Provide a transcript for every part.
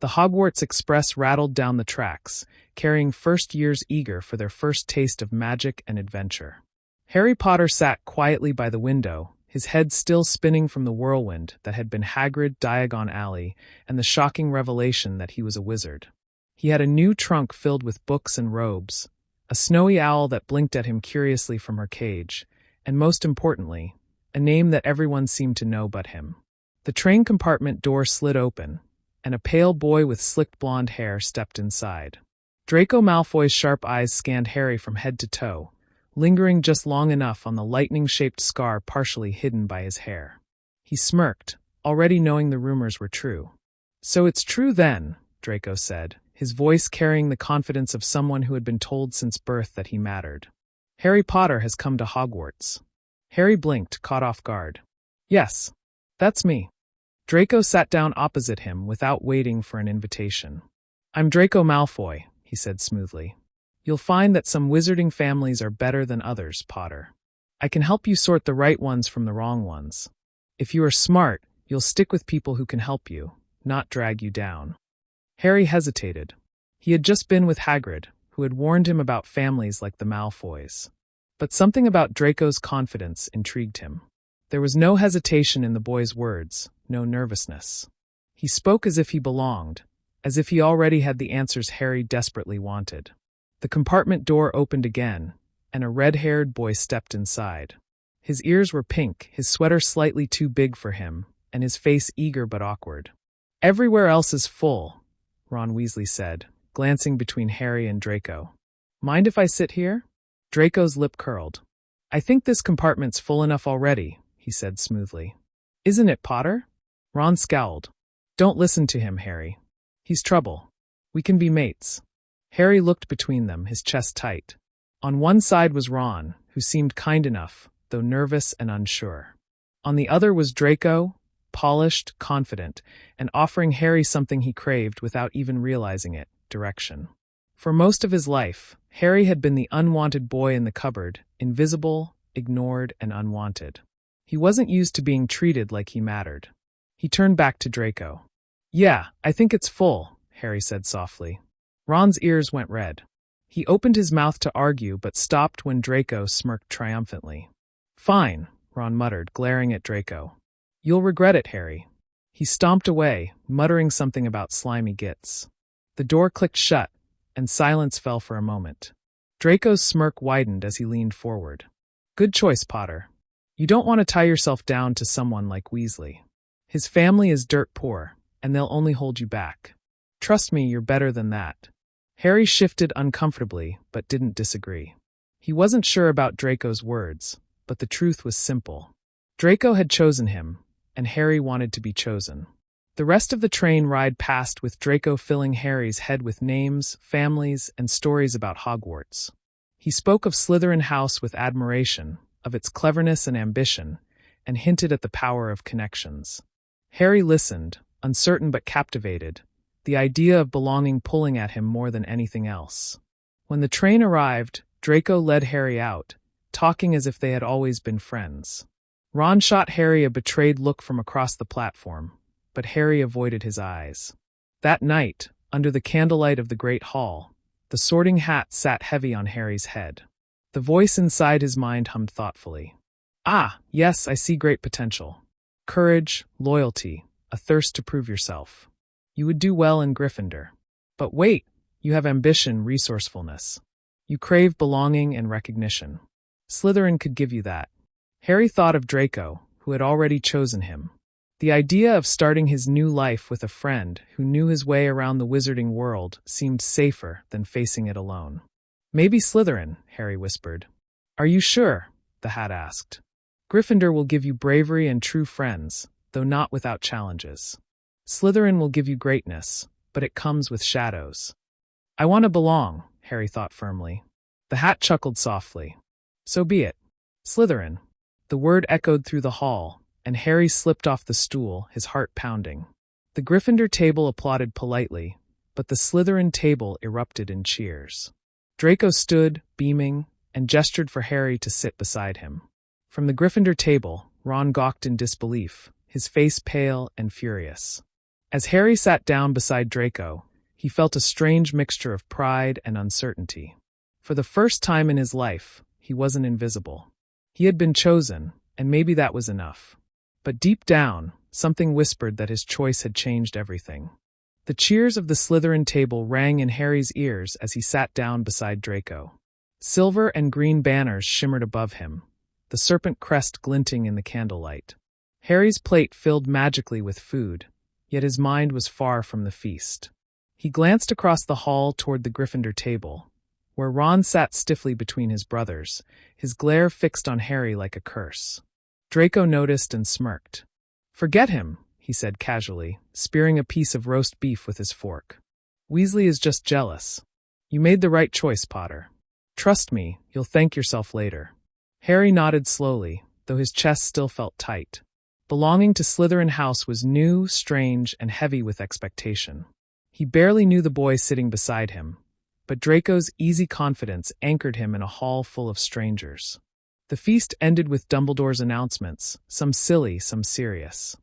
The Hogwarts Express rattled down the tracks, carrying first years eager for their first taste of magic and adventure. Harry Potter sat quietly by the window, his head still spinning from the whirlwind that had been Hagrid, Diagon Alley, and the shocking revelation that he was a wizard. He had a new trunk filled with books and robes, a snowy owl that blinked at him curiously from her cage, and most importantly, a name that everyone seemed to know but him. The train compartment door slid open, and a pale boy with slicked blonde hair stepped inside. Draco Malfoy's sharp eyes scanned Harry from head to toe, lingering just long enough on the lightning-shaped scar partially hidden by his hair. He smirked, already knowing the rumors were true. "So it's true then," Draco said, his voice carrying the confidence of someone who had been told since birth that he mattered. "Harry Potter has come to Hogwarts." Harry blinked, caught off guard. "Yes, that's me." Draco sat down opposite him without waiting for an invitation. "I'm Draco Malfoy," he said smoothly. "You'll find that some wizarding families are better than others, Potter. I can help you sort the right ones from the wrong ones. If you are smart, you'll stick with people who can help you, not drag you down." Harry hesitated. He had just been with Hagrid, who had warned him about families like the Malfoys. But something about Draco's confidence intrigued him. There was no hesitation in the boy's words, no nervousness. He spoke as if he belonged, as if he already had the answers Harry desperately wanted. The compartment door opened again, and a red-haired boy stepped inside. His ears were pink, his sweater slightly too big for him, and his face eager but awkward. "Everywhere else is full," Ron Weasley said, glancing between Harry and Draco. "Mind if I sit here?" Draco's lip curled. "I think this compartment's full enough already," he said smoothly. "Isn't it, Potter?" Ron scowled. "Don't listen to him, Harry. He's trouble. We can be mates." Harry looked between them, his chest tight. On one side was Ron, who seemed kind enough, though nervous and unsure. On the other was Draco, polished, confident, and offering Harry something he craved without even realizing it, direction. For most of his life, Harry had been the unwanted boy in the cupboard, invisible, ignored, and unwanted. He wasn't used to being treated like he mattered. He turned back to Draco. "Yeah, I think it's full," Harry said softly. Ron's ears went red. He opened his mouth to argue but stopped when Draco smirked triumphantly. "Fine," Ron muttered, glaring at Draco. "You'll regret it, Harry." He stomped away, muttering something about slimy gits. The door clicked shut, and silence fell for a moment. Draco's smirk widened as he leaned forward. "Good choice, Potter. You don't want to tie yourself down to someone like Weasley. His family is dirt poor, and they'll only hold you back. Trust me, you're better than that." Harry shifted uncomfortably, but didn't disagree. He wasn't sure about Draco's words, but the truth was simple. Draco had chosen him, and Harry wanted to be chosen. The rest of the train ride passed with Draco filling Harry's head with names, families, and stories about Hogwarts. He spoke of Slytherin House with admiration, of its cleverness and ambition, and hinted at the power of connections. Harry listened, uncertain but captivated, the idea of belonging pulling at him more than anything else. When the train arrived, Draco led Harry out, talking as if they had always been friends. Ron shot Harry a betrayed look from across the platform, but Harry avoided his eyes. That night, under the candlelight of the Great Hall, the Sorting Hat sat heavy on Harry's head. The voice inside his mind hummed thoughtfully. "Ah, yes, I see great potential. Courage, loyalty, a thirst to prove yourself. You would do well in Gryffindor. But wait, you have ambition, resourcefulness. You crave belonging and recognition. Slytherin could give you that." Harry thought of Draco, who had already chosen him. The idea of starting his new life with a friend who knew his way around the wizarding world seemed safer than facing it alone. "Maybe Slytherin," Harry whispered. "Are you sure?" the Hat asked. "Gryffindor will give you bravery and true friends, though not without challenges. Slytherin will give you greatness, but it comes with shadows." "I want to belong," Harry thought firmly. The Hat chuckled softly. "So be it. Slytherin." The word echoed through the hall, and Harry slipped off the stool, his heart pounding. The Gryffindor table applauded politely, but the Slytherin table erupted in cheers. Draco stood, beaming, and gestured for Harry to sit beside him. From the Gryffindor table, Ron gawked in disbelief, his face pale and furious. As Harry sat down beside Draco, he felt a strange mixture of pride and uncertainty. For the first time in his life, he wasn't invisible. He had been chosen, and maybe that was enough. But deep down, something whispered that his choice had changed everything. The cheers of the Slytherin table rang in Harry's ears as he sat down beside Draco. Silver and green banners shimmered above him, the serpent crest glinting in the candlelight. Harry's plate filled magically with food, yet his mind was far from the feast. He glanced across the hall toward the Gryffindor table, where Ron sat stiffly between his brothers, his glare fixed on Harry like a curse. Draco noticed and smirked. "Forget him," he said casually, spearing a piece of roast beef with his fork. "Weasley is just jealous. You made the right choice, Potter. Trust me, you'll thank yourself later." Harry nodded slowly, though his chest still felt tight. Belonging to Slytherin House was new, strange, and heavy with expectation. He barely knew the boy sitting beside him, but Draco's easy confidence anchored him in a hall full of strangers. The feast ended with Dumbledore's announcements, some silly, some serious.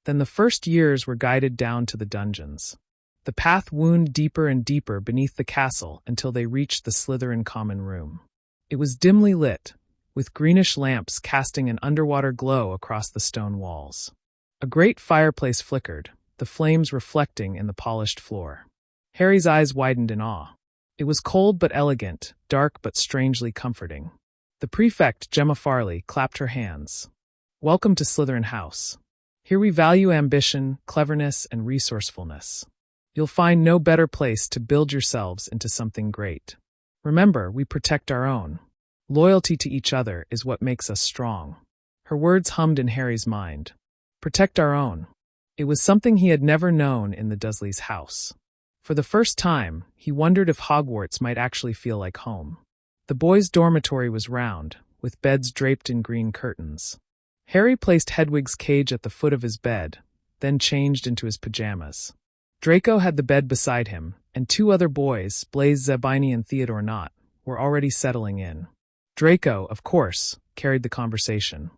Then the first years were guided down to the dungeons. The path wound deeper and deeper beneath the castle until they reached the Slytherin common room. It was dimly lit, with greenish lamps casting an underwater glow across the stone walls. A great fireplace flickered, the flames reflecting in the polished floor. Harry's eyes widened in awe. It was cold but elegant, dark but strangely comforting. The prefect, Gemma Farley, clapped her hands. "Welcome to Slytherin House. Here we value ambition, cleverness, and resourcefulness. You'll find no better place to build yourselves into something great. Remember, we protect our own. Loyalty to each other is what makes us strong." Her words hummed in Harry's mind. Protect our own. It was something he had never known in the Dursleys' house. For the first time, he wondered if Hogwarts might actually feel like home. The boys' dormitory was round, with beds draped in green curtains. Harry placed Hedwig's cage at the foot of his bed, then changed into his pajamas. Draco had the bed beside him, and two other boys, Blaise Zabini and Theodore Knott, were already settling in. Draco, of course, carried the conversation.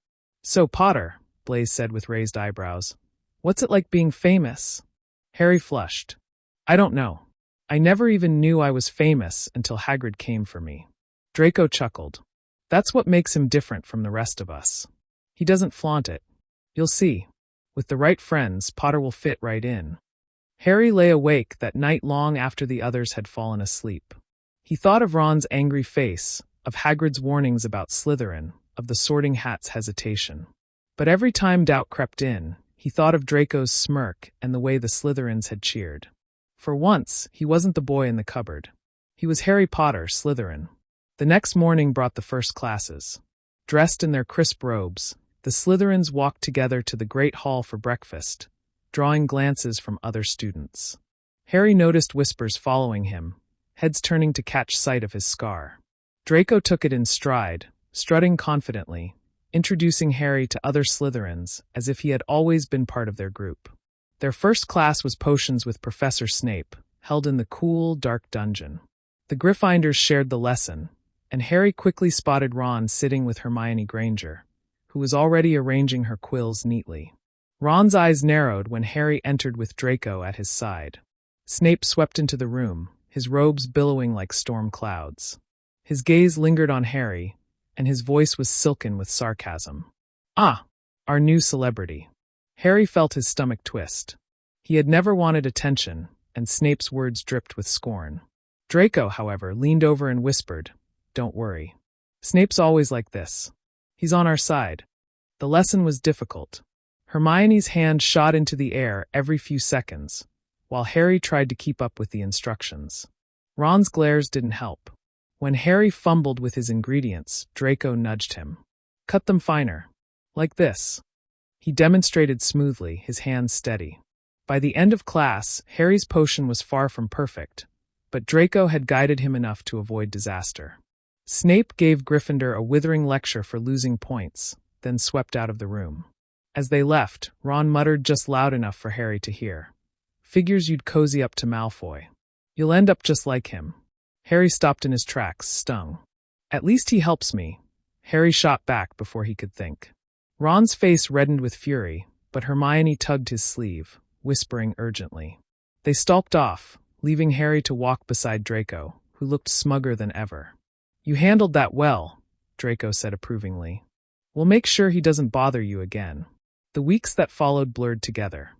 "So, Potter," Blaise said with raised eyebrows, "what's it like being famous?" Harry flushed. "I don't know. I never even knew I was famous until Hagrid came for me." Draco chuckled. "That's what makes him different from the rest of us. He doesn't flaunt it. You'll see. With the right friends, Potter will fit right in." Harry lay awake that night long after the others had fallen asleep. He thought of Ron's angry face, of Hagrid's warnings about Slytherin, of the Sorting Hat's hesitation. But every time doubt crept in, he thought of Draco's smirk and the way the Slytherins had cheered. For once, he wasn't the boy in the cupboard. He was Harry Potter, Slytherin. The next morning brought the first classes. Dressed in their crisp robes, the Slytherins walked together to the great hall for breakfast, drawing glances from other students. Harry noticed whispers following him, heads turning to catch sight of his scar. Draco took it in stride, strutting confidently, introducing Harry to other Slytherins as if he had always been part of their group. Their first class was potions with Professor Snape, held in the cool, dark dungeon. The Gryffindors shared the lesson, and Harry quickly spotted Ron sitting with Hermione Granger, who was already arranging her quills neatly. Ron's eyes narrowed when Harry entered with Draco at his side. Snape swept into the room, his robes billowing like storm clouds. His gaze lingered on Harry, and his voice was silken with sarcasm. "Ah, our new celebrity." Harry felt his stomach twist. He had never wanted attention, and Snape's words dripped with scorn. Draco, however, leaned over and whispered, "Don't worry. Snape's always like this. He's on our side." The lesson was difficult. Hermione's hand shot into the air every few seconds, while Harry tried to keep up with the instructions. Ron's glares didn't help. When Harry fumbled with his ingredients, Draco nudged him. "Cut them finer. Like this." He demonstrated smoothly, his hands steady. By the end of class, Harry's potion was far from perfect, but Draco had guided him enough to avoid disaster. Snape gave Gryffindor a withering lecture for losing points, then swept out of the room. As they left, Ron muttered just loud enough for Harry to hear. "Figures you'd cozy up to Malfoy. You'll end up just like him." Harry stopped in his tracks, stung. "At least he helps me," Harry shot back before he could think. Ron's face reddened with fury, but Hermione tugged his sleeve, whispering urgently. They stalked off, leaving Harry to walk beside Draco, who looked smugger than ever. "You handled that well," Draco said approvingly. "We'll make sure he doesn't bother you again." The weeks that followed blurred together.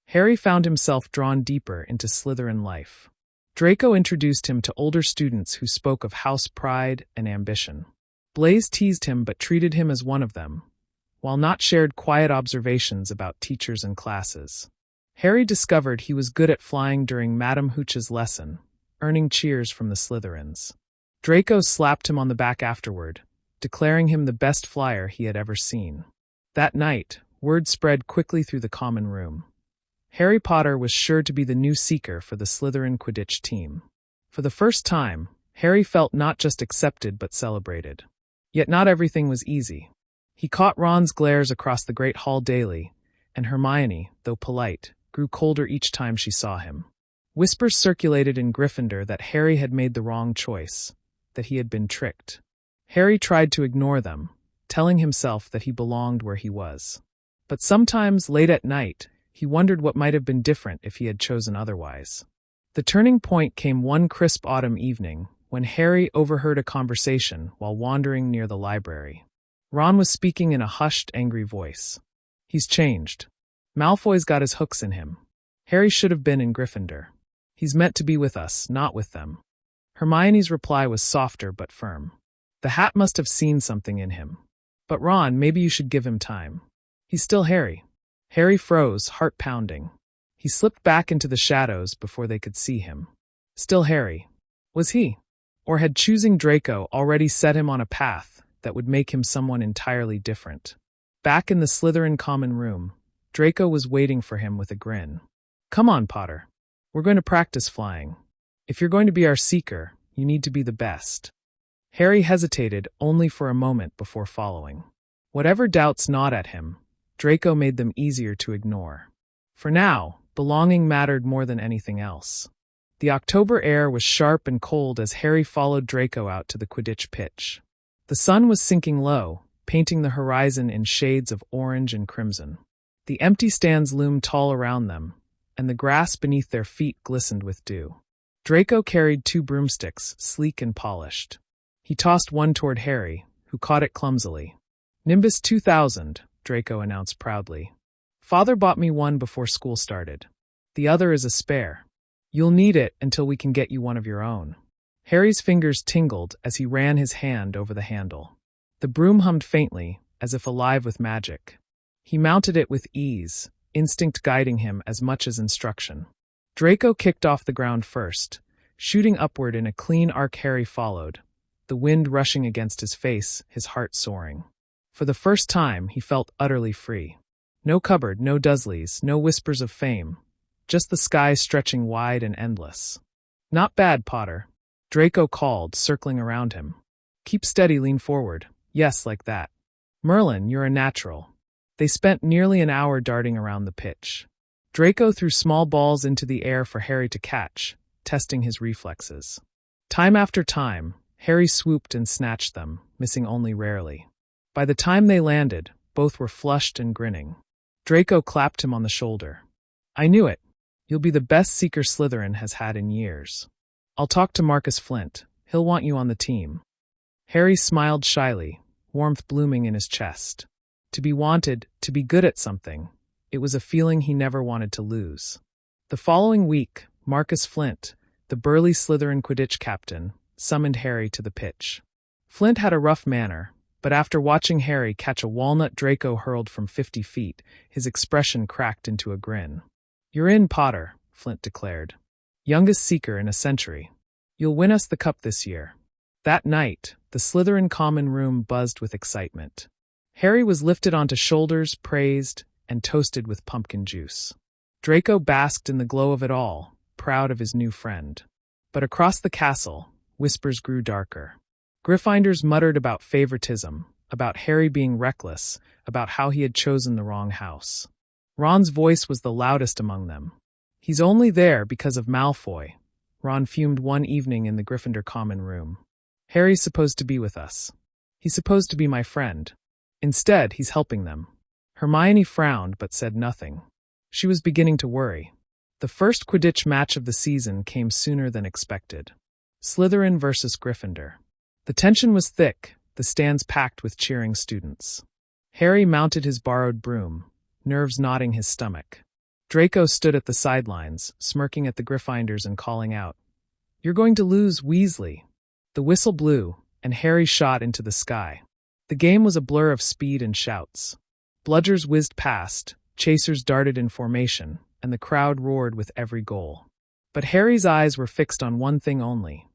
Harry found himself drawn deeper into Slytherin life. Draco introduced him to older students who spoke of house pride and ambition. Blaise teased him but treated him as one of them, while Nott shared quiet observations about teachers and classes. Harry discovered he was good at flying during Madame Hooch's lesson, earning cheers from the Slytherins. Draco slapped him on the back afterward, declaring him the best flyer he had ever seen. That night, word spread quickly through the common room. Harry Potter was sure to be the new seeker for the Slytherin Quidditch team. For the first time, Harry felt not just accepted but celebrated. Yet not everything was easy. He caught Ron's glares across the Great Hall daily, and Hermione, though polite, grew colder each time she saw him. Whispers circulated in Gryffindor that Harry had made the wrong choice, that he had been tricked. Harry tried to ignore them, telling himself that he belonged where he was. But sometimes, late at night, he wondered what might have been different if he had chosen otherwise. The turning point came one crisp autumn evening, when Harry overheard a conversation while wandering near the library. Ron was speaking in a hushed, angry voice. "He's changed. Malfoy's got his hooks in him. Harry should have been in Gryffindor. He's meant to be with us, not with them." Hermione's reply was softer but firm. "The hat must have seen something in him. But Ron, maybe you should give him time. He's still Harry." Harry froze, heart pounding. He slipped back into the shadows before they could see him. Still Harry. Was he? Or had choosing Draco already set him on a path that would make him someone entirely different? Back in the Slytherin common room, Draco was waiting for him with a grin. "Come on, Potter. We're going to practice flying. If you're going to be our seeker, you need to be the best." Harry hesitated only for a moment before following. Whatever doubts gnawed at him, Draco made them easier to ignore. For now, belonging mattered more than anything else. The October air was sharp and cold as Harry followed Draco out to the Quidditch pitch. The sun was sinking low, painting the horizon in shades of orange and crimson. The empty stands loomed tall around them, and the grass beneath their feet glistened with dew. Draco carried 2 broomsticks, sleek and polished. He tossed one toward Harry, who caught it clumsily. "Nimbus 2000, Draco announced proudly. "Father bought me one before school started. The other is a spare. You'll need it until we can get you one of your own." Harry's fingers tingled as he ran his hand over the handle. The broom hummed faintly, as if alive with magic. He mounted it with ease, instinct guiding him as much as instruction. Draco kicked off the ground first, shooting upward in a clean arc. Harry followed, the wind rushing against his face, his heart soaring. For the first time, he felt utterly free. No cupboard, no Dursleys, no whispers of fame, just the sky stretching wide and endless. "Not bad, Potter," Draco called, circling around him. "Keep steady, lean forward. Yes, like that. Merlin, you're a natural." They spent nearly an hour darting around the pitch. Draco threw small balls into the air for Harry to catch, testing his reflexes. Time after time, Harry swooped and snatched them, missing only rarely. By the time they landed, both were flushed and grinning. Draco clapped him on the shoulder. "I knew it. You'll be the best seeker Slytherin has had in years. I'll talk to Marcus Flint. He'll want you on the team." Harry smiled shyly, warmth blooming in his chest. To be wanted, to be good at something, it was a feeling he never wanted to lose. The following week, Marcus Flint, the burly Slytherin Quidditch captain, summoned Harry to the pitch. Flint had a rough manner, but after watching Harry catch a walnut Draco hurled from 50 feet, his expression cracked into a grin. "You're in, Potter," Flint declared. "Youngest seeker in a century. You'll win us the cup this year." That night, the Slytherin common room buzzed with excitement. Harry was lifted onto shoulders, praised, and toasted with pumpkin juice. Draco basked in the glow of it all, proud of his new friend. But across the castle, whispers grew darker. Gryffindors muttered about favoritism, about Harry being reckless, about how he had chosen the wrong house. Ron's voice was the loudest among them. "He's only there because of Malfoy," Ron fumed one evening in the Gryffindor common room. "Harry's supposed to be with us. He's supposed to be my friend. Instead, he's helping them." Hermione frowned but said nothing. She was beginning to worry. The first Quidditch match of the season came sooner than expected. Slytherin versus Gryffindor. The tension was thick, the stands packed with cheering students. Harry mounted his borrowed broom, nerves knotting his stomach. Draco stood at the sidelines, smirking at the Gryffindors and calling out, "You're going to lose, Weasley." The whistle blew, and Harry shot into the sky. The game was a blur of speed and shouts. Bludgers whizzed past, chasers darted in formation, and the crowd roared with every goal. But Harry's eyes were fixed on one thing only,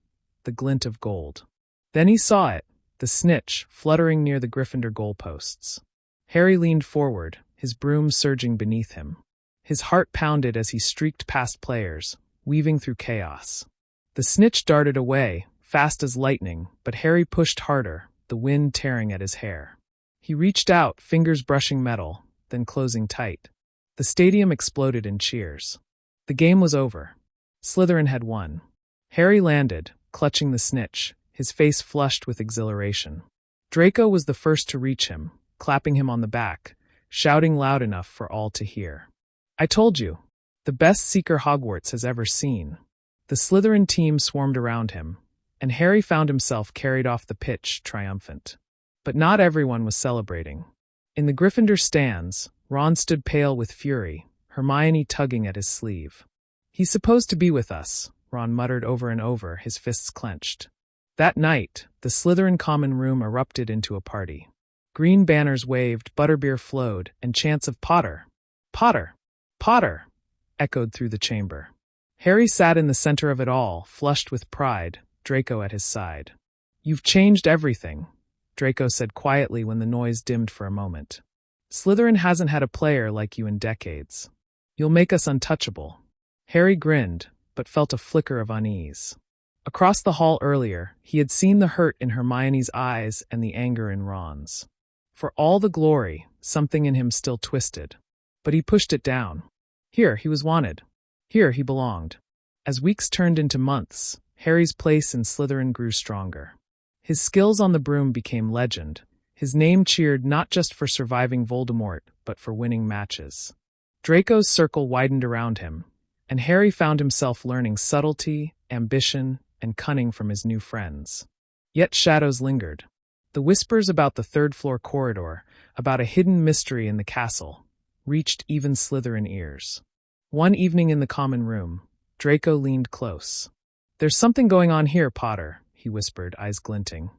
the glint of gold. Then he saw it, the snitch, fluttering near the Gryffindor goalposts. Harry leaned forward, his broom surging beneath him. His heart pounded as he streaked past players, weaving through chaos. The snitch darted away, fast as lightning, but Harry pushed harder, the wind tearing at his hair. He reached out, fingers brushing metal, then closing tight. The stadium exploded in cheers. The game was over. Slytherin had won. Harry landed, clutching the snitch, his face flushed with exhilaration. Draco was the first to reach him, clapping him on the back, shouting loud enough for all to hear. "I told you. The best seeker Hogwarts has ever seen." The Slytherin team swarmed around him, and Harry found himself carried off the pitch, triumphant. But not everyone was celebrating. In the Gryffindor stands, Ron stood pale with fury, Hermione tugging at his sleeve. "He's supposed to be with us," Ron muttered over and over, his fists clenched. That night, the Slytherin common room erupted into a party. Green banners waved, butterbeer flowed, and chants of "Potter! Potter! Potter!" echoed through the chamber. Harry sat in the center of it all, flushed with pride, Draco at his side. "You've changed everything," Draco said quietly when the noise dimmed for a moment. "Slytherin hasn't had a player like you in decades. You'll make us untouchable." Harry grinned, but felt a flicker of unease. Across the hall earlier, he had seen the hurt in Hermione's eyes and the anger in Ron's. For all the glory, something in him still twisted. But he pushed it down. Here he was wanted. Here he belonged. As weeks turned into months, Harry's place in Slytherin grew stronger. His skills on the broom became legend. His name cheered not just for surviving Voldemort, but for winning matches. Draco's circle widened around him, and Harry found himself learning subtlety, ambition, and cunning from his new friends. Yet shadows lingered. The whispers about the third-floor corridor, about a hidden mystery in the castle, reached even Slytherin ears. One evening in the common room, Draco leaned close. "There's something going on here, Potter," he whispered, eyes glinting.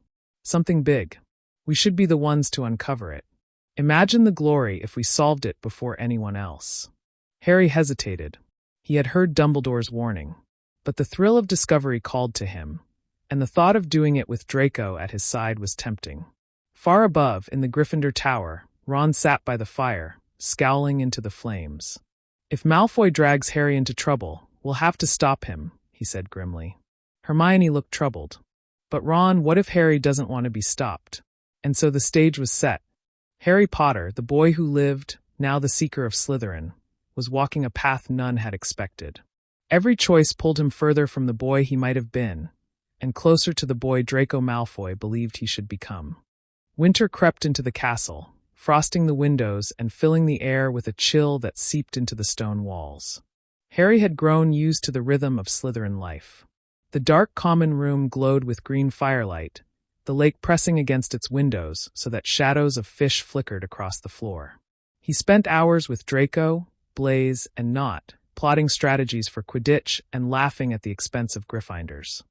"Something big. We should be the ones to uncover it. Imagine the glory if we solved it before anyone else." Harry hesitated. He had heard Dumbledore's warning. But the thrill of discovery called to him, and the thought of doing it with Draco at his side was tempting. Far above, in the Gryffindor Tower, Ron sat by the fire, scowling into the flames. "If Malfoy drags Harry into trouble, we'll have to stop him," he said grimly. Hermione looked troubled. "But Ron, what if Harry doesn't want to be stopped?" And so the stage was set. Harry Potter, the boy who lived, now the seeker of Slytherin, was walking a path none had expected. Every choice pulled him further from the boy he might have been, and closer to the boy Draco Malfoy believed he should become. Winter crept into the castle, frosting the windows and filling the air with a chill that seeped into the stone walls. Harry had grown used to the rhythm of Slytherin life. The dark common room glowed with green firelight, the lake pressing against its windows so that shadows of fish flickered across the floor. He spent hours with Draco, Blaze, and Nott, plotting strategies for Quidditch and laughing at the expense of Gryffindors.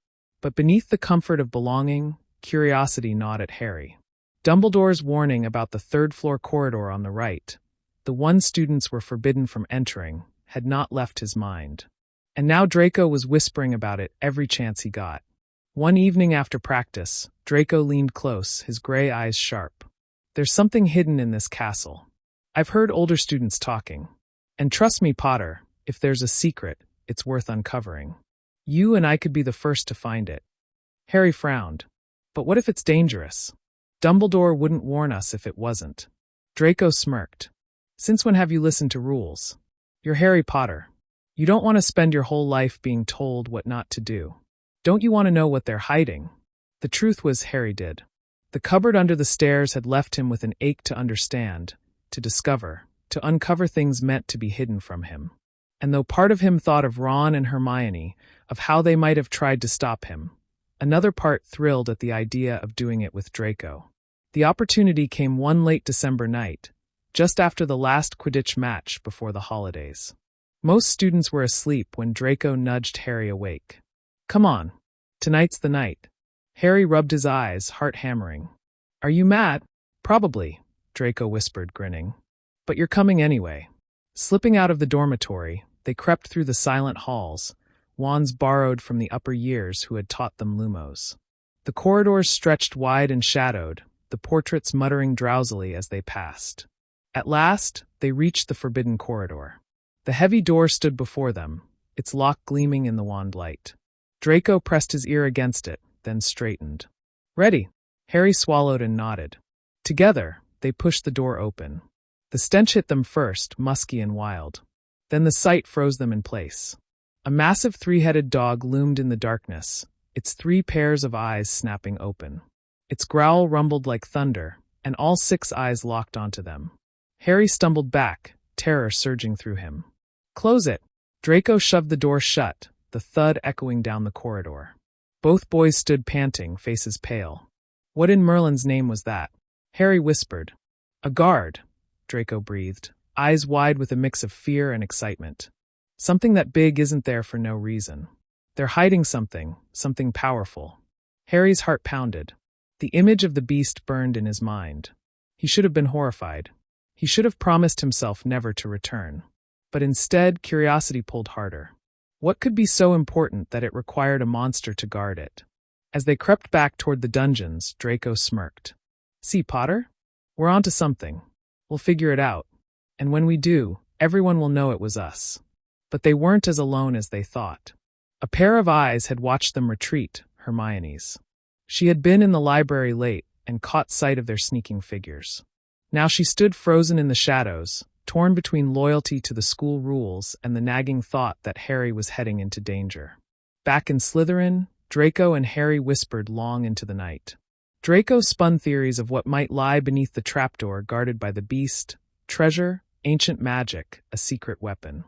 But beneath the comfort of belonging, curiosity gnawed at Harry. Dumbledore's warning about the third-floor corridor on the right, the one students were forbidden from entering, had not left his mind. And now Draco was whispering about it every chance he got. One evening after practice, Draco leaned close, his gray eyes sharp. "There's something hidden in this castle. I've heard older students talking. And trust me, Potter, if there's a secret, it's worth uncovering. You and I could be the first to find it." Harry frowned. "But what if it's dangerous? Dumbledore wouldn't warn us if it wasn't." Draco smirked. "Since when have you listened to rules? You're Harry Potter. You don't want to spend your whole life being told what not to do. Don't you want to know what they're hiding?" The truth was, Harry did. The cupboard under the stairs had left him with an ache to understand, to discover, to uncover things meant to be hidden from him. And though part of him thought of Ron and Hermione, of how they might have tried to stop him, another part thrilled at the idea of doing it with Draco. The opportunity came one late December night, just after the last Quidditch match before the holidays. Most students were asleep when Draco nudged Harry awake. "Come on. Tonight's the night." Harry rubbed his eyes, heart hammering. "Are you mad?" "Probably," Draco whispered, grinning. "But you're coming anyway." Slipping out of the dormitory, they crept through the silent halls, wands borrowed from the upper years who had taught them lumos. The corridors stretched wide and shadowed, the portraits muttering drowsily as they passed. At last, they reached the forbidden corridor. The heavy door stood before them, its lock gleaming in the wand light. Draco pressed his ear against it, then straightened. "Ready?" Harry swallowed and nodded. Together, they pushed the door open. The stench hit them first, musky and wild. Then the sight froze them in place. A massive three-headed dog loomed in the darkness, its 3 pairs of eyes snapping open. Its growl rumbled like thunder, and all 6 eyes locked onto them. Harry stumbled back, terror surging through him. "Close it!" Draco shoved the door shut, the thud echoing down the corridor. Both boys stood panting, faces pale. "What in Merlin's name was that?" Harry whispered. "A guard," Draco breathed, eyes wide with a mix of fear and excitement. "Something that big isn't there for no reason. They're hiding something powerful." Harry's heart pounded. The image of the beast burned in his mind. He should have been horrified. He should have promised himself never to return. But instead, curiosity pulled harder. What could be so important that it required a monster to guard it? As they crept back toward the dungeons, Draco smirked. "See, Potter? We're onto something. We'll figure it out. And when we do, everyone will know it was us." But they weren't as alone as they thought. A pair of eyes had watched them retreat, Hermione's. She had been in the library late and caught sight of their sneaking figures. Now she stood frozen in the shadows, torn between loyalty to the school rules and the nagging thought that Harry was heading into danger. Back in Slytherin, Draco and Harry whispered long into the night. Draco spun theories of what might lie beneath the trapdoor guarded by the beast, treasure, ancient magic, a secret weapon.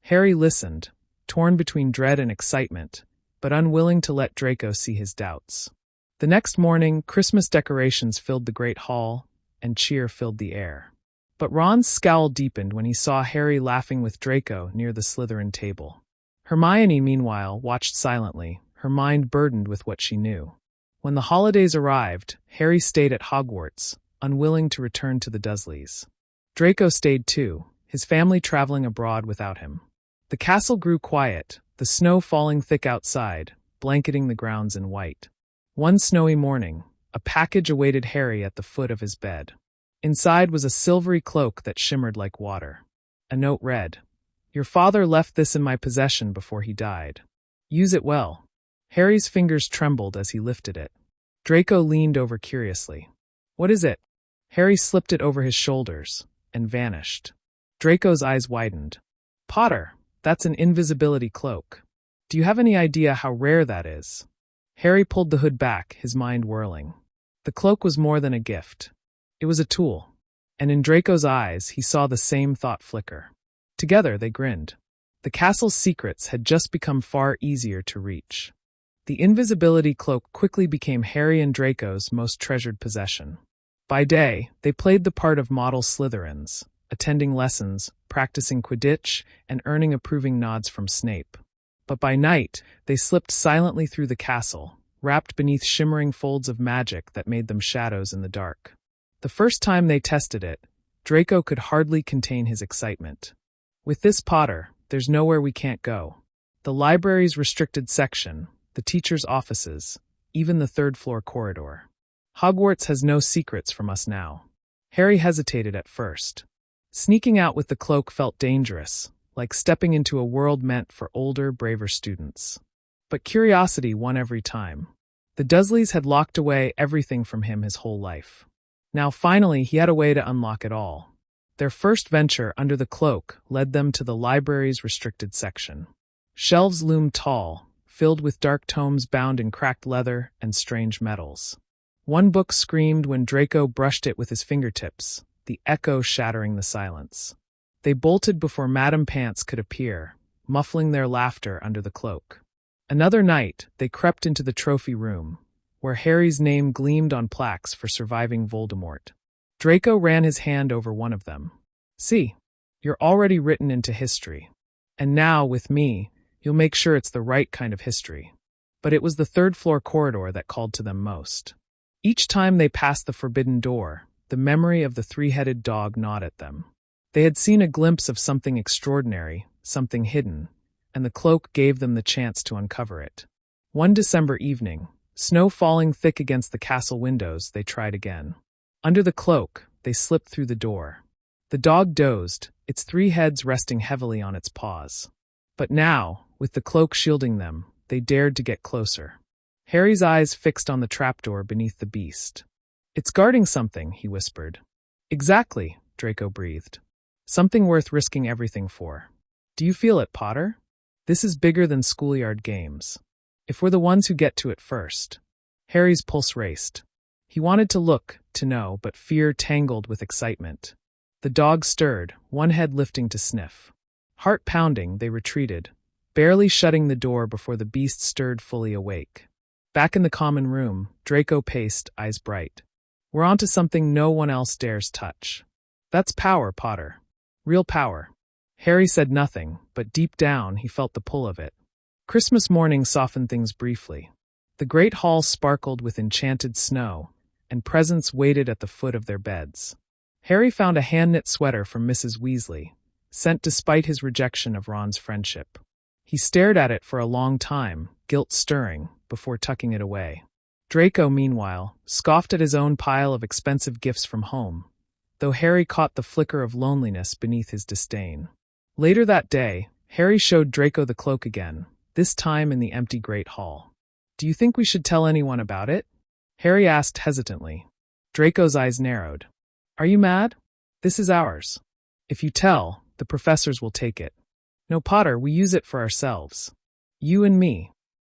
Harry listened, torn between dread and excitement, but unwilling to let Draco see his doubts. The next morning, Christmas decorations filled the great hall, and cheer filled the air. But Ron's scowl deepened when he saw Harry laughing with Draco near the Slytherin table. Hermione, meanwhile, watched silently, her mind burdened with what she knew. When the holidays arrived, Harry stayed at Hogwarts, unwilling to return to the Dursleys. Draco stayed too, his family traveling abroad without him. The castle grew quiet, the snow falling thick outside, blanketing the grounds in white. One snowy morning, a package awaited Harry at the foot of his bed. Inside was a silvery cloak that shimmered like water. A note read, "Your father left this in my possession before he died. Use it well." Harry's fingers trembled as he lifted it. Draco leaned over curiously. "What is it?" Harry slipped it over his shoulders and vanished. Draco's eyes widened. "Potter, that's an invisibility cloak. Do you have any idea how rare that is?" Harry pulled the hood back, his mind whirling. The cloak was more than a gift. It was a tool. And in Draco's eyes, he saw the same thought flicker. Together, they grinned. The castle's secrets had just become far easier to reach. The invisibility cloak quickly became Harry and Draco's most treasured possession. By day, they played the part of model Slytherins, attending lessons, practicing Quidditch, and earning approving nods from Snape. But by night, they slipped silently through the castle, wrapped beneath shimmering folds of magic that made them shadows in the dark. The first time they tested it, Draco could hardly contain his excitement. "With this Potter, there's nowhere we can't go. The library's restricted section, the teachers' offices, even the third-floor corridor. Hogwarts has no secrets from us now." Harry hesitated at first. Sneaking out with the cloak felt dangerous, like stepping into a world meant for older, braver students. But curiosity won every time. The Dursleys had locked away everything from him his whole life. Now finally he had a way to unlock it all. Their first venture under the cloak led them to the library's restricted section. Shelves loomed tall, filled with dark tomes bound in cracked leather and strange metals. One book screamed when Draco brushed it with his fingertips, the echo shattering the silence. They bolted before Madame Pants could appear, muffling their laughter under the cloak. Another night, they crept into the trophy room, where Harry's name gleamed on plaques for surviving Voldemort. Draco ran his hand over one of them. "See, you're already written into history. And now, with me, you'll make sure it's the right kind of history." But it was the third-floor corridor that called to them most. Each time they passed the forbidden door, the memory of the three-headed dog gnawed at them. They had seen a glimpse of something extraordinary, something hidden, and the cloak gave them the chance to uncover it. One December evening, snow falling thick against the castle windows, they tried again. Under the cloak, they slipped through the door. The dog dozed, its three heads resting heavily on its paws. But now, with the cloak shielding them, they dared to get closer. Harry's eyes fixed on the trapdoor beneath the beast. "It's guarding something," he whispered. "Exactly," Draco breathed. "Something worth risking everything for. Do you feel it, Potter? This is bigger than schoolyard games. If we're the ones who get to it first." Harry's pulse raced. He wanted to look, to know, but fear tangled with excitement. The dog stirred, one head lifting to sniff. Heart pounding, they retreated, barely shutting the door before the beast stirred fully awake. Back in the common room, Draco paced, eyes bright. "We're onto something no one else dares touch. That's power, Potter. Real power." Harry said nothing, but deep down he felt the pull of it. Christmas morning softened things briefly. The great hall sparkled with enchanted snow, and presents waited at the foot of their beds. Harry found a hand-knit sweater from Mrs. Weasley, sent despite his rejection of Ron's friendship. He stared at it for a long time, guilt stirring, before tucking it away. Draco, meanwhile, scoffed at his own pile of expensive gifts from home, though Harry caught the flicker of loneliness beneath his disdain. Later that day, Harry showed Draco the cloak again, this time in the empty Great Hall. "Do you think we should tell anyone about it?" Harry asked hesitantly. Draco's eyes narrowed. "Are you mad? This is ours. If you tell, the professors will take it. No, Potter, we use it for ourselves. You and me."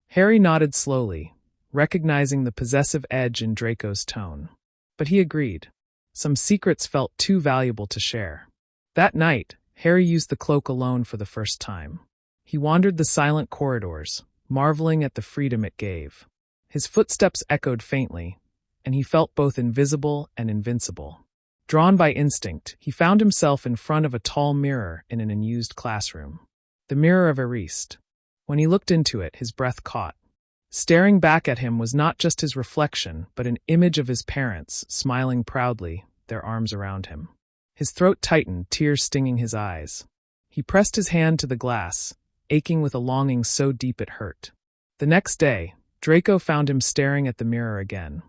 Harry nodded slowly, recognizing the possessive edge in Draco's tone. But he agreed. Some secrets felt too valuable to share. That night, Harry used the cloak alone for the first time. He wandered the silent corridors, marveling at the freedom it gave. His footsteps echoed faintly, and he felt both invisible and invincible. Drawn by instinct, he found himself in front of a tall mirror in an unused classroom. The mirror of Erised. When he looked into it, his breath caught. Staring back at him was not just his reflection, but an image of his parents, smiling proudly, their arms around him. His throat tightened, tears stinging his eyes. He pressed his hand to the glass, aching with a longing so deep it hurt. The next day, Draco found him staring at the mirror again.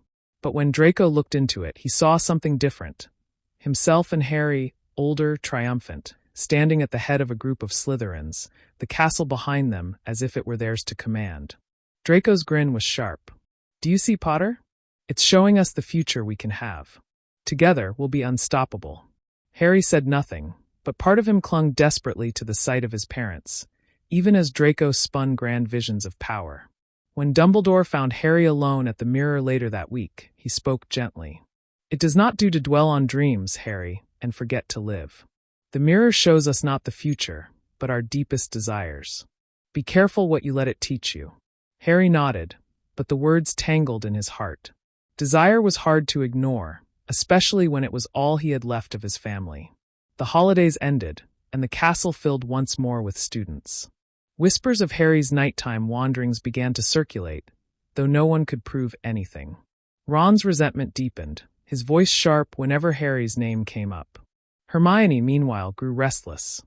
But when Draco looked into it, he saw something different. Himself and Harry, older, triumphant, standing at the head of a group of Slytherins, the castle behind them as if it were theirs to command. Draco's grin was sharp. "Do you see, Potter? It's showing us the future we can have. Together, we'll be unstoppable." Harry said nothing, but part of him clung desperately to the sight of his parents, even as Draco spun grand visions of power. When Dumbledore found Harry alone at the mirror later that week, he spoke gently. "It does not do to dwell on dreams, Harry, and forget to live. The mirror shows us not the future, but our deepest desires. Be careful what you let it teach you." Harry nodded, but the words tangled in his heart. Desire was hard to ignore, especially when it was all he had left of his family. The holidays ended, and the castle filled once more with students. Whispers of Harry's nighttime wanderings began to circulate, though no one could prove anything. Ron's resentment deepened, his voice sharp whenever Harry's name came up. Hermione, meanwhile, grew restless.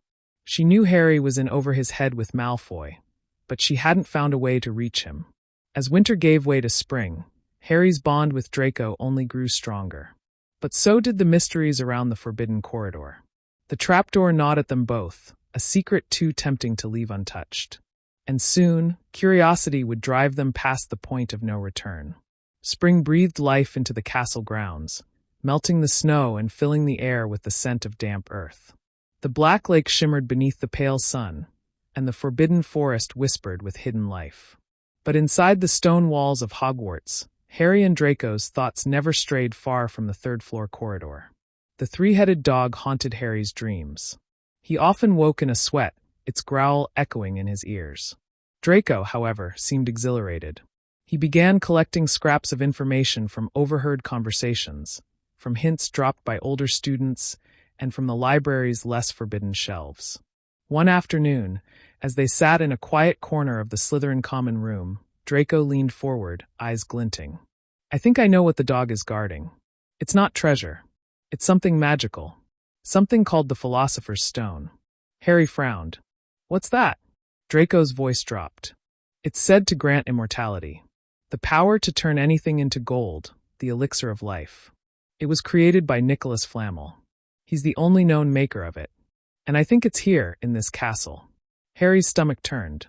She knew Harry was in over his head with Malfoy, but she hadn't found a way to reach him. As winter gave way to spring, Harry's bond with Draco only grew stronger. But so did the mysteries around the forbidden corridor. The trapdoor gnawed at them both, a secret too tempting to leave untouched. And soon, curiosity would drive them past the point of no return. Spring breathed life into the castle grounds, melting the snow and filling the air with the scent of damp earth. The black lake shimmered beneath the pale sun, and the forbidden forest whispered with hidden life. But inside the stone walls of Hogwarts, Harry and Draco's thoughts never strayed far from the third-floor corridor. The three-headed dog haunted Harry's dreams. He often woke in a sweat, its growl echoing in his ears. Draco, however, seemed exhilarated. He began collecting scraps of information from overheard conversations, from hints dropped by older students, and from the library's less forbidden shelves. One afternoon, as they sat in a quiet corner of the Slytherin common room, Draco leaned forward, eyes glinting. "I think I know what the dog is guarding. It's not treasure. It's something magical. Something called the Philosopher's Stone." Harry frowned. "What's that?" Draco's voice dropped. "It's said to grant immortality. The power to turn anything into gold, the elixir of life. It was created by Nicholas Flamel. He's the only known maker of it. And I think it's here, in this castle." Harry's stomach turned.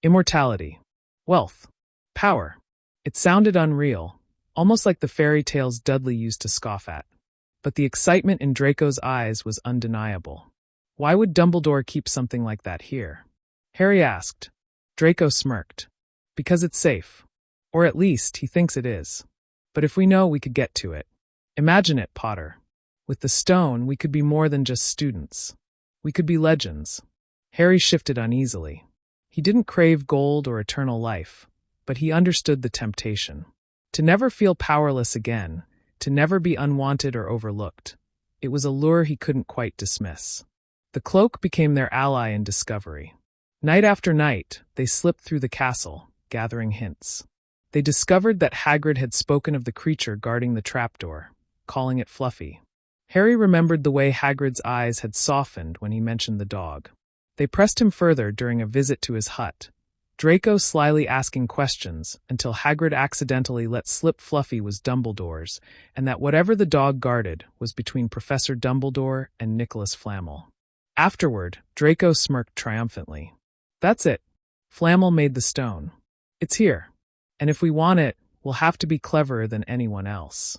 Immortality. Wealth. Power. It sounded unreal, almost like the fairy tales Dudley used to scoff at. But the excitement in Draco's eyes was undeniable. Why would Dumbledore keep something like that here? Harry asked. Draco smirked. Because it's safe. Or at least, he thinks it is. But if we know, we could get to it. Imagine it, Potter. With the stone, we could be more than just students. We could be legends. Harry shifted uneasily. He didn't crave gold or eternal life, but he understood the temptation. To never feel powerless again, to never be unwanted or overlooked. It was a lure he couldn't quite dismiss. The cloak became their ally in discovery. Night after night, they slipped through the castle, gathering hints. They discovered that Hagrid had spoken of the creature guarding the trapdoor, calling it Fluffy. Harry remembered the way Hagrid's eyes had softened when he mentioned the dog. They pressed him further during a visit to his hut, Draco slyly asking questions until Hagrid accidentally let slip Fluffy was Dumbledore's, and that whatever the dog guarded was between Professor Dumbledore and Nicholas Flamel. Afterward, Draco smirked triumphantly. That's it. Flamel made the stone. It's here. And if we want it, we'll have to be cleverer than anyone else.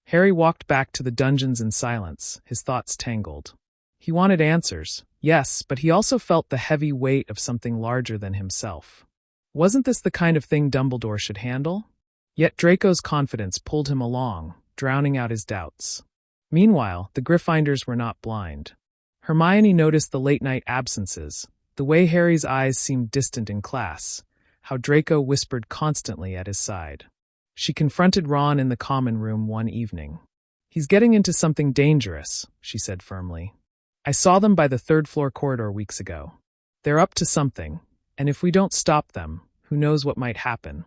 Harry walked back to the dungeons in silence, his thoughts tangled. He wanted answers, yes, but he also felt the heavy weight of something larger than himself. Wasn't this the kind of thing Dumbledore should handle? Yet Draco's confidence pulled him along, drowning out his doubts. Meanwhile, the Gryffindors were not blind. Hermione noticed the late-night absences, the way Harry's eyes seemed distant in class, how Draco whispered constantly at his side. She confronted Ron in the common room one evening. He's getting into something dangerous, she said firmly. I saw them by the third-floor corridor weeks ago. They're up to something, and if we don't stop them, who knows what might happen.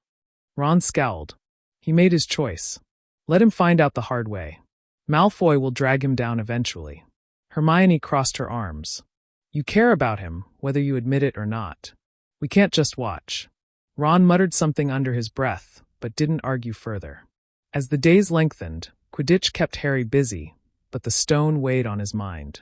Ron scowled. He made his choice. Let him find out the hard way. Malfoy will drag him down eventually. Hermione crossed her arms. You care about him, whether you admit it or not. We can't just watch. Ron muttered something under his breath, but didn't argue further. As the days lengthened, Quidditch kept Harry busy, but the stone weighed on his mind.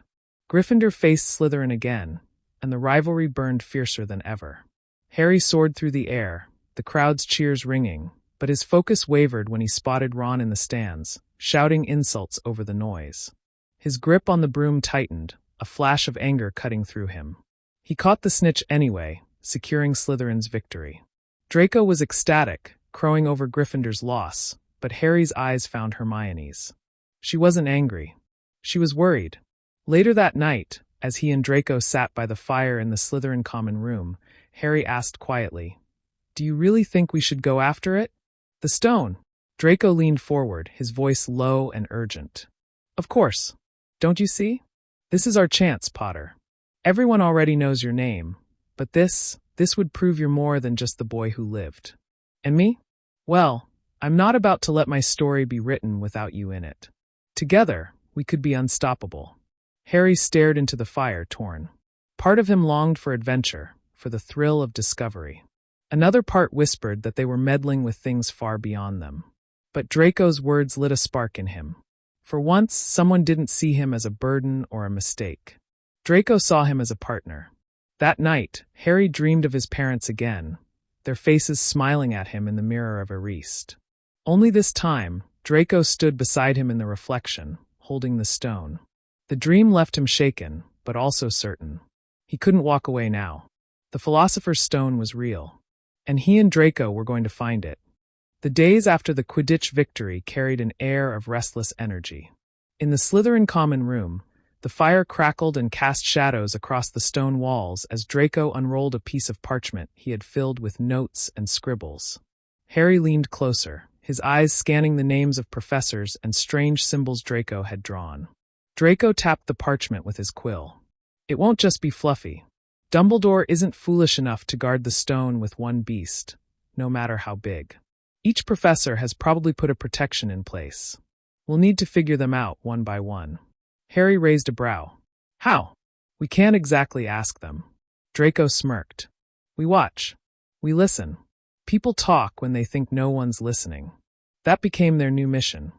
Gryffindor faced Slytherin again, and the rivalry burned fiercer than ever. Harry soared through the air, the crowd's cheers ringing, but his focus wavered when he spotted Ron in the stands, shouting insults over the noise. His grip on the broom tightened, a flash of anger cutting through him. He caught the snitch anyway, securing Slytherin's victory. Draco was ecstatic, crowing over Gryffindor's loss, but Harry's eyes found Hermione's. She wasn't angry. She was worried. Later that night, as he and Draco sat by the fire in the Slytherin common room, Harry asked quietly, Do you really think we should go after it? The stone. Draco leaned forward, his voice low and urgent. Of course. Don't you see? This is our chance, Potter. Everyone already knows your name, but this would prove you're more than just the boy who lived. And me? Well, I'm not about to let my story be written without you in it. Together, we could be unstoppable. Harry stared into the fire, torn. Part of him longed for adventure, for the thrill of discovery. Another part whispered that they were meddling with things far beyond them. But Draco's words lit a spark in him. For once, someone didn't see him as a burden or a mistake. Draco saw him as a partner. That night, Harry dreamed of his parents again, their faces smiling at him in the mirror of Erised. Only this time, Draco stood beside him in the reflection, holding the stone. The dream left him shaken, but also certain. He couldn't walk away now. The Philosopher's Stone was real, and he and Draco were going to find it. The days after the Quidditch victory carried an air of restless energy. In the Slytherin common room, The fire crackled and cast shadows across the stone walls as Draco unrolled a piece of parchment he had filled with notes and scribbles. Harry leaned closer, his eyes scanning the names of professors and strange symbols Draco had drawn. Draco tapped the parchment with his quill. It won't just be fluffy. Dumbledore isn't foolish enough to guard the stone with one beast, no matter how big. Each professor has probably put a protection in place. We'll need to figure them out one by one. Harry raised a brow. How? We can't exactly ask them. Draco smirked. We watch. We listen. People talk when they think no one's listening. That became their new mission.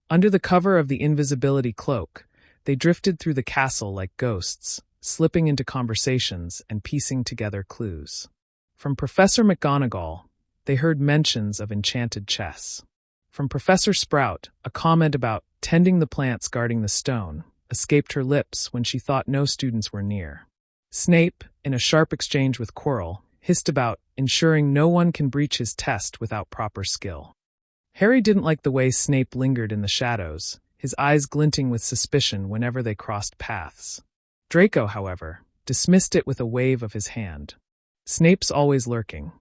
Under the cover of the invisibility cloak, they drifted through the castle like ghosts, slipping into conversations and piecing together clues. From Professor McGonagall, they heard mentions of enchanted chess. From Professor Sprout, a comment about tending the plants guarding the stone escaped her lips when she thought no students were near. Snape, in a sharp exchange with Quirrell, hissed about ensuring no one can breach his test without proper skill. Harry didn't like the way Snape lingered in the shadows, his eyes glinting with suspicion whenever they crossed paths. Draco, however, dismissed it with a wave of his hand. Snape's always lurking.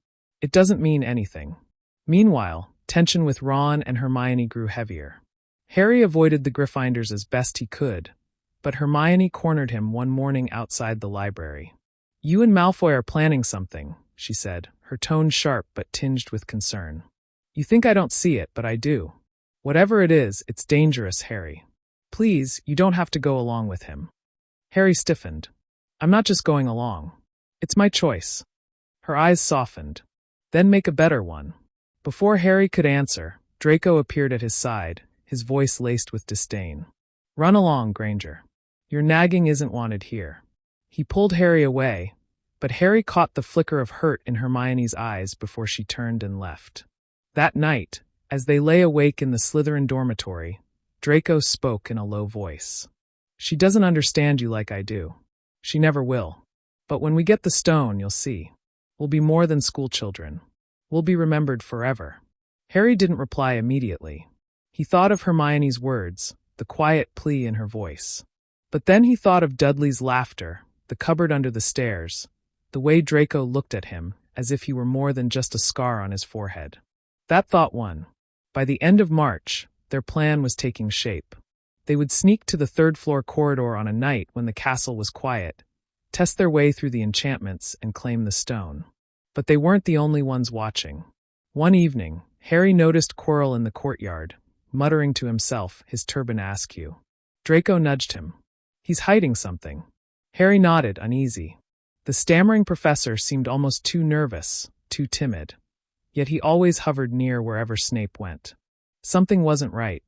It doesn't mean anything. Meanwhile, tension with Ron and Hermione grew heavier. Harry avoided the Gryffindors as best he could, but Hermione cornered him one morning outside the library. You and Malfoy are planning something, she said, her tone sharp but tinged with concern. You think I don't see it, but I do. Whatever it is, it's dangerous, Harry. Please, you don't have to go along with him. Harry stiffened. I'm not just going along. It's my choice. Her eyes softened. Then make a better one. Before Harry could answer, Draco appeared at his side, his voice laced with disdain. Run along, Granger. Your nagging isn't wanted here. He pulled Harry away, but Harry caught the flicker of hurt in Hermione's eyes before she turned and left. That night, as they lay awake in the Slytherin dormitory, Draco spoke in a low voice. She doesn't understand you like I do. She never will. But when we get the stone, you'll see. We'll be more than school children. We'll be remembered forever. Harry didn't reply immediately. He thought of Hermione's words, the quiet plea in her voice. But then he thought of Dudley's laughter, the cupboard under the stairs, the way Draco looked at him, as if he were more than just a scar on his forehead. That thought won. By the end of March, their plan was taking shape. They would sneak to the third-floor corridor on a night when the castle was quiet, test their way through the enchantments, and claim the stone. But they weren't the only ones watching. One evening, Harry noticed Quirrell in the courtyard, muttering to himself, his turban askew. Draco nudged him. He's hiding something. Harry nodded, uneasy. The stammering professor seemed almost too nervous, too timid. Yet he always hovered near wherever Snape went. Something wasn't right.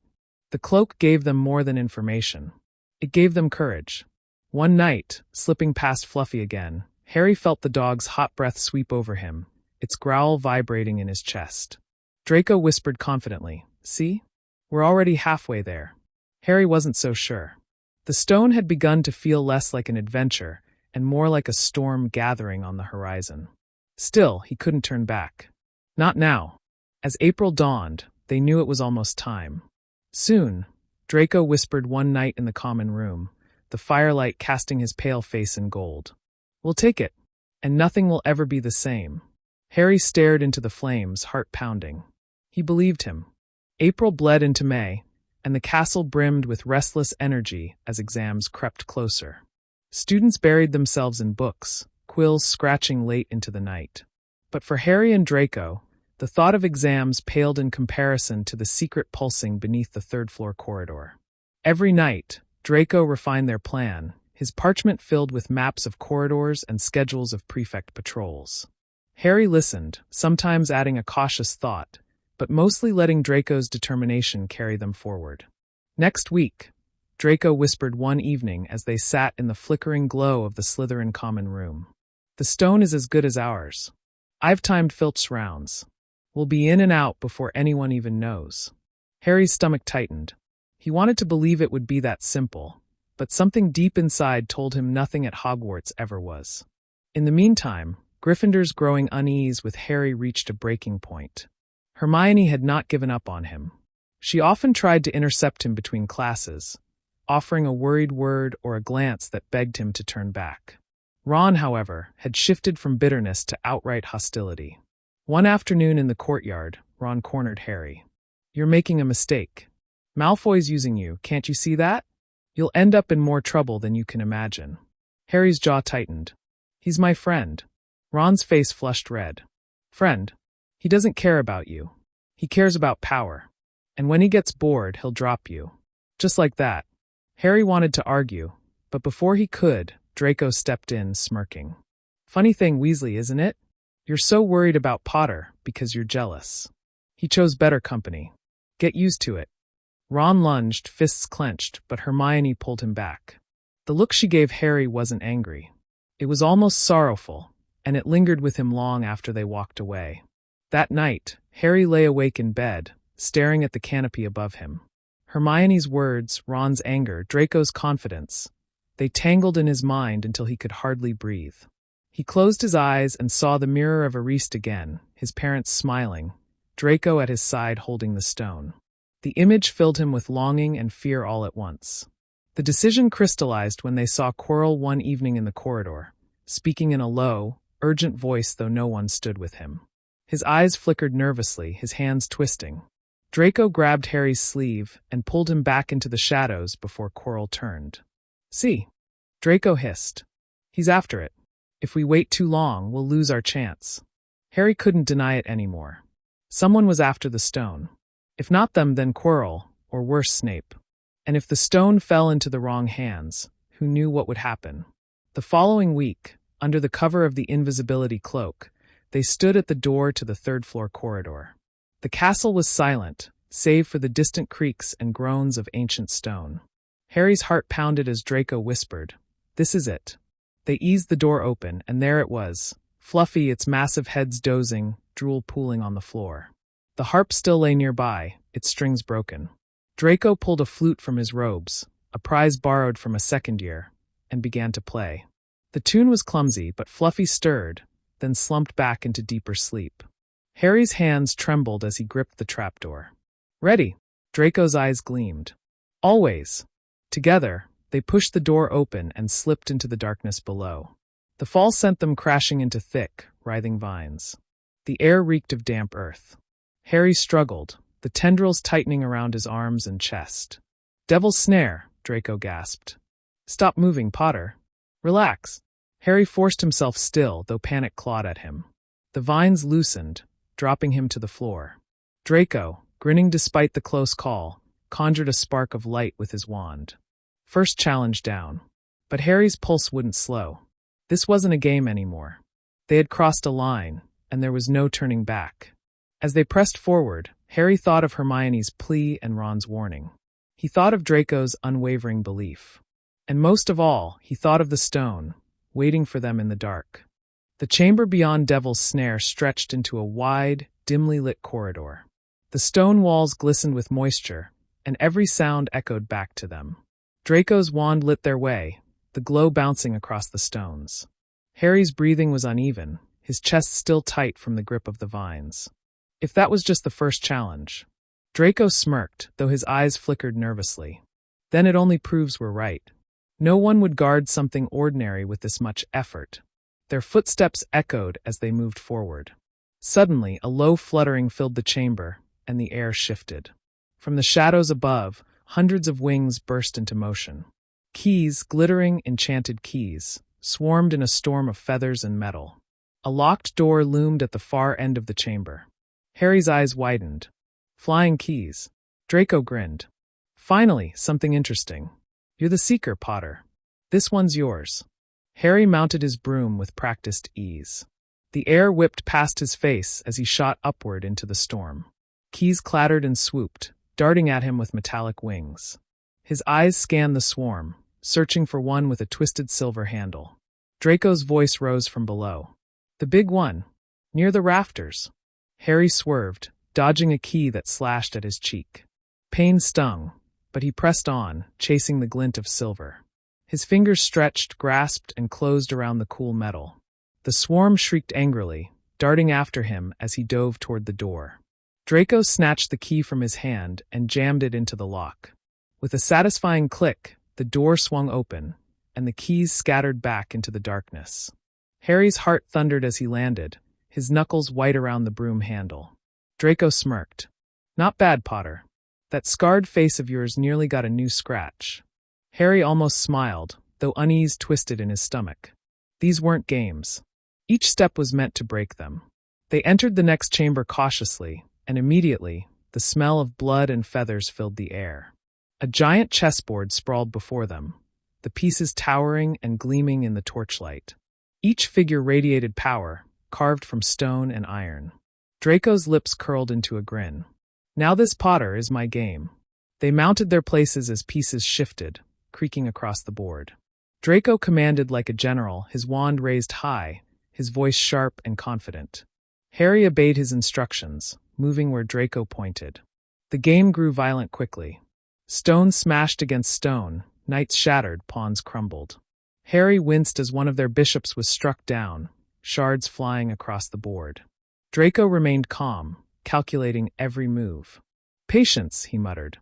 The cloak gave them more than information. It gave them courage. One night, slipping past Fluffy again, Harry felt the dog's hot breath sweep over him, its growl vibrating in his chest. Draco whispered confidently, "See? We're already halfway there." Harry wasn't so sure. The stone had begun to feel less like an adventure and more like a storm gathering on the horizon. Still, he couldn't turn back. Not now. As April dawned, they knew it was almost time. Soon, Draco whispered one night in the common room, the firelight casting his pale face in gold. We'll take it, and nothing will ever be the same. Harry stared into the flames, heart pounding. He believed him. April bled into May, and the castle brimmed with restless energy as exams crept closer. Students buried themselves in books, quills scratching late into the night. But for Harry and Draco, the thought of exams paled in comparison to the secret pulsing beneath the third-floor corridor. Every night, Draco refined their plan, his parchment filled with maps of corridors and schedules of prefect patrols. Harry listened, sometimes adding a cautious thought, but mostly letting Draco's determination carry them forward. Next week, Draco whispered one evening as they sat in the flickering glow of the Slytherin common room. The stone is as good as ours. I've timed Filch's rounds. We'll be in and out before anyone even knows. Harry's stomach tightened. He wanted to believe it would be that simple, but something deep inside told him nothing at Hogwarts ever was. In the meantime, Gryffindor's growing unease with Harry reached a breaking point. Hermione had not given up on him. She often tried to intercept him between classes, offering a worried word or a glance that begged him to turn back. Ron, however, had shifted from bitterness to outright hostility. One afternoon in the courtyard, Ron cornered Harry. "You're making a mistake. Malfoy's using you, can't you see that? You'll end up in more trouble than you can imagine." Harry's jaw tightened. "He's my friend." Ron's face flushed red. "Friend? He doesn't care about you. He cares about power. And when he gets bored, he'll drop you. Just like that." Harry wanted to argue, but before he could, Draco stepped in, smirking. "Funny thing, Weasley, isn't it? You're so worried about Potter because you're jealous. He chose better company. Get used to it." Ron lunged, fists clenched, but Hermione pulled him back. The look she gave Harry wasn't angry. It was almost sorrowful, and it lingered with him long after they walked away. That night, Harry lay awake in bed, staring at the canopy above him. Hermione's words, Ron's anger, Draco's confidence. They tangled in his mind until he could hardly breathe. He closed his eyes and saw the mirror of Erised again, his parents smiling, Draco at his side holding the stone. The image filled him with longing and fear all at once. The decision crystallized when they saw Quirrell one evening in the corridor, speaking in a low, urgent voice though no one stood with him. His eyes flickered nervously, his hands twisting. Draco grabbed Harry's sleeve and pulled him back into the shadows before Quirrell turned. "See," Draco hissed. "He's after it. If we wait too long, we'll lose our chance." Harry couldn't deny it anymore. Someone was after the stone. If not them, then Quirrell, or worse, Snape. And if the stone fell into the wrong hands, who knew what would happen? The following week, under the cover of the invisibility cloak, they stood at the door to the third-floor corridor. The castle was silent, save for the distant creaks and groans of ancient stone. Harry's heart pounded as Draco whispered, "This is it." They eased the door open, and there it was, fluffy, its massive heads dozing, drool pooling on the floor. The harp still lay nearby, its strings broken. Draco pulled a flute from his robes, a prize borrowed from a second year, and began to play. The tune was clumsy, but Fluffy stirred, then slumped back into deeper sleep. Harry's hands trembled as he gripped the trapdoor. "Ready!" Draco's eyes gleamed. "Always!" Together, they pushed the door open and slipped into the darkness below. The fall sent them crashing into thick, writhing vines. The air reeked of damp earth. Harry struggled, the tendrils tightening around his arms and chest. "Devil's snare," Draco gasped. "Stop moving, Potter. Relax." Harry forced himself still, though panic clawed at him. The vines loosened, dropping him to the floor. Draco, grinning despite the close call, conjured a spark of light with his wand. First challenge down. But Harry's pulse wouldn't slow. This wasn't a game anymore. They had crossed a line, and there was no turning back. As they pressed forward, Harry thought of Hermione's plea and Ron's warning. He thought of Draco's unwavering belief. And most of all, he thought of the stone, waiting for them in the dark. The chamber beyond Devil's Snare stretched into a wide, dimly lit corridor. The stone walls glistened with moisture, and every sound echoed back to them. Draco's wand lit their way, the glow bouncing across the stones. Harry's breathing was uneven, his chest still tight from the grip of the vines. If that was just the first challenge. Draco smirked, though his eyes flickered nervously. Then it only proves we're right. No one would guard something ordinary with this much effort. Their footsteps echoed as they moved forward. Suddenly, a low fluttering filled the chamber, and the air shifted. From the shadows above, hundreds of wings burst into motion. Keys, glittering, enchanted keys, swarmed in a storm of feathers and metal. A locked door loomed at the far end of the chamber. Harry's eyes widened. Flying keys. Draco grinned. Finally, something interesting. You're the seeker, Potter. This one's yours. Harry mounted his broom with practiced ease. The air whipped past his face as he shot upward into the storm. Keys clattered and swooped, darting at him with metallic wings. His eyes scanned the swarm, searching for one with a twisted silver handle. Draco's voice rose from below. The big one. Near the rafters. Harry swerved, dodging a key that slashed at his cheek. Pain stung, but he pressed on, chasing the glint of silver. His fingers stretched, grasped, and closed around the cool metal. The swarm shrieked angrily, darting after him as he dove toward the door. Draco snatched the key from his hand and jammed it into the lock. With a satisfying click, The door swung open, and the keys scattered back into the darkness. Harry's heart thundered as he landed, his knuckles white around the broom handle. Draco smirked. "Not bad, Potter. That scarred face of yours nearly got a new scratch." Harry almost smiled, though unease twisted in his stomach. These weren't games. Each step was meant to break them. They entered the next chamber cautiously, and immediately, the smell of blood and feathers filled the air. A giant chessboard sprawled before them, the pieces towering and gleaming in the torchlight. Each figure radiated power, carved from stone and iron. Draco's lips curled into a grin. "Now this, Potter, is my game." They mounted their places as pieces shifted, creaking across the board. Draco commanded like a general, his wand raised high, his voice sharp and confident. Harry obeyed his instructions, moving where Draco pointed. The game grew violent quickly. Stone smashed against stone, knights shattered, pawns crumbled. Harry winced as one of their bishops was struck down, shards flying across the board. Draco remained calm, calculating every move. "Patience," he muttered.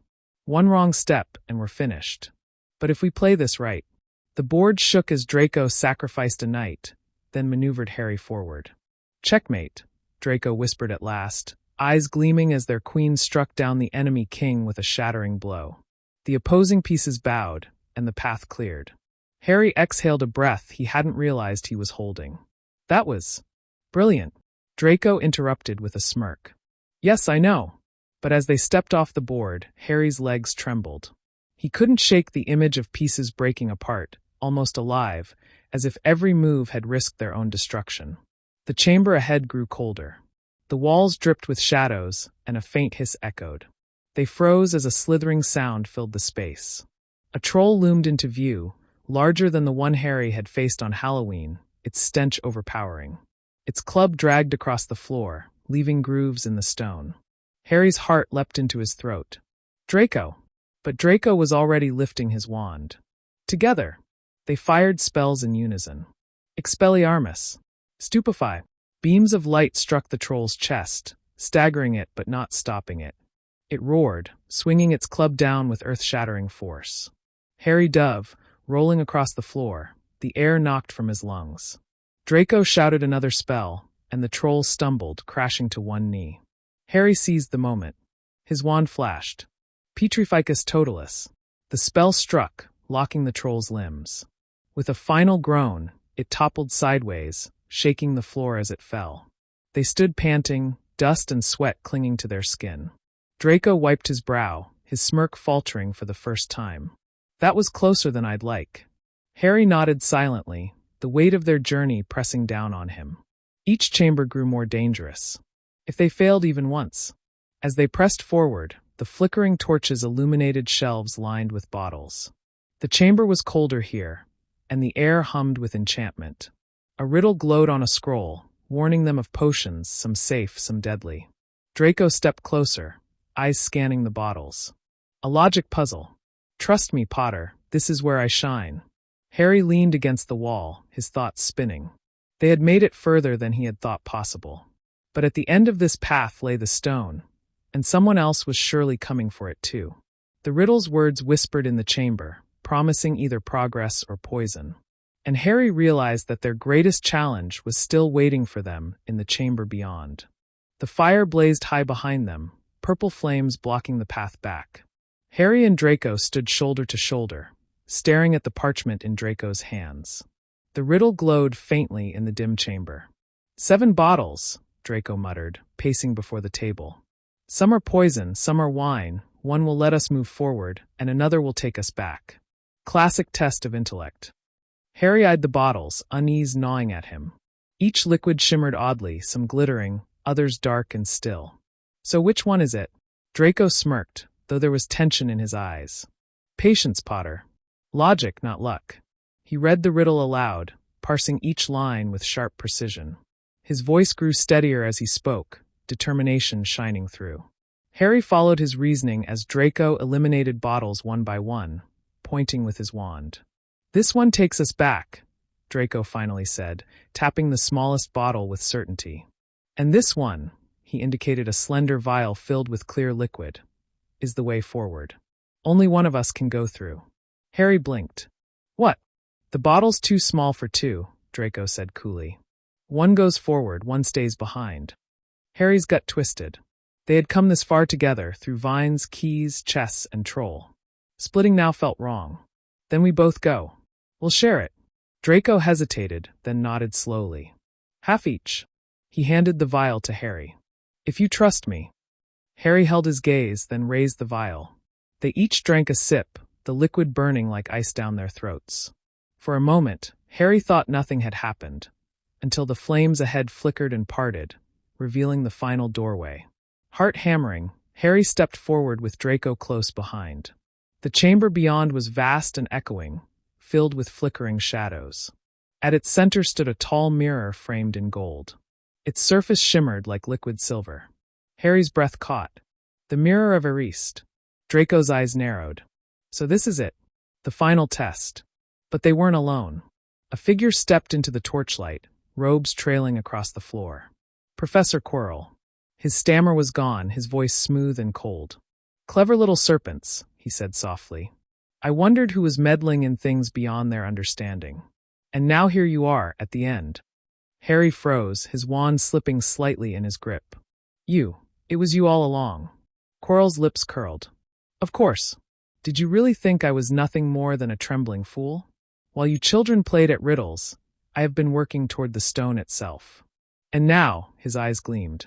"One wrong step, and we're finished. But if we play this right." The board shook as Draco sacrificed a knight, then maneuvered Harry forward. "Checkmate," Draco whispered at last, eyes gleaming as their queen struck down the enemy king with a shattering blow. The opposing pieces bowed, and the path cleared. Harry exhaled a breath he hadn't realized he was holding. "That was brilliant," Draco interrupted with a smirk. "Yes, I know." But as they stepped off the board, Harry's legs trembled. He couldn't shake the image of pieces breaking apart, almost alive, as if every move had risked their own destruction. The chamber ahead grew colder. The walls dripped with shadows, and a faint hiss echoed. They froze as a slithering sound filled the space. A troll loomed into view, larger than the one Harry had faced on Halloween, its stench overpowering. Its club dragged across the floor, leaving grooves in the stone. Harry's heart leapt into his throat. "Draco!" But Draco was already lifting his wand. Together, they fired spells in unison. Expelliarmus. Stupefy. Beams of light struck the troll's chest, staggering it but not stopping it. It roared, swinging its club down with earth-shattering force. Harry dove, rolling across the floor, the air knocked from his lungs. Draco shouted another spell, and the troll stumbled, crashing to one knee. Harry seized the moment. His wand flashed. Petrificus totalis. The spell struck, locking the troll's limbs. With a final groan, it toppled sideways, shaking the floor as it fell. They stood panting, dust and sweat clinging to their skin. Draco wiped his brow, his smirk faltering for the first time. "That was closer than I'd like." Harry nodded silently, the weight of their journey pressing down on him. Each chamber grew more dangerous. If they failed even once. As they pressed forward, the flickering torches illuminated shelves lined with bottles. The chamber was colder here, and the air hummed with enchantment. A riddle glowed on a scroll, warning them of potions, some safe, some deadly. Draco stepped closer, eyes scanning the bottles. "A logic puzzle. Trust me, Potter, this is where I shine." Harry leaned against the wall, his thoughts spinning. They had made it further than he had thought possible. But at the end of this path lay the stone, and someone else was surely coming for it too. The riddle's words whispered in the chamber, promising either progress or poison. And Harry realized that their greatest challenge was still waiting for them in the chamber beyond. The fire blazed high behind them, purple flames blocking the path back. Harry and Draco stood shoulder to shoulder, staring at the parchment in Draco's hands. The riddle glowed faintly in the dim chamber. 7 bottles, Draco muttered, pacing before the table. "Some are poison, some are wine, one will let us move forward, and another will take us back." Classic test of intellect. Harry eyed the bottles, unease gnawing at him. Each liquid shimmered oddly, some glittering, others dark and still. "So which one is it?" Draco smirked, though there was tension in his eyes. "Patience, Potter. Logic, not luck." He read the riddle aloud, parsing each line with sharp precision. His voice grew steadier as he spoke, determination shining through. Harry followed his reasoning as Draco eliminated bottles one by one, pointing with his wand. "This one takes us back," Draco finally said, tapping the smallest bottle with certainty. "And this one," he indicated a slender vial filled with clear liquid, "is the way forward. Only one of us can go through." Harry blinked. What? The bottle's too small for two, Draco said coolly. One goes forward, one stays behind. Harry's gut twisted. They had come this far together through vines, keys, chess, and troll. Splitting now felt wrong. Then we both go. We'll share it. Draco hesitated, then nodded slowly. Half each. He handed the vial to Harry. If you trust me. Harry held his gaze, then raised the vial. They each drank a sip, the liquid burning like ice down their throats. For a moment, Harry thought nothing had happened, until the flames ahead flickered and parted, revealing the final doorway. Heart hammering, Harry stepped forward with Draco close behind. The chamber beyond was vast and echoing, filled with flickering shadows. At its center stood a tall mirror framed in gold. Its surface shimmered like liquid silver. Harry's breath caught. The mirror of Erised. Draco's eyes narrowed. So this is it. The final test. But they weren't alone. A figure stepped into the torchlight, robes trailing across the floor. Professor Quirrell. His stammer was gone, his voice smooth and cold. Clever little serpents, he said softly. I wondered who was meddling in things beyond their understanding. And now here you are, at the end. Harry froze, his wand slipping slightly in his grip. It was you all along. Quirrell's lips curled. Of course. Did you really think I was nothing more than a trembling fool? While you children played at riddles, I have been working toward the stone itself. And now, his eyes gleamed.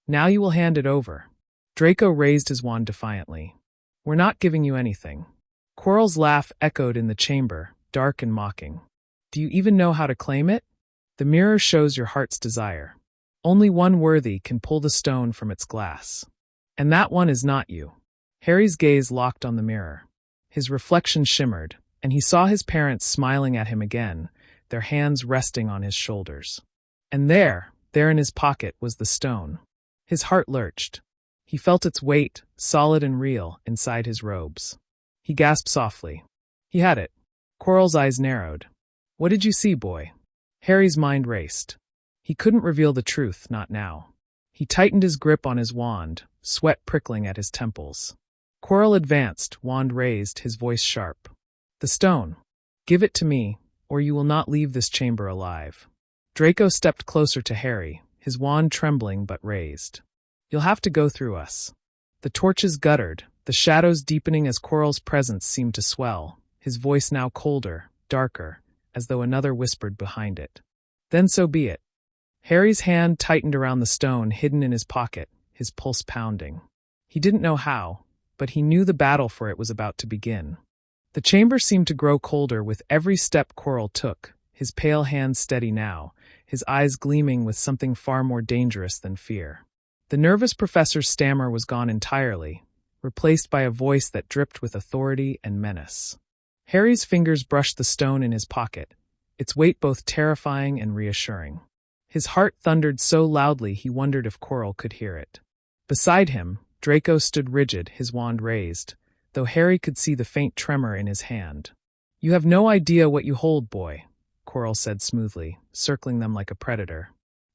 Now you will hand it over. Draco raised his wand defiantly. We're not giving you anything. Quirrell's laugh echoed in the chamber, dark and mocking. Do you even know how to claim it? The mirror shows your heart's desire. Only one worthy can pull the stone from its glass. And that one is not you. Harry's gaze locked on the mirror. His reflection shimmered, and he saw his parents smiling at him again, their hands resting on his shoulders. And there in his pocket, was the stone. His heart lurched. He felt its weight, solid and real, inside his robes. He gasped softly. He had it. Quirrell's eyes narrowed. What did you see, boy? Harry's mind raced. He couldn't reveal the truth, not now. He tightened his grip on his wand, sweat prickling at his temples. Quirrell advanced, wand raised, his voice sharp. The stone. Give it to me, or you will not leave this chamber alive. Draco stepped closer to Harry, his wand trembling but raised. You'll have to go through us. The torches guttered, the shadows deepening as Quirrell's presence seemed to swell, his voice now colder, darker, as though another whispered behind it. Then so be it. Harry's hand tightened around the stone hidden in his pocket, his pulse pounding. He didn't know how, but he knew the battle for it was about to begin. The chamber seemed to grow colder with every step Quirrell took, his pale hands steady now, his eyes gleaming with something far more dangerous than fear. The nervous professor's stammer was gone entirely, replaced by a voice that dripped with authority and menace. Harry's fingers brushed the stone in his pocket, its weight both terrifying and reassuring. His heart thundered so loudly he wondered if Quirrell could hear it. Beside him, Draco stood rigid, his wand raised, though Harry could see the faint tremor in his hand. You have no idea what you hold, boy, Quirrell said smoothly, circling them like a predator.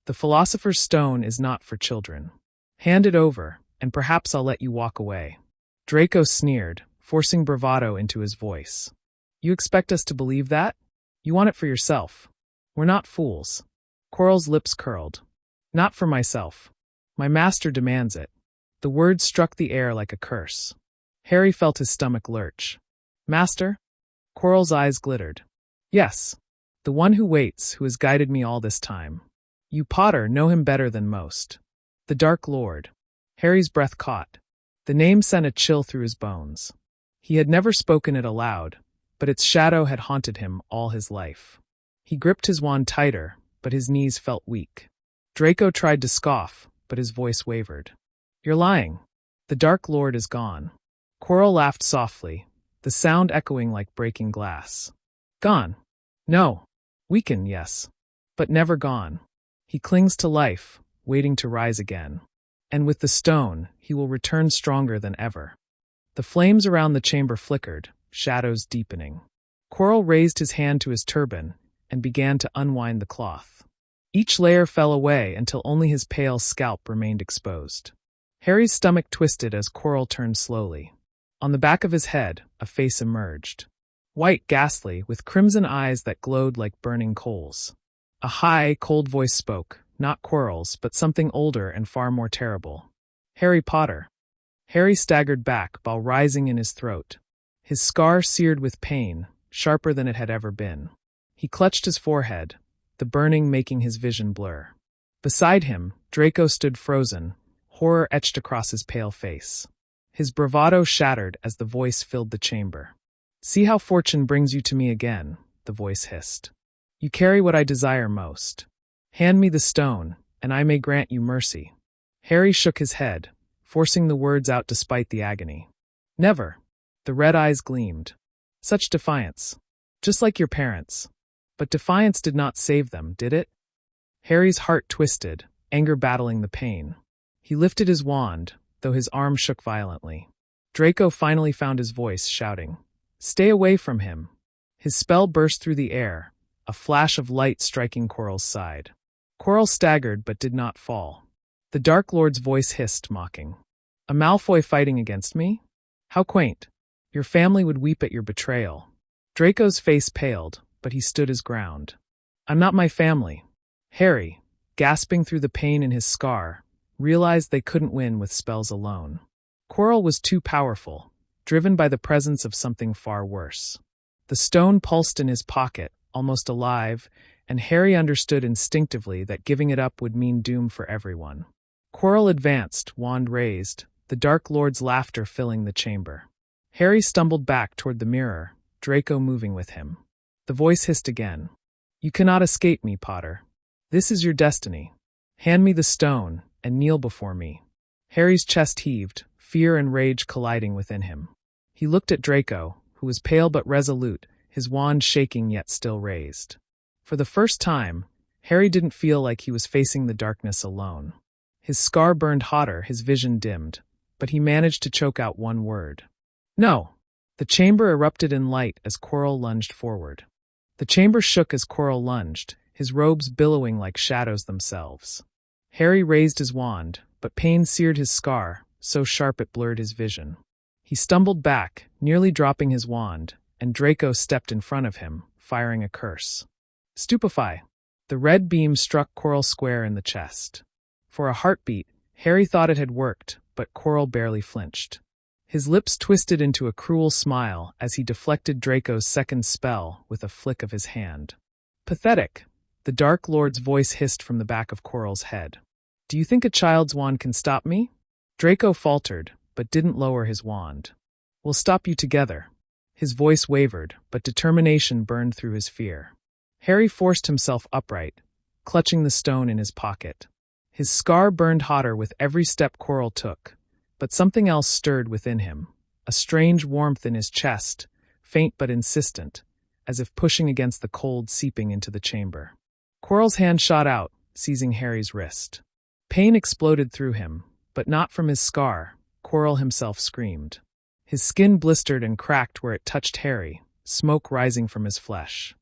The Philosopher's Stone is not for children. Hand it over, and perhaps I'll let you walk away. Draco sneered, forcing bravado into his voice. You expect us to believe that? You want it for yourself. We're not fools. Quirrell's lips curled. Not for myself. My master demands it. The words struck the air like a curse. Harry felt his stomach lurch. Master? Quirrell's eyes glittered. Yes. The one who waits, who has guided me all this time. You Potter know him better than most. The Dark Lord. Harry's breath caught. The name sent a chill through his bones. He had never spoken it aloud, but its shadow had haunted him all his life. He gripped his wand tighter, but his knees felt weak. Draco tried to scoff, but his voice wavered. You're lying. The Dark Lord is gone. Quirrell laughed softly, the sound echoing like breaking glass. Gone. No. Weakened, yes. But never gone. He clings to life, waiting to rise again. And with the stone, he will return stronger than ever. The flames around the chamber flickered, shadows deepening. Quirrell raised his hand to his turban and began to unwind the cloth. Each layer fell away until only his pale scalp remained exposed. Harry's stomach twisted as Quirrell turned slowly. On the back of his head, a face emerged. white, ghastly, with crimson eyes that glowed like burning coals. A high, cold voice spoke, not Quirrell's, but something older and far more terrible. Harry Potter. Harry staggered back, bile rising in his throat. His scar seared with pain, sharper than it had ever been. He clutched his forehead, the burning making his vision blur. Beside him, Draco stood frozen, horror etched across his pale face. His bravado shattered as the voice filled the chamber. "See how fortune brings you to me again," the voice hissed. "You carry what I desire most. Hand me the stone, and I may grant you mercy." Harry shook his head, forcing the words out despite the agony. "Never." The red eyes gleamed. "Such defiance. Just like your parents." But defiance did not save them, did it? Harry's heart twisted, anger battling the pain. He lifted his wand, though his arm shook violently. Draco finally found his voice, shouting, "Stay away from him." His spell burst through the air, a flash of light striking Quirrell's side. Quirrell staggered but did not fall. The Dark Lord's voice hissed, mocking. "A Malfoy fighting against me? How quaint. Your family would weep at your betrayal." Draco's face paled, but he stood his ground. "I'm not my family." Harry, gasping through the pain in his scar, realized they couldn't win with spells alone. Quirrell was too powerful, driven by the presence of something far worse. The stone pulsed in his pocket, almost alive, and Harry understood instinctively that giving it up would mean doom for everyone. Quirrell advanced, wand raised, the Dark Lord's laughter filling the chamber. Harry stumbled back toward the mirror, Draco moving with him. The voice hissed again. "You cannot escape me, Potter. This is your destiny. Hand me the stone, and kneel before me." Harry's chest heaved, fear and rage colliding within him. He looked at Draco, who was pale but resolute, his wand shaking yet still raised. For the first time, Harry didn't feel like he was facing the darkness alone. His scar burned hotter, his vision dimmed, but he managed to choke out one word. "No!" The chamber erupted in light as Quirrell lunged forward. The chamber shook as Quirrell lunged, his robes billowing like shadows themselves. Harry raised his wand, but pain seared his scar, so sharp it blurred his vision. He stumbled back, nearly dropping his wand, and Draco stepped in front of him, firing a curse. "Stupefy!" The red beam struck Quirrell square in the chest. For a heartbeat, Harry thought it had worked, but Quirrell barely flinched. His lips twisted into a cruel smile as he deflected Draco's second spell with a flick of his hand. "Pathetic!" The Dark Lord's voice hissed from the back of Quirrell's head. "Do you think a child's wand can stop me?" Draco faltered, but didn't lower his wand. "We'll stop you together." His voice wavered, but determination burned through his fear. Harry forced himself upright, clutching the stone in his pocket. His scar burned hotter with every step Quirrell took, but something else stirred within him, a strange warmth in his chest, faint but insistent, as if pushing against the cold seeping into the chamber. Quirrell's hand shot out, seizing Harry's wrist. Pain exploded through him, but not from his scar, Quirrell himself screamed. His skin blistered and cracked where it touched Harry, smoke rising from his flesh.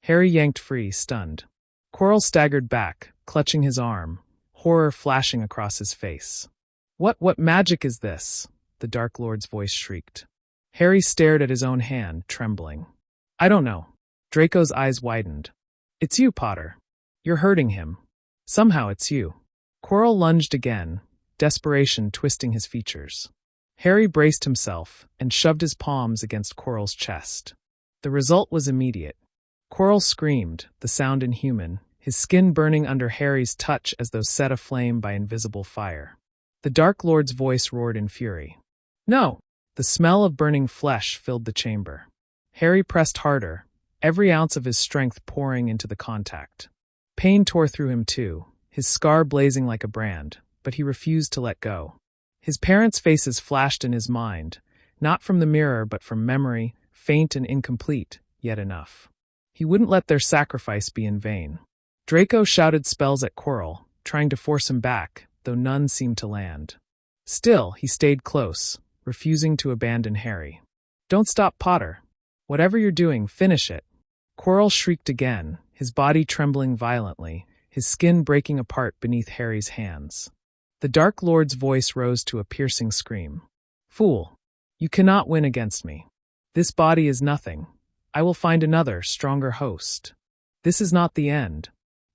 Harry yanked free, stunned. Quirrell staggered back, clutching his arm, horror flashing across his face. What magic is this?" the Dark Lord's voice shrieked. Harry stared at his own hand, trembling. "I don't know." Draco's eyes widened. "It's you, Potter. You're hurting him. Somehow it's you." Quirrell lunged again, desperation twisting his features. Harry braced himself and shoved his palms against Quirrell's chest. The result was immediate. Quirrell screamed, the sound inhuman, his skin burning under Harry's touch as though set aflame by invisible fire. The Dark Lord's voice roared in fury. "No!" The smell of burning flesh filled the chamber. Harry pressed harder, every ounce of his strength pouring into the contact. Pain tore through him too, his scar blazing like a brand, but he refused to let go. His parents' faces flashed in his mind, not from the mirror but from memory, faint and incomplete, yet enough. He wouldn't let their sacrifice be in vain. Draco shouted spells at Quirrell, trying to force him back, though none seemed to land. Still, he stayed close, refusing to abandon Harry. "Don't stop, Potter. Whatever you're doing, finish it." Quirrell shrieked again, his body trembling violently, his skin breaking apart beneath Harry's hands. The Dark Lord's voice rose to a piercing scream. "Fool! You cannot win against me. This body is nothing. I will find another, stronger host. This is not the end.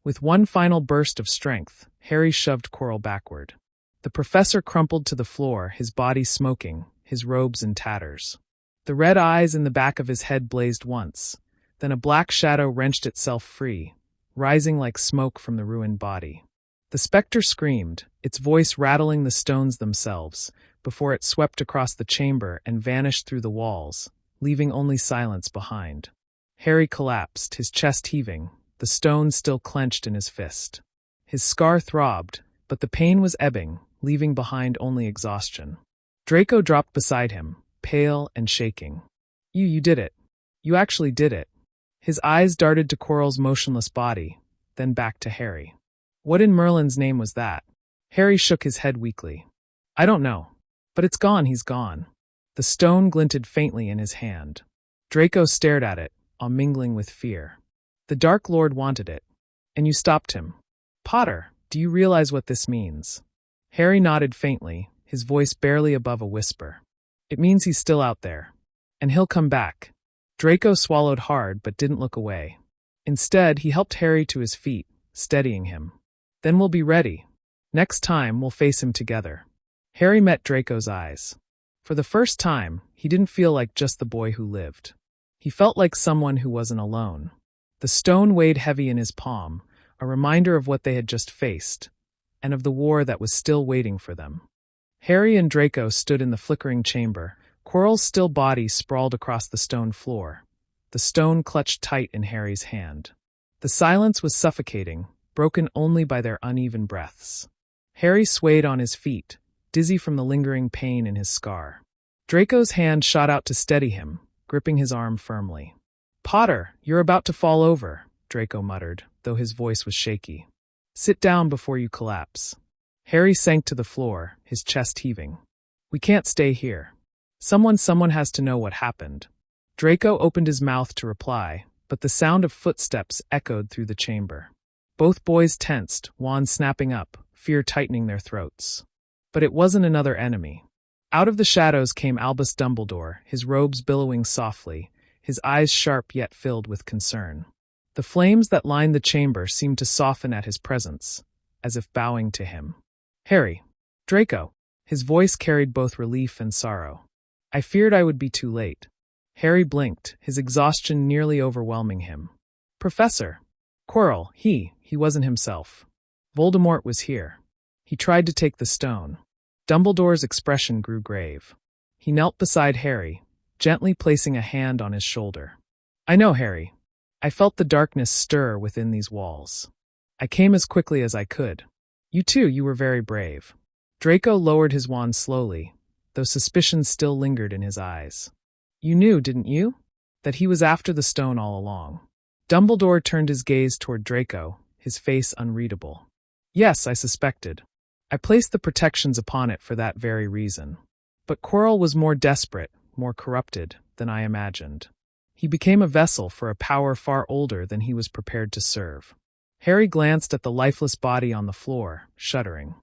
With one final burst of strength, Harry shoved Quirrell backward. The professor crumpled to the floor, his body smoking, his robes in tatters. The red eyes in the back of his head blazed once, then a black shadow wrenched itself free, rising like smoke from the ruined body. The specter screamed, its voice rattling the stones themselves, before it swept across the chamber and vanished through the walls, leaving only silence behind. Harry collapsed, his chest heaving, the stone still clenched in his fist. His scar throbbed, but the pain was ebbing, leaving behind only exhaustion. Draco dropped beside him, pale and shaking. You did it. You actually did it. His eyes darted to Quirrell's motionless body, then back to Harry. What in Merlin's name was that? Harry shook his head weakly. I don't know. But it's gone, he's gone. The stone glinted faintly in his hand. Draco stared at it, all mingling with fear. The Dark Lord wanted it. And you stopped him. Potter, do you realize what this means? Harry nodded faintly, his voice barely above a whisper. It means he's still out there. And he'll come back. Draco swallowed hard but didn't look away. Instead, he helped Harry to his feet, steadying him. Then we'll be ready. Next time, we'll face him together. Harry met Draco's eyes. For the first time, he didn't feel like just the boy who lived. He felt like someone who wasn't alone. The stone weighed heavy in his palm, a reminder of what they had just faced, and of the war that was still waiting for them. Harry and Draco stood in the flickering chamber, Quirrell's still body sprawled across the stone floor. The stone clutched tight in Harry's hand. The silence was suffocating, broken only by their uneven breaths. Harry swayed on his feet, dizzy from the lingering pain in his scar. Draco's hand shot out to steady him, gripping his arm firmly. Potter, you're about to fall over, Draco muttered, though his voice was shaky. Sit down before you collapse. Harry sank to the floor, his chest heaving. We can't stay here. Someone has to know what happened. Draco opened his mouth to reply, but the sound of footsteps echoed through the chamber. Both boys tensed, wands snapping up, fear tightening their throats. But it wasn't another enemy. Out of the shadows came Albus Dumbledore, his robes billowing softly, his eyes sharp yet filled with concern. The flames that lined the chamber seemed to soften at his presence, as if bowing to him. Harry. Draco. His voice carried both relief and sorrow. I feared I would be too late. Harry blinked, his exhaustion nearly overwhelming him. Professor. Quirrell, he wasn't himself. Voldemort was here. He tried to take the stone. Dumbledore's expression grew grave. He knelt beside Harry, gently placing a hand on his shoulder. I know, Harry. I felt the darkness stir within these walls. I came as quickly as I could. You were very brave. Draco lowered his wand slowly, though suspicion still lingered in his eyes. You knew, didn't you? That he was after the stone all along. Dumbledore turned his gaze toward Draco, his face unreadable. Yes, I suspected. I placed the protections upon it for that very reason. But Quirrell was more desperate, more corrupted, than I imagined. He became a vessel for a power far older than he was prepared to serve. Harry glanced at the lifeless body on the floor, shuddering.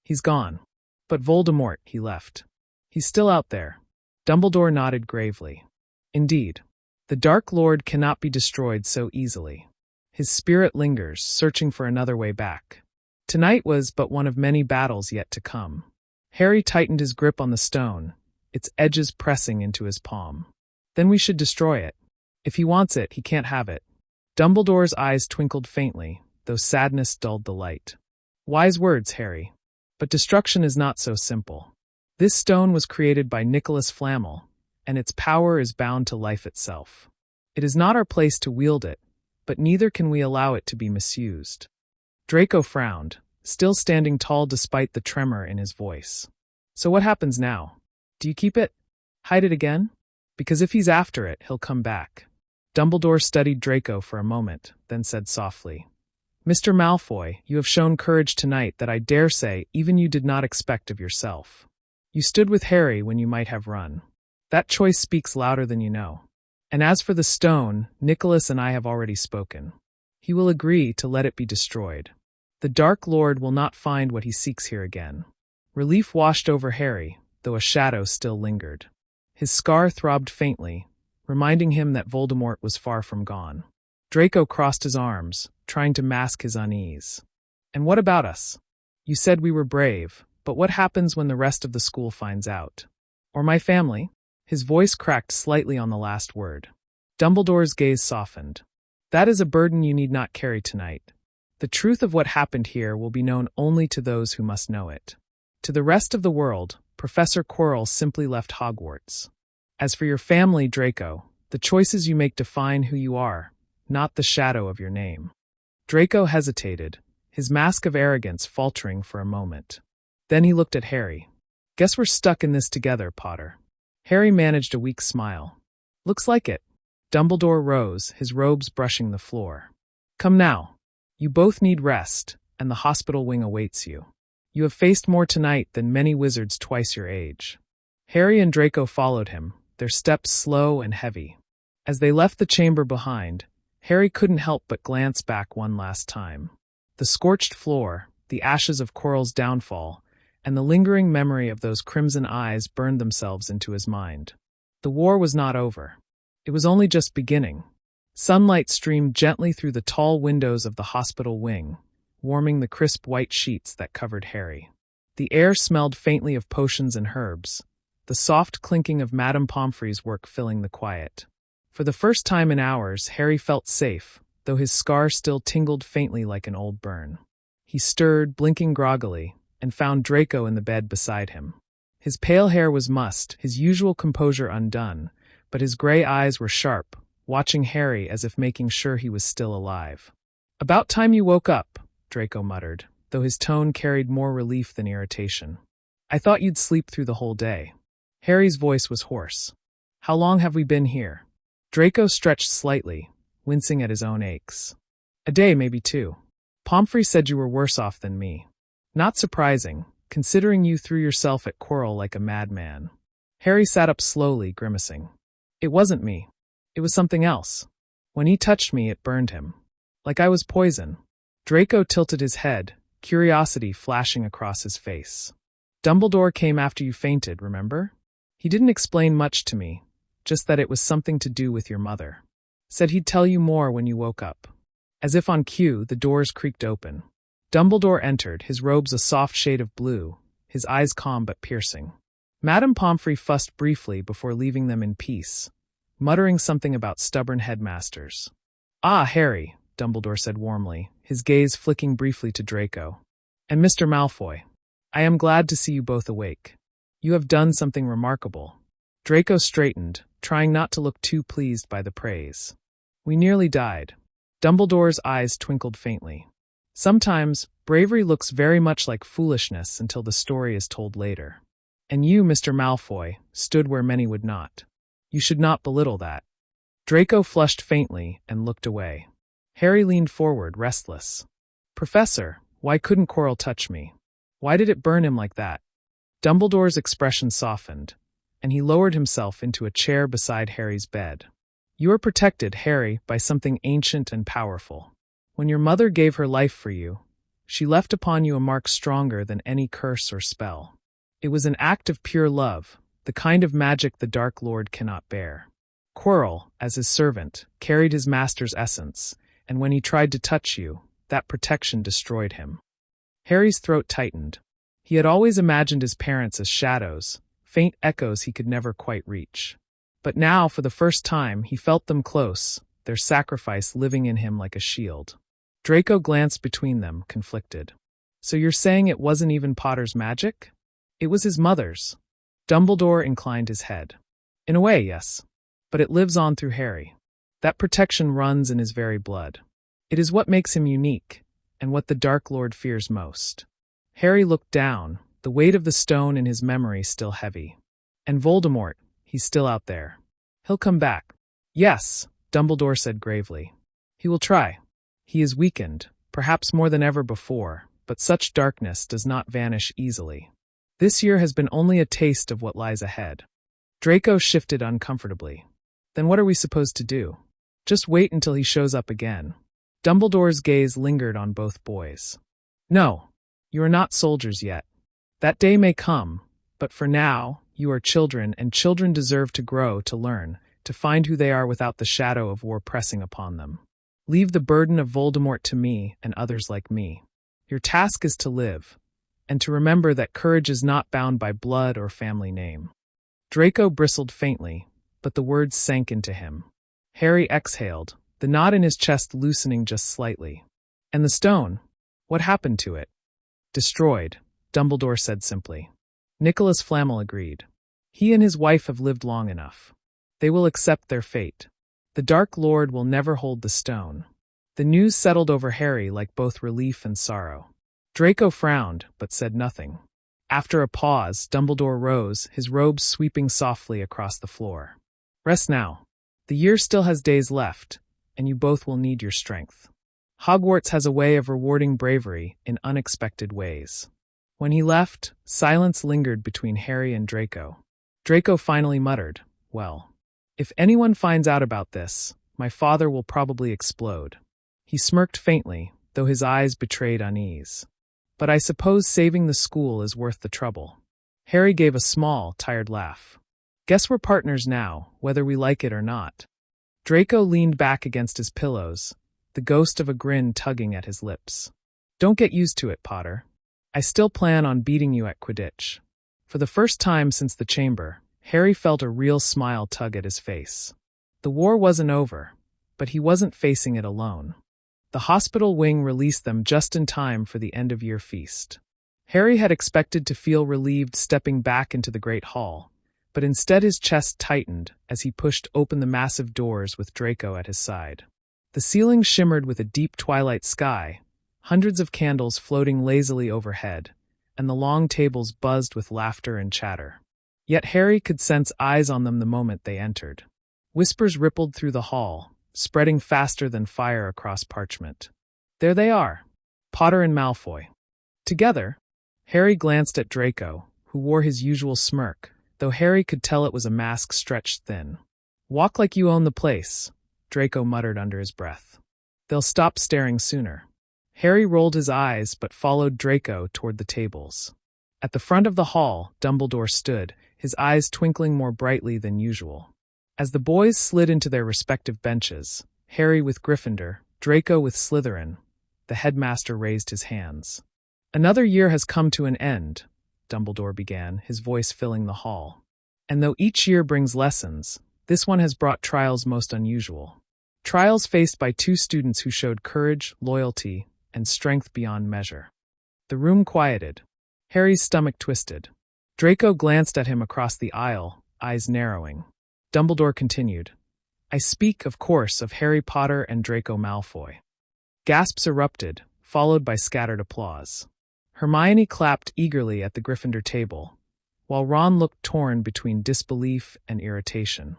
He's gone. But Voldemort, he left. He's still out there. Dumbledore nodded gravely. Indeed. The Dark Lord cannot be destroyed so easily. His spirit lingers, searching for another way back. Tonight was but one of many battles yet to come. Harry tightened his grip on the stone, its edges pressing into his palm. Then we should destroy it. If he wants it, he can't have it. Dumbledore's eyes twinkled faintly, though sadness dulled the light. Wise words, Harry. But destruction is not so simple. This stone was created by Nicholas Flamel, and its power is bound to life itself. It is not our place to wield it, but neither can we allow it to be misused. Draco frowned, still standing tall despite the tremor in his voice. So what happens now? Do you keep it? Hide it again? Because if he's after it, he'll come back. Dumbledore studied Draco for a moment, then said softly, Mr. Malfoy, you have shown courage tonight that I dare say even you did not expect of yourself. You stood with Harry when you might have run. That choice speaks louder than you know. And as for the stone, Nicholas and I have already spoken. He will agree to let it be destroyed. The Dark Lord will not find what he seeks here again. Relief washed over Harry, though a shadow still lingered. His scar throbbed faintly, reminding him that Voldemort was far from gone. Draco crossed his arms, trying to mask his unease. And what about us? You said we were brave, but what happens when the rest of the school finds out? Or my family? His voice cracked slightly on the last word. Dumbledore's gaze softened. That is a burden you need not carry tonight. The truth of what happened here will be known only to those who must know it. To the rest of the world, Professor Quirrell simply left Hogwarts. As for your family, Draco, the choices you make define who you are, not the shadow of your name. Draco hesitated, his mask of arrogance faltering for a moment. Then he looked at Harry. Guess we're stuck in this together, Potter. Harry managed a weak smile. Looks like it. Dumbledore rose, his robes brushing the floor. Come now. You both need rest, and the hospital wing awaits you. You have faced more tonight than many wizards twice your age. Harry and Draco followed him, their steps slow and heavy. As they left the chamber behind, Harry couldn't help but glance back one last time. The scorched floor, the ashes of Quirrell's downfall, and the lingering memory of those crimson eyes burned themselves into his mind. The war was not over. It was only just beginning. Sunlight streamed gently through the tall windows of the hospital wing, warming the crisp white sheets that covered Harry. The air smelled faintly of potions and herbs, the soft clinking of Madame Pomfrey's work filling the quiet. For the first time in hours, Harry felt safe, though his scar still tingled faintly like an old burn. He stirred, blinking groggily, and found Draco in the bed beside him. His pale hair was mussed, his usual composure undone, but his gray eyes were sharp, watching Harry as if making sure he was still alive. About time you woke up, Draco muttered, though his tone carried more relief than irritation. I thought you'd sleep through the whole day. Harry's voice was hoarse. How long have we been here? Draco stretched slightly, wincing at his own aches. A day, maybe two. Pomfrey said you were worse off than me. Not surprising, considering you threw yourself at Quirrell like a madman. Harry sat up slowly, grimacing. It wasn't me. It was something else. When he touched me, it burned him. Like I was poison. Draco tilted his head, curiosity flashing across his face. Dumbledore came after you fainted, remember? He didn't explain much to me, just that it was something to do with your mother. Said he'd tell you more when you woke up. As if on cue, the doors creaked open. Dumbledore entered, his robes a soft shade of blue, his eyes calm but piercing. Madame Pomfrey fussed briefly before leaving them in peace, muttering something about stubborn headmasters. Ah, Harry, Dumbledore said warmly, his gaze flicking briefly to Draco. And Mr. Malfoy. I am glad to see you both awake. You have done something remarkable. Draco straightened, trying not to look too pleased by the praise. We nearly died. Dumbledore's eyes twinkled faintly. Sometimes, bravery looks very much like foolishness until the story is told later. And you, Mr. Malfoy, stood where many would not. You should not belittle that. Draco flushed faintly and looked away. Harry leaned forward, restless. Professor, why couldn't Quirrell touch me? Why did it burn him like that? Dumbledore's expression softened, and he lowered himself into a chair beside Harry's bed. You are protected, Harry, by something ancient and powerful. When your mother gave her life for you, she left upon you a mark stronger than any curse or spell. It was an act of pure love, the kind of magic the Dark Lord cannot bear. Quirrell, as his servant, carried his master's essence, and when he tried to touch you, that protection destroyed him. Harry's throat tightened. He had always imagined his parents as shadows, faint echoes he could never quite reach. But now, for the first time, he felt them close, their sacrifice living in him like a shield. Draco glanced between them, conflicted. So you're saying it wasn't even Potter's magic? It was his mother's. Dumbledore inclined his head. In a way, yes. But it lives on through Harry. That protection runs in his very blood. It is what makes him unique, and what the Dark Lord fears most. Harry looked down, the weight of the stone in his memory still heavy. And Voldemort, he's still out there. He'll come back. Yes, Dumbledore said gravely. He will try. He is weakened, perhaps more than ever before, but such darkness does not vanish easily. This year has been only a taste of what lies ahead. Draco shifted uncomfortably. Then what are we supposed to do? Just wait until he shows up again. Dumbledore's gaze lingered on both boys. No, you are not soldiers yet. That day may come, but for now, you are children, and children deserve to grow, to learn, to find who they are without the shadow of war pressing upon them. Leave the burden of Voldemort to me and others like me. Your task is to live, and to remember that courage is not bound by blood or family name." Draco bristled faintly, but the words sank into him. Harry exhaled, the knot in his chest loosening just slightly. "And the stone? What happened to it?" "Destroyed," Dumbledore said simply. Nicholas Flamel agreed. "He and his wife have lived long enough. They will accept their fate. The Dark Lord will never hold the stone." The news settled over Harry like both relief and sorrow. Draco frowned, but said nothing. After a pause, Dumbledore rose, his robes sweeping softly across the floor. "Rest now. The year still has days left, and you both will need your strength. Hogwarts has a way of rewarding bravery in unexpected ways." When he left, silence lingered between Harry and Draco. Draco finally muttered, "Well, if anyone finds out about this, my father will probably explode." He smirked faintly, though his eyes betrayed unease. "But I suppose saving the school is worth the trouble." Harry gave a small, tired laugh. "Guess we're partners now, whether we like it or not." Draco leaned back against his pillows, the ghost of a grin tugging at his lips. "Don't get used to it, Potter. I still plan on beating you at quidditch." For the first time since the chamber, Harry felt a real smile tug at his face. The war wasn't over, but he wasn't facing it alone. The hospital wing released them just in time for the end-of-year feast. Harry had expected to feel relieved stepping back into the Great Hall, but instead his chest tightened as he pushed open the massive doors with Draco at his side. The ceiling shimmered with a deep twilight sky, hundreds of candles floating lazily overhead, and the long tables buzzed with laughter and chatter. Yet Harry could sense eyes on them the moment they entered. Whispers rippled through the hall, spreading faster than fire across parchment. "There they are, Potter and Malfoy." Together, Harry glanced at Draco, who wore his usual smirk, though Harry could tell it was a mask stretched thin. "Walk like you own the place," Draco muttered under his breath. "They'll stop staring sooner." Harry rolled his eyes but followed Draco toward the tables. At the front of the hall, Dumbledore stood, his eyes twinkling more brightly than usual. As the boys slid into their respective benches, Harry with Gryffindor, Draco with Slytherin, the headmaster raised his hands. "Another year has come to an end," Dumbledore began, his voice filling the hall. "And though each year brings lessons, this one has brought trials most unusual. Trials faced by two students who showed courage, loyalty, and strength beyond measure." The room quieted. Harry's stomach twisted. Draco glanced at him across the aisle, eyes narrowing. Dumbledore continued, "I speak, of course, of Harry Potter and Draco Malfoy." Gasps erupted, followed by scattered applause. Hermione clapped eagerly at the Gryffindor table, while Ron looked torn between disbelief and irritation.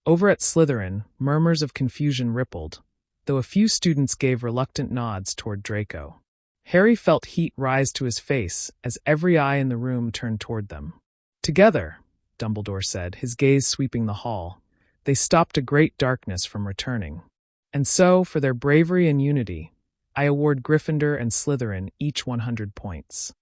Over at Slytherin, murmurs of confusion rippled, though a few students gave reluctant nods toward Draco. Harry felt heat rise to his face as every eye in the room turned toward them. "Together," Dumbledore said, his gaze sweeping the hall, "they stopped a great darkness from returning. And so, for their bravery and unity, I award Gryffindor and Slytherin each 100 points."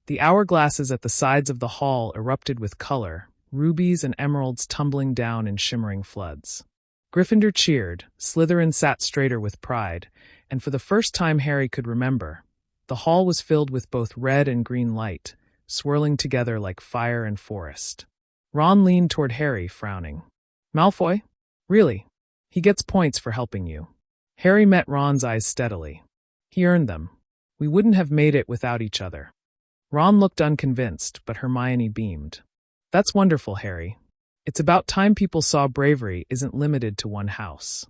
The hourglasses at the sides of the hall erupted with color, rubies and emeralds tumbling down in shimmering floods. Gryffindor cheered, Slytherin sat straighter with pride, and for the first time Harry could remember, the hall was filled with both red and green light, swirling together like fire and forest. Ron leaned toward Harry, frowning. "Malfoy? Really? He gets points for helping you." Harry met Ron's eyes steadily. "He earned them. We wouldn't have made it without each other." Ron looked unconvinced, but Hermione beamed. "That's wonderful, Harry. It's about time people saw bravery isn't limited to one house."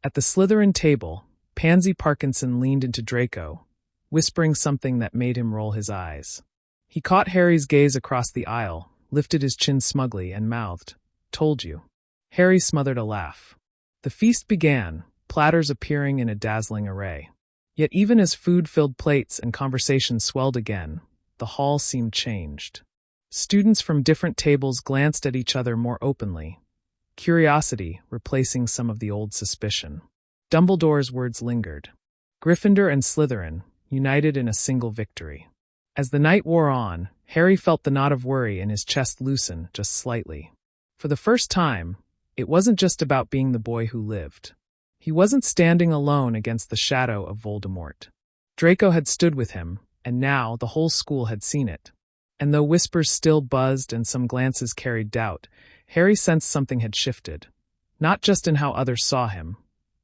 At the Slytherin table, Pansy Parkinson leaned into Draco, whispering something that made him roll his eyes. He caught Harry's gaze across the aisle, lifted his chin smugly, and mouthed, "Told you." Harry smothered a laugh. The feast began, platters appearing in a dazzling array. Yet even as food filled plates and conversation swelled again, the hall seemed changed. Students from different tables glanced at each other more openly, curiosity replacing some of the old suspicion. Dumbledore's words lingered. Gryffindor and Slytherin, united in a single victory. As the night wore on, Harry felt the knot of worry in his chest loosen just slightly. For the first time, It wasn't just about being the boy who lived. He wasn't standing alone against the shadow of Voldemort. Draco had stood with him, and now the whole school had seen it. And though whispers still buzzed and some glances carried doubt, Harry sensed something had shifted. Not just in how others saw him,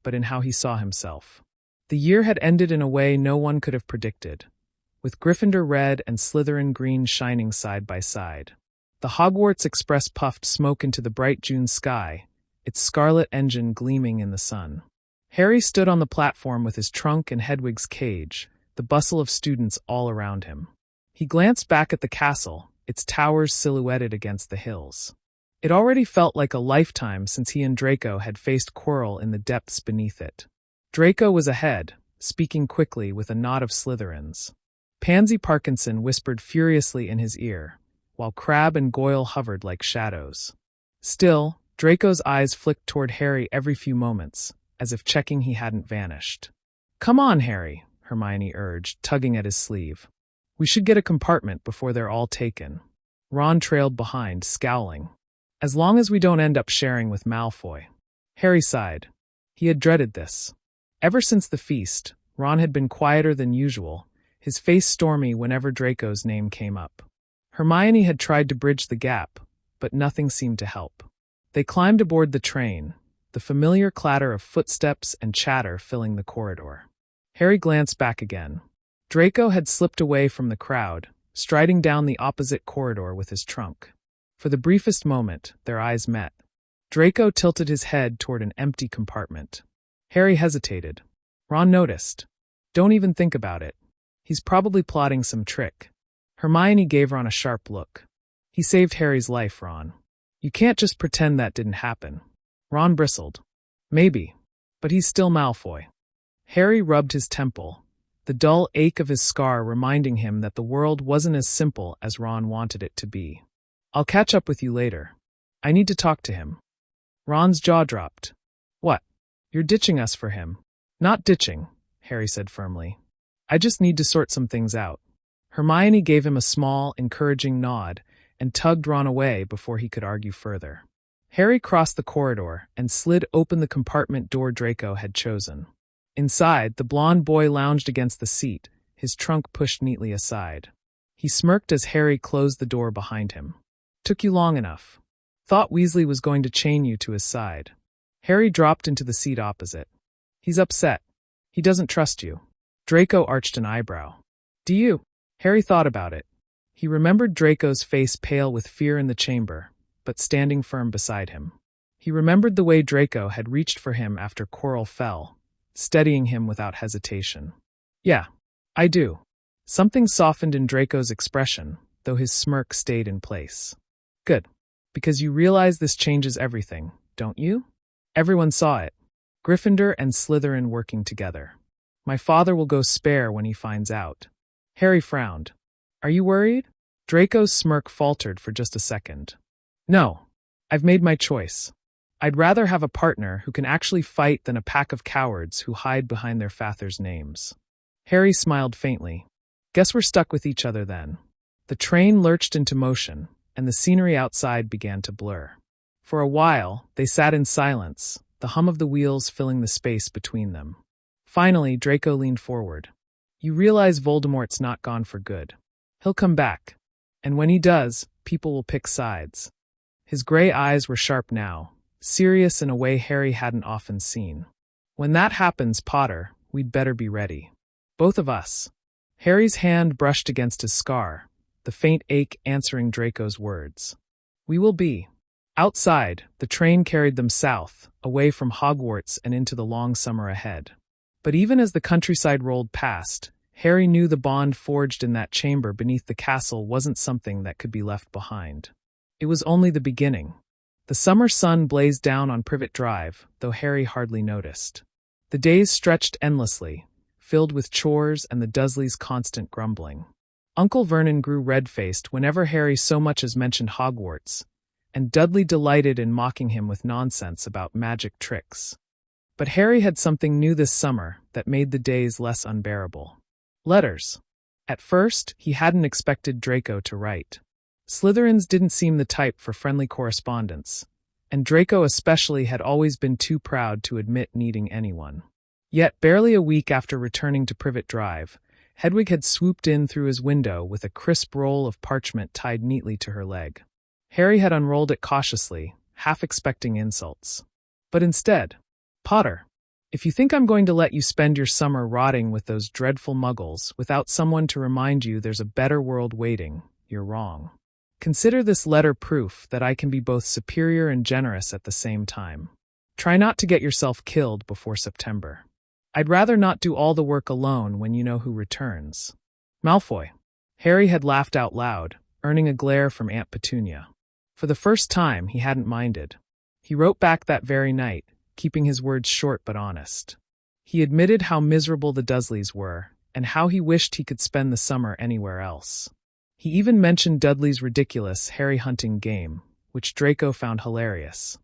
but in how he saw himself. The year had ended in a way no one could have predicted, with Gryffindor red and Slytherin green shining side by side. The Hogwarts Express puffed smoke into the bright June sky, its scarlet engine gleaming in the sun. Harry stood on the platform with his trunk and Hedwig's cage, the bustle of students all around him. He glanced back at the castle, its towers silhouetted against the hills. It already felt like a lifetime since he and Draco had faced Quirrell in the depths beneath it. Draco was ahead, speaking quickly with a nod of Slytherins. Pansy Parkinson whispered furiously in his ear, while Crabbe and Goyle hovered like shadows. Still, Draco's eyes flicked toward Harry every few moments, as if checking he hadn't vanished. "Come on, Harry," Hermione urged, tugging at his sleeve. "We should get a compartment before they're all taken." Ron trailed behind, scowling. "As long as we don't end up sharing with Malfoy." Harry sighed. He had dreaded this. Ever since the feast, Ron had been quieter than usual, his face stormy whenever Draco's name came up. Hermione had tried to bridge the gap, but nothing seemed to help. They climbed aboard the train, the familiar clatter of footsteps and chatter filling the corridor. Harry glanced back again. Draco had slipped away from the crowd, striding down the opposite corridor with his trunk. For the briefest moment, their eyes met. Draco tilted his head toward an empty compartment. Harry hesitated. Ron noticed. "Don't even think about it. He's probably plotting some trick." Hermione gave Ron a sharp look. "He saved Harry's life, Ron. You can't just pretend that didn't happen." Ron bristled. "Maybe, but he's still Malfoy." Harry rubbed his temple, the dull ache of his scar reminding him that the world wasn't as simple as Ron wanted it to be. "I'll catch up with you later. I need to talk to him." Ron's jaw dropped. "What? You're ditching us for him?" "Not ditching," Harry said firmly. "I just need to sort some things out." Hermione gave him a small, encouraging nod and tugged Ron away before he could argue further. Harry crossed the corridor and slid open the compartment door Draco had chosen. Inside, the blond boy lounged against the seat, his trunk pushed neatly aside. He smirked as Harry closed the door behind him. "Took you long enough. Thought Weasley was going to chain you to his side." Harry dropped into the seat opposite. "He's upset. He doesn't trust you." Draco arched an eyebrow. "Do you?" Harry thought about it. He remembered Draco's face pale with fear in the chamber, but standing firm beside him. He remembered the way Draco had reached for him after Quirrell fell, steadying him without hesitation. "Yeah, I do." Something softened in Draco's expression, though his smirk stayed in place. "Good. Because you realize this changes everything, don't you?" Everyone saw it. Gryffindor and Slytherin working together. "My father will go spare when he finds out." Harry frowned. "Are you worried?" Draco's smirk faltered for just a second. "No. I've made my choice. I'd rather have a partner who can actually fight than a pack of cowards who hide behind their fathers' names." Harry smiled faintly. "Guess we're stuck with each other then." The train lurched into motion, and the scenery outside began to blur. For a while, they sat in silence, the hum of the wheels filling the space between them. Finally, Draco leaned forward. "You realize Voldemort's not gone for good. He'll come back. And when he does, people will pick sides." His gray eyes were sharp now, serious in a way Harry hadn't often seen. "When that happens, Potter, we'd better be ready. Both of us." Harry's hand brushed against his scar, the faint ache answering Draco's words. "We will be." Outside, the train carried them south, away from Hogwarts and into the long summer ahead. But even as the countryside rolled past, Harry knew the bond forged in that chamber beneath the castle wasn't something that could be left behind. It was only the beginning. The summer sun blazed down on Privet Drive, though Harry hardly noticed. The days stretched endlessly, filled with chores and the Dursleys' constant grumbling. Uncle Vernon grew red-faced whenever Harry so much as mentioned Hogwarts, and Dudley delighted in mocking him with nonsense about magic tricks. But Harry had something new this summer that made the days less unbearable. Letters. At first, he hadn't expected Draco to write. Slytherins didn't seem the type for friendly correspondence, and Draco especially had always been too proud to admit needing anyone. Yet, barely a week after returning to Privet Drive, Hedwig had swooped in through his window with a crisp roll of parchment tied neatly to her leg. Harry had unrolled it cautiously, half expecting insults. But instead, "Potter, if you think I'm going to let you spend your summer rotting with those dreadful muggles without someone to remind you there's a better world waiting, you're wrong. Consider this letter proof that I can be both superior and generous at the same time. Try not to get yourself killed before September. I'd rather not do all the work alone when you know who returns." Malfoy. Harry had laughed out loud, earning a glare from Aunt Petunia. For the first time, he hadn't minded. He wrote back that very night, keeping his words short but honest. He admitted how miserable the Dursleys were, and how he wished he could spend the summer anywhere else. He even mentioned Dudley's ridiculous Harry hunting game, which Draco found hilarious.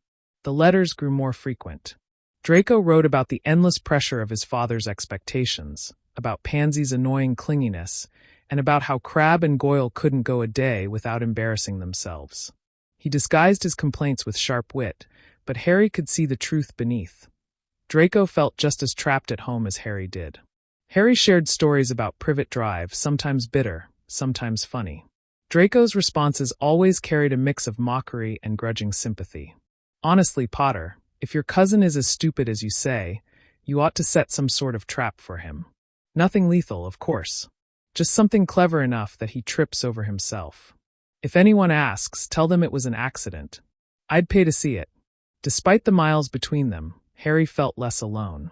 The letters grew more frequent. Draco wrote about the endless pressure of his father's expectations, about Pansy's annoying clinginess, and about how Crabbe and Goyle couldn't go a day without embarrassing themselves. He disguised his complaints with sharp wit, but Harry could see the truth beneath. Draco felt just as trapped at home as Harry did. Harry shared stories about Privet Drive, sometimes bitter, sometimes funny. Draco's responses always carried a mix of mockery and grudging sympathy. "Honestly, Potter, if your cousin is as stupid as you say, you ought to set some sort of trap for him. Nothing lethal, of course. Just something clever enough that he trips over himself. If anyone asks, tell them it was an accident. I'd pay to see it." Despite the miles between them, Harry felt less alone.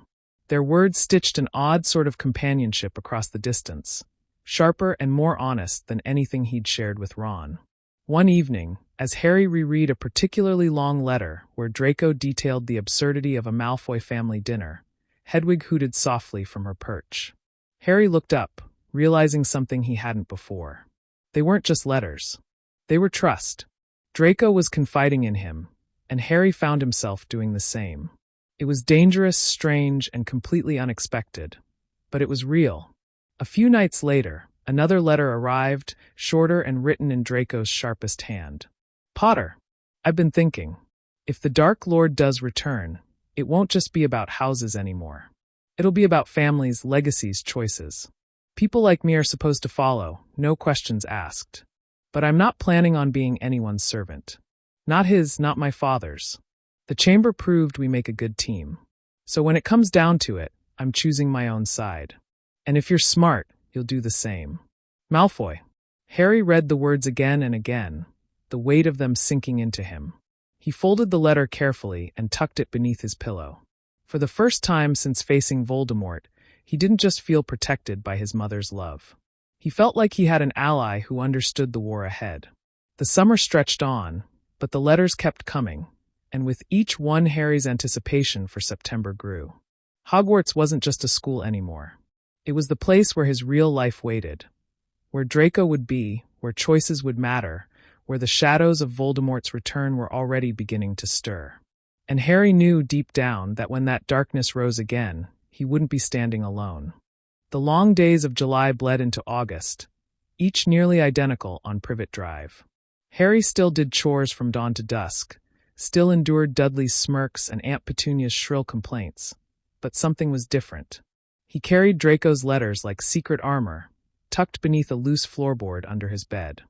Their words stitched an odd sort of companionship across the distance, sharper and more honest than anything he'd shared with Ron. One evening, as Harry reread a particularly long letter where Draco detailed the absurdity of a Malfoy family dinner, Hedwig hooted softly from her perch. Harry looked up, realizing something he hadn't before. They weren't just letters. They were trust. Draco was confiding in him, and Harry found himself doing the same. It was dangerous, strange, and completely unexpected. But it was real. A few nights later, another letter arrived, shorter and written in Draco's sharpest hand. "Potter, I've been thinking. If the Dark Lord does return, it won't just be about houses anymore. It'll be about families, legacies, choices. People like me are supposed to follow, no questions asked. But I'm not planning on being anyone's servant. Not his, not my father's. The chamber proved we make a good team. So when it comes down to it, I'm choosing my own side. And if you're smart, you'll do the same. Malfoy." Harry read the words again and again, the weight of them sinking into him. He folded the letter carefully and tucked it beneath his pillow. For the first time since facing Voldemort, he didn't just feel protected by his mother's love. He felt like he had an ally who understood the war ahead. The summer stretched on, but the letters kept coming, and with each one Harry's anticipation for September grew. Hogwarts wasn't just a school anymore. It was the place where his real life waited, where Draco would be, where choices would matter, where the shadows of Voldemort's return were already beginning to stir. And Harry knew deep down that when that darkness rose again, he wouldn't be standing alone. The long days of July bled into August, each nearly identical on Privet Drive. Harry still did chores from dawn to dusk, still endured Dudley's smirks and Aunt Petunia's shrill complaints, but something was different. He carried Draco's letters like secret armor, tucked beneath a loose floorboard under his bed.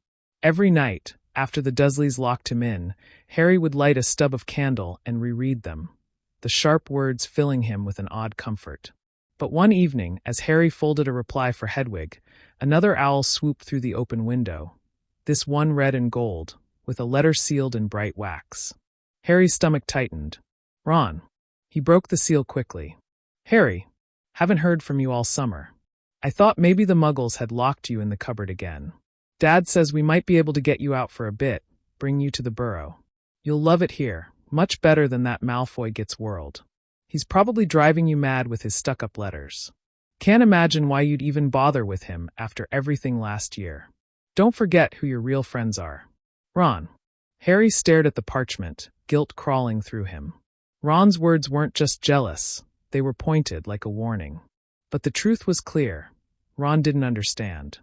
Every night, after the Dursleys locked him in, Harry would light a stub of candle and reread them, the sharp words filling him with an odd comfort. But one evening, as Harry folded a reply for Hedwig, another owl swooped through the open window, this one red and gold, with a letter sealed in bright wax. Harry's stomach tightened. "Ron." He broke the seal quickly. "Harry, haven't heard from you all summer. I thought maybe the Muggles had locked you in the cupboard again. Dad says we might be able to get you out for a bit, bring you to the Burrow. You'll love it here, much better than that Malfoy gets world. He's probably driving you mad with his stuck-up letters. Can't imagine why you'd even bother with him after everything last year. Don't forget who your real friends are. Ron." Harry stared at the parchment, guilt crawling through him. Ron's words weren't just jealous, they were pointed like a warning. But the truth was clear. Ron didn't understand.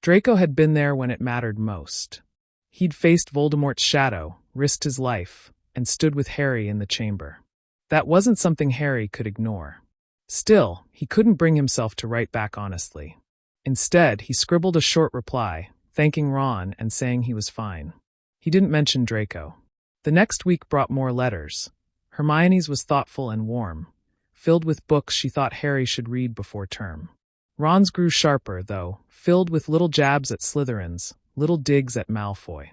Draco had been there when it mattered most. He'd faced Voldemort's shadow, risked his life, and stood with Harry in the chamber. That wasn't something Harry could ignore. Still, he couldn't bring himself to write back honestly. Instead, he scribbled a short reply, thanking Ron and saying he was fine. He didn't mention Draco. The next week brought more letters. Hermione's was thoughtful and warm, filled with books she thought Harry should read before term. Ron's grew sharper, though, filled with little jabs at Slytherins, little digs at Malfoy.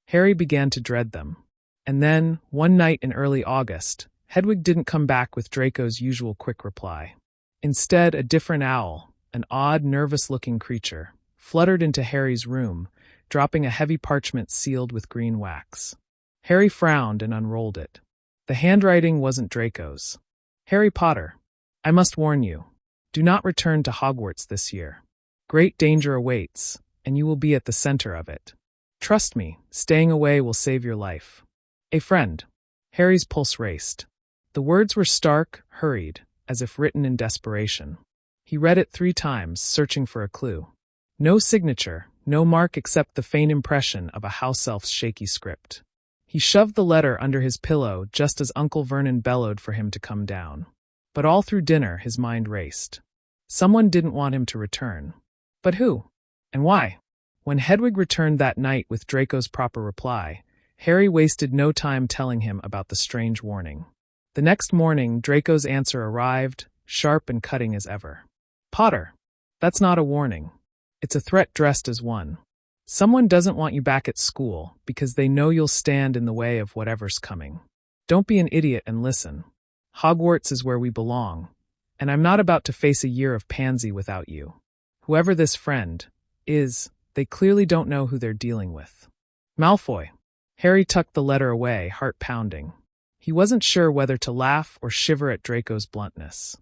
Harry began to dread them. And then, one night in early August, Hedwig didn't come back with Draco's usual quick reply. Instead, a different owl, an odd, nervous-looking creature, fluttered into Harry's room, dropping a heavy parchment sealed with green wax. Harry frowned and unrolled it. The handwriting wasn't Draco's. Harry Potter, I must warn you. Do not return to Hogwarts this year. Great danger awaits, and you will be at the center of it. Trust me, staying away will save your life. A friend. Harry's pulse raced. The words were stark, hurried, as if written in desperation. He read it 3 times, searching for a clue. No signature, no mark except the faint impression of a house elf's shaky script. He shoved the letter under his pillow just as Uncle Vernon bellowed for him to come down. But all through dinner his mind raced. Someone didn't want him to return. But who? And why? When Hedwig returned that night with Draco's proper reply, Harry wasted no time telling him about the strange warning. The next morning, Draco's answer arrived, sharp and cutting as ever. Potter, that's not a warning. It's a threat dressed as one. Someone doesn't want you back at school because they know you'll stand in the way of whatever's coming. Don't be an idiot and listen. Hogwarts is where we belong, and I'm not about to face a year of pansy without you. Whoever this friend is, they clearly don't know who they're dealing with. Malfoy. Harry tucked the letter away, heart pounding. He wasn't sure whether to laugh or shiver at Draco's bluntness.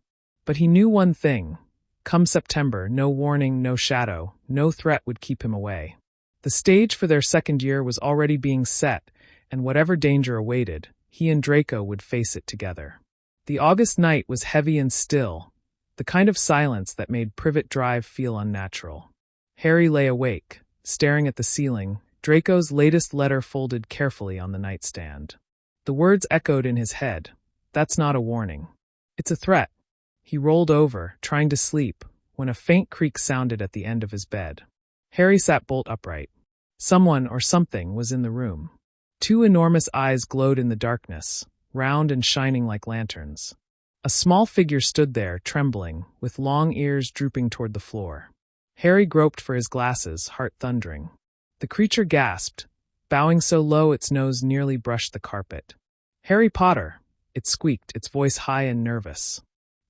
But he knew one thing. Come September, no warning, no shadow, no threat would keep him away. The stage for their second year was already being set, and whatever danger awaited, he and Draco would face it together. The August night was heavy and still, the kind of silence that made Privet Drive feel unnatural. Harry lay awake, staring at the ceiling, Draco's latest letter folded carefully on the nightstand. The words echoed in his head. That's not a warning. It's a threat. He rolled over, trying to sleep, when a faint creak sounded at the end of his bed. Harry sat bolt upright. Someone or something was in the room. 2 enormous eyes glowed in the darkness, round and shining like lanterns. A small figure stood there, trembling, with long ears drooping toward the floor. Harry groped for his glasses, heart thundering. The creature gasped, bowing so low its nose nearly brushed the carpet. Harry Potter, it squeaked, its voice high and nervous.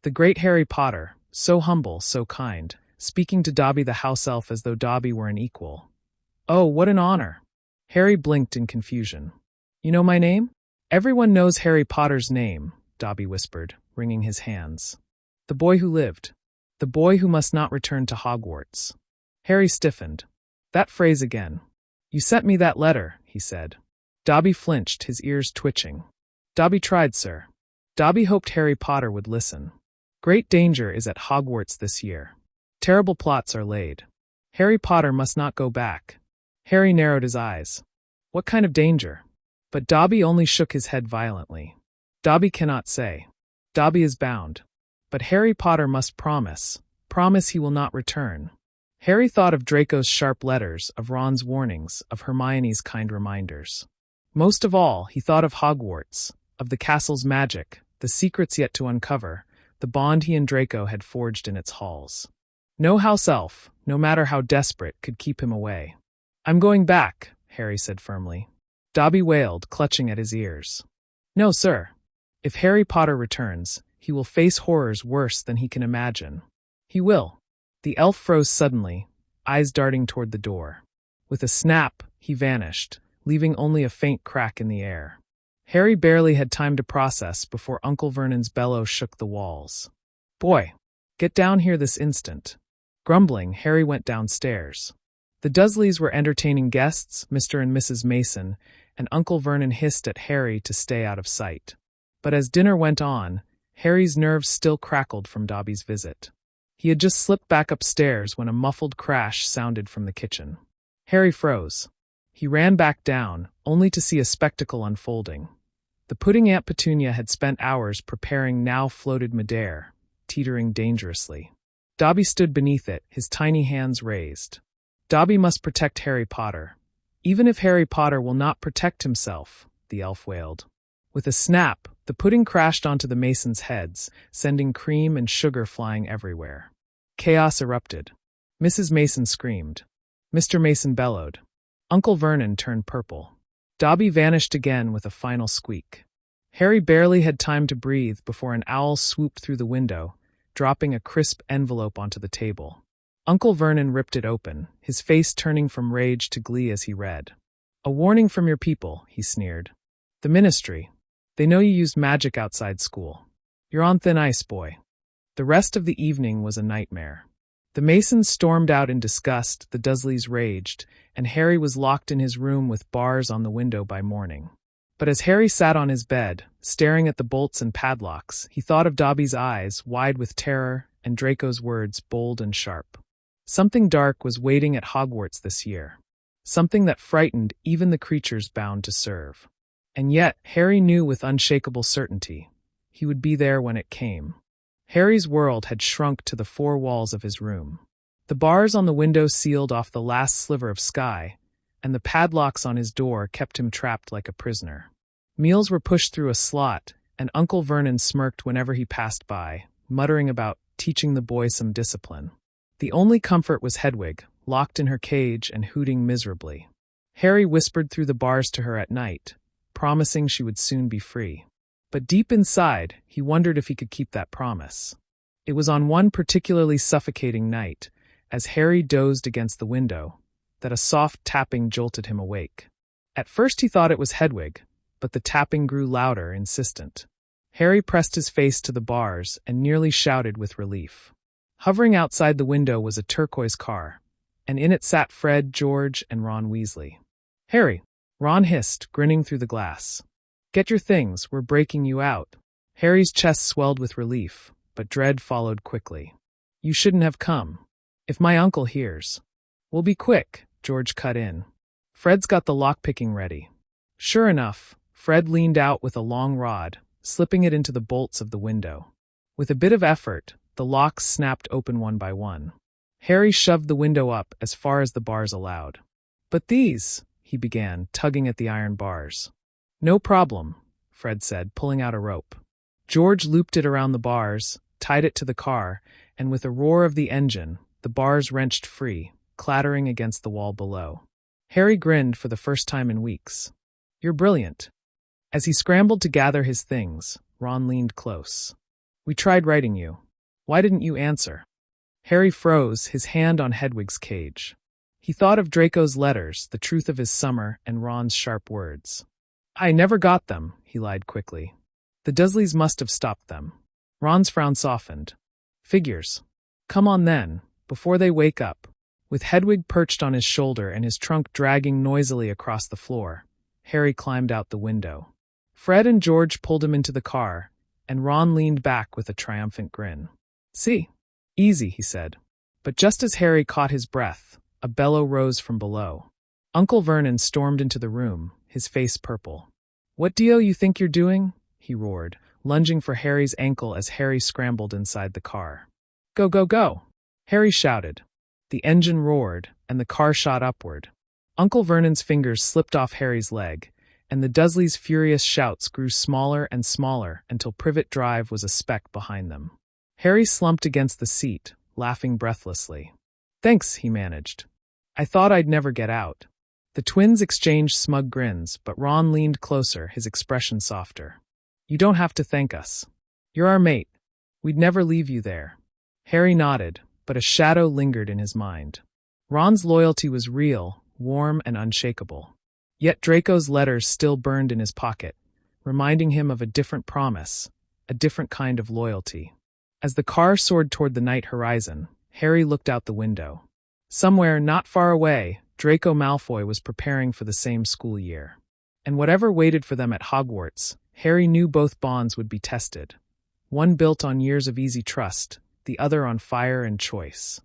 The great Harry Potter, so humble, so kind, speaking to Dobby the house elf as though Dobby were an equal. Oh, what an honor! Harry blinked in confusion. You know my name? Everyone knows Harry Potter's name, Dobby whispered, wringing his hands. The boy who lived. The boy who must not return to Hogwarts. Harry stiffened. That phrase again. You sent me that letter, he said. Dobby flinched, his ears twitching. Dobby tried, sir. Dobby hoped Harry Potter would listen. Great danger is at Hogwarts this year. Terrible plots are laid. Harry Potter must not go back. Harry narrowed his eyes. What kind of danger? But Dobby only shook his head violently. Dobby cannot say. Dobby is bound. But Harry Potter must promise he will not return. Harry thought of Draco's sharp letters, of Ron's warnings, of Hermione's kind reminders. Most of all, he thought of Hogwarts, of the castle's magic, the secrets yet to uncover, the bond he and Draco had forged in its halls. No house elf, no matter how desperate, could keep him away. I'm going back, Harry said firmly. Dobby wailed, clutching at his ears. No, sir. If Harry Potter returns, he will face horrors worse than he can imagine. He will. The elf froze suddenly, eyes darting toward the door. With a snap, he vanished, leaving only a faint crack in the air. Harry barely had time to process before Uncle Vernon's bellow shook the walls. Boy, get down here this instant. Grumbling, Harry went downstairs. The Dursleys were entertaining guests, Mr. and Mrs. Mason, and Uncle Vernon hissed at Harry to stay out of sight. But as dinner went on, Harry's nerves still crackled from Dobby's visit. He had just slipped back upstairs when a muffled crash sounded from the kitchen. Harry froze. He ran back down, only to see a spectacle unfolding. The pudding Aunt Petunia had spent hours preparing now floated Madeira, teetering dangerously. Dobby stood beneath it, his tiny hands raised. Dobby must protect Harry Potter. Even if Harry Potter will not protect himself, the elf wailed. With a snap, the pudding crashed onto the Masons' heads, sending cream and sugar flying everywhere. Chaos erupted. Mrs. Mason screamed. Mr. Mason bellowed. Uncle Vernon turned purple. Dobby vanished again with a final squeak. Harry barely had time to breathe before an owl swooped through the window, dropping a crisp envelope onto the table. Uncle Vernon ripped it open, his face turning from rage to glee as he read. "A warning from your people," he sneered. "The Ministry. They know you used magic outside school. You're on thin ice, boy." The rest of the evening was a nightmare. The Masons stormed out in disgust, the Dursleys raged, and Harry was locked in his room with bars on the window by morning. But as Harry sat on his bed, staring at the bolts and padlocks, he thought of Dobby's eyes, wide with terror, and Draco's words, bold and sharp. Something dark was waiting at Hogwarts this year. Something that frightened even the creatures bound to serve. And yet, Harry knew with unshakable certainty, he would be there when it came. Harry's world had shrunk to the four walls of his room. The bars on the window sealed off the last sliver of sky, and the padlocks on his door kept him trapped like a prisoner. Meals were pushed through a slot, and Uncle Vernon smirked whenever he passed by, muttering about teaching the boy some discipline. The only comfort was Hedwig, locked in her cage and hooting miserably. Harry whispered through the bars to her at night, promising she would soon be free. But deep inside, he wondered if he could keep that promise. It was on one particularly suffocating night, as Harry dozed against the window, that a soft tapping jolted him awake. At first he thought it was Hedwig, but the tapping grew louder, insistent. Harry pressed his face to the bars and nearly shouted with relief. Hovering outside the window was a turquoise car, and in it sat Fred, George, and Ron Weasley. "Harry," Ron hissed, grinning through the glass. "Get your things, we're breaking you out." Harry's chest swelled with relief, but dread followed quickly. "You shouldn't have come. If my uncle hears." "We'll be quick," George cut in. "Fred's got the lockpicking ready." Sure enough, Fred leaned out with a long rod, slipping it into the bolts of the window. With a bit of effort, the locks snapped open one by one. Harry shoved the window up as far as the bars allowed. "But these," he began, tugging at the iron bars. "No problem," Fred said, pulling out a rope. George looped it around the bars, tied it to the car, and with a roar of the engine, the bars wrenched free, clattering against the wall below. Harry grinned for the first time in weeks. "You're brilliant." As he scrambled to gather his things, Ron leaned close. "We tried writing you. Why didn't you answer?" Harry froze, his hand on Hedwig's cage. He thought of Draco's letters, the truth of his summer, and Ron's sharp words. "I never got them," he lied quickly. "The Dursleys must have stopped them." Ron's frown softened. "Figures. Come on then, before they wake up." With Hedwig perched on his shoulder and his trunk dragging noisily across the floor, Harry climbed out the window. Fred and George pulled him into the car, and Ron leaned back with a triumphant grin. "See? Easy," he said. But just as Harry caught his breath, a bellow rose from below. Uncle Vernon stormed into the room, his face purple. "What do you think you're doing?" he roared, lunging for Harry's ankle as Harry scrambled inside the car. "Go, go, go!" Harry shouted. The engine roared, and the car shot upward. Uncle Vernon's fingers slipped off Harry's leg, and the Dursleys' furious shouts grew smaller and smaller until Privet Drive was a speck behind them. Harry slumped against the seat, laughing breathlessly. "Thanks," he managed. "I thought I'd never get out." The twins exchanged smug grins, but Ron leaned closer, his expression softer. "You don't have to thank us. You're our mate. We'd never leave you there." Harry nodded, but a shadow lingered in his mind. Ron's loyalty was real, warm, and unshakable. Yet Draco's letters still burned in his pocket, reminding him of a different promise, a different kind of loyalty. As the car soared toward the night horizon, Harry looked out the window. Somewhere, not far away, Draco Malfoy was preparing for the same school year. And whatever waited for them at Hogwarts, Harry knew both bonds would be tested. One built on years of easy trust, the other on fire and choice.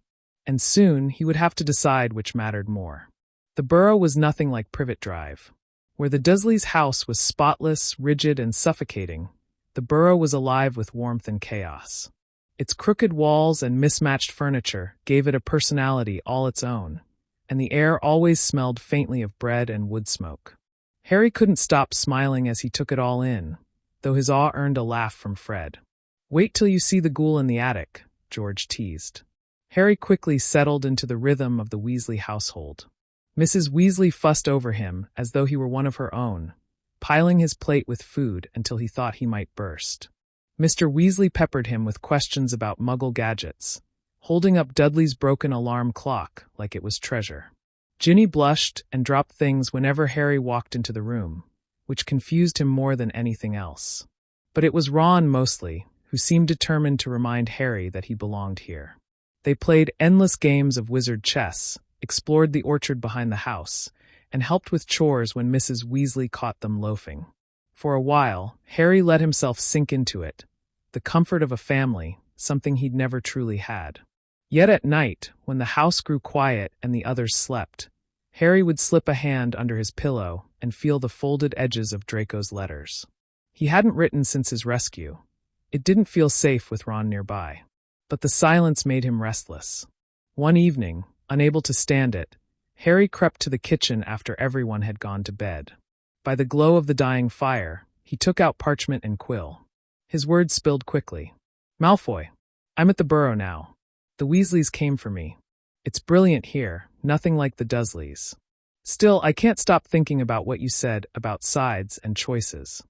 And soon he would have to decide which mattered more. The Burrow was nothing like Privet Drive. Where the Dursleys' house was spotless, rigid, and suffocating, the Burrow was alive with warmth and chaos. Its crooked walls and mismatched furniture gave it a personality all its own, and the air always smelled faintly of bread and wood smoke. Harry couldn't stop smiling as he took it all in, though his awe earned a laugh from Fred. "Wait till you see the ghoul in the attic," George teased. Harry quickly settled into the rhythm of the Weasley household. Mrs. Weasley fussed over him as though he were one of her own, piling his plate with food until he thought he might burst. Mr. Weasley peppered him with questions about Muggle gadgets, holding up Dudley's broken alarm clock like it was treasure. Ginny blushed and dropped things whenever Harry walked into the room, which confused him more than anything else. But it was Ron mostly, who seemed determined to remind Harry that he belonged here. They played endless games of wizard chess, explored the orchard behind the house, and helped with chores when Mrs. Weasley caught them loafing. For a while, Harry let himself sink into it, the comfort of a family, something he'd never truly had. Yet at night, when the house grew quiet and the others slept, Harry would slip a hand under his pillow and feel the folded edges of Draco's letters. He hadn't written since his rescue. It didn't feel safe with Ron nearby. But the silence made him restless. One evening, unable to stand it, Harry crept to the kitchen after everyone had gone to bed. By the glow of the dying fire, he took out parchment and quill. His words spilled quickly. "Malfoy, I'm at the Burrow now. The Weasleys came for me. It's brilliant here, nothing like the Dursleys. Still, I can't stop thinking about what you said about sides and choices.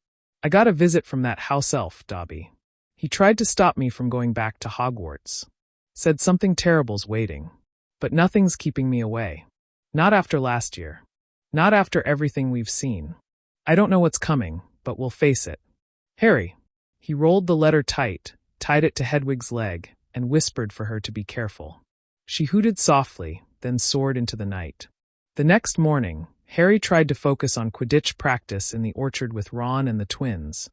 I got a visit from that house elf, Dobby. He tried to stop me from going back to Hogwarts. Said something terrible's waiting. But nothing's keeping me away. Not after last year. Not after everything we've seen. I don't know what's coming, but we'll face it. Harry." He rolled the letter tight, tied it to Hedwig's leg, and whispered for her to be careful. She hooted softly, then soared into the night. The next morning, Harry tried to focus on quidditch practice in the orchard with Ron and the twins,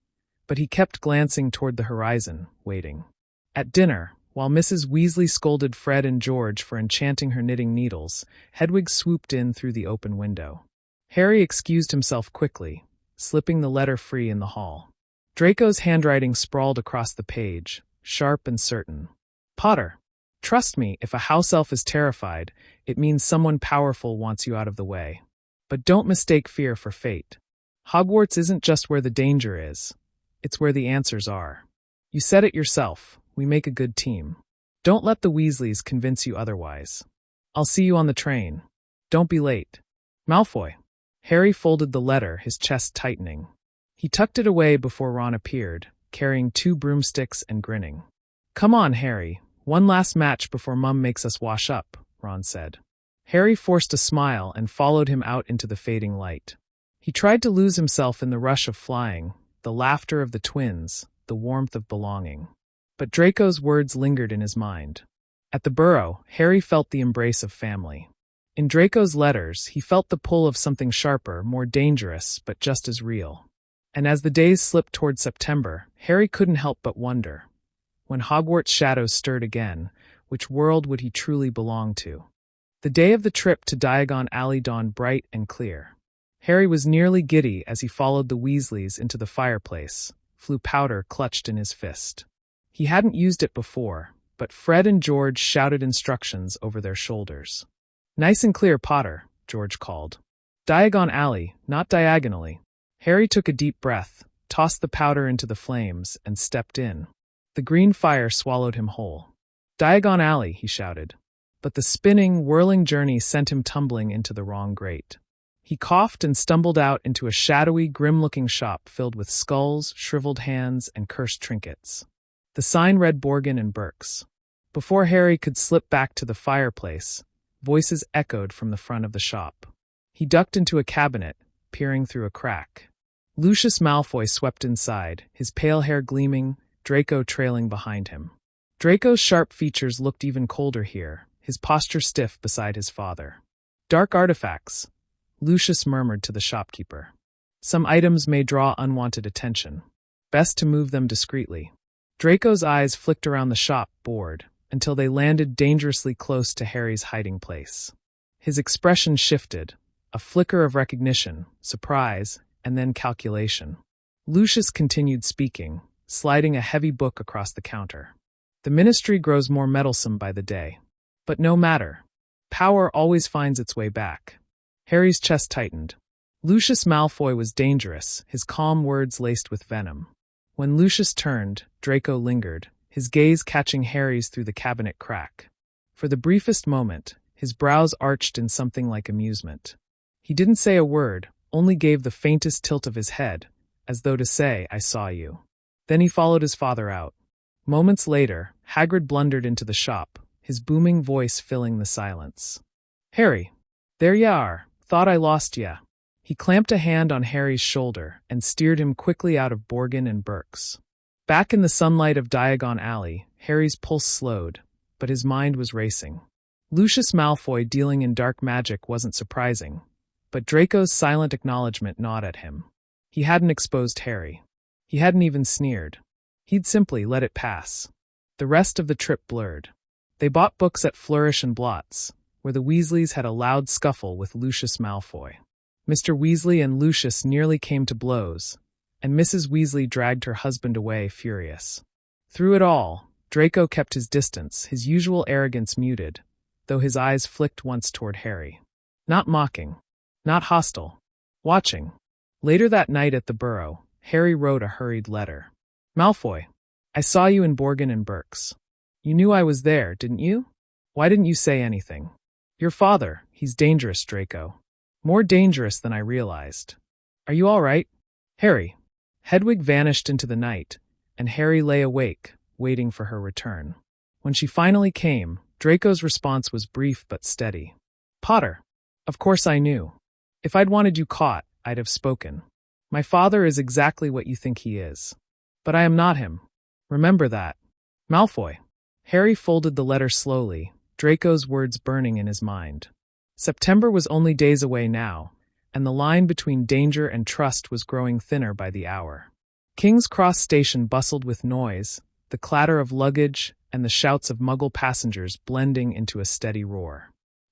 but he kept glancing toward the horizon, waiting. At dinner, while Mrs. Weasley scolded Fred and George for enchanting her knitting needles, Hedwig swooped in through the open window. Harry excused himself quickly, slipping the letter free in the hall. Draco's handwriting sprawled across the page, sharp and certain. "Potter, trust me, if a house elf is terrified, it means someone powerful wants you out of the way. But don't mistake fear for fate. Hogwarts isn't just where the danger is. It's where the answers are. You said it yourself, we make a good team. Don't let the Weasleys convince you otherwise. I'll see you on the train. Don't be late. Malfoy." Harry folded the letter, his chest tightening. He tucked it away before Ron appeared, carrying 2 broomsticks and grinning. "Come on, Harry. One last match before Mum makes us wash up," Ron said. Harry forced a smile and followed him out into the fading light. He tried to lose himself in the rush of flying, the laughter of the twins, the warmth of belonging. But Draco's words lingered in his mind. At the Burrow, Harry felt the embrace of family. In Draco's letters, he felt the pull of something sharper, more dangerous, but just as real. And as the days slipped toward September, Harry couldn't help but wonder. When Hogwarts shadows stirred again, which world would he truly belong to? The day of the trip to Diagon Alley dawned bright and clear. Harry was nearly giddy as he followed the Weasleys into the fireplace, Floo powder clutched in his fist. He hadn't used it before, but Fred and George shouted instructions over their shoulders. "Nice and clear, Potter," George called. "Diagon Alley, not diagonally." Harry took a deep breath, tossed the powder into the flames, and stepped in. The green fire swallowed him whole. "Diagon Alley," he shouted. But the spinning, whirling journey sent him tumbling into the wrong grate. He coughed and stumbled out into a shadowy, grim-looking shop filled with skulls, shriveled hands, and cursed trinkets. The sign read Borgin and Burke's. Before Harry could slip back to the fireplace, voices echoed from the front of the shop. He ducked into a cabinet, peering through a crack. Lucius Malfoy swept inside, his pale hair gleaming, Draco trailing behind him. Draco's sharp features looked even colder here, his posture stiff beside his father. "Dark artifacts," Lucius murmured to the shopkeeper. "Some items may draw unwanted attention. Best to move them discreetly." Draco's eyes flicked around the shop, bored, until they landed dangerously close to Harry's hiding place. His expression shifted, A flicker of recognition, surprise, and then calculation. Lucius continued speaking, sliding a heavy book across the counter. The ministry grows more meddlesome by the day. But no matter. Power always finds its way back. Harry's chest tightened. Lucius Malfoy was dangerous, his calm words laced with venom. When Lucius turned, Draco lingered, his gaze catching Harry's through the cabinet crack. For the briefest moment, his brows arched in something like amusement. He didn't say a word, only gave the faintest tilt of his head, as though to say, "I saw you." Then he followed his father out. Moments later, Hagrid blundered into the shop, his booming voice filling the silence. "Harry, there ya are, thought I lost ya." He clamped a hand on Harry's shoulder and steered him quickly out of Borgin and Burke's. Back in the sunlight of Diagon Alley, Harry's pulse slowed, but his mind was racing. Lucius Malfoy dealing in dark magic wasn't surprising, but Draco's silent acknowledgement gnawed at him. He hadn't exposed Harry. He hadn't even sneered. He'd simply let it pass. The rest of the trip blurred. They bought books at Flourish and Blots, where the Weasleys had a loud scuffle with Lucius Malfoy. Mr. Weasley and Lucius nearly came to blows, and Mrs. Weasley dragged her husband away furious. Through it all, Draco kept his distance, his usual arrogance muted, though his eyes flicked once toward Harry. Not mocking. Not hostile. Watching. Later that night at the Burrow, Harry wrote a hurried letter. "Malfoy, I saw you in Borgin and Burke's. You knew I was there, didn't you? Why didn't you say anything? Your father, he's dangerous, Draco. More dangerous than I realized. Are you all right? Harry." Hedwig vanished into the night, and Harry lay awake, waiting for her return. When she finally came, Draco's response was brief but steady. "Potter, of course I knew. If I'd wanted you caught, I'd have spoken. My father is exactly what you think he is. But I am not him. Remember that. Malfoy." Harry folded the letter slowly, Draco's words burning in his mind. September was only days away now, and the line between danger and trust was growing thinner by the hour. King's Cross Station bustled with noise, the clatter of luggage and the shouts of Muggle passengers blending into a steady roar.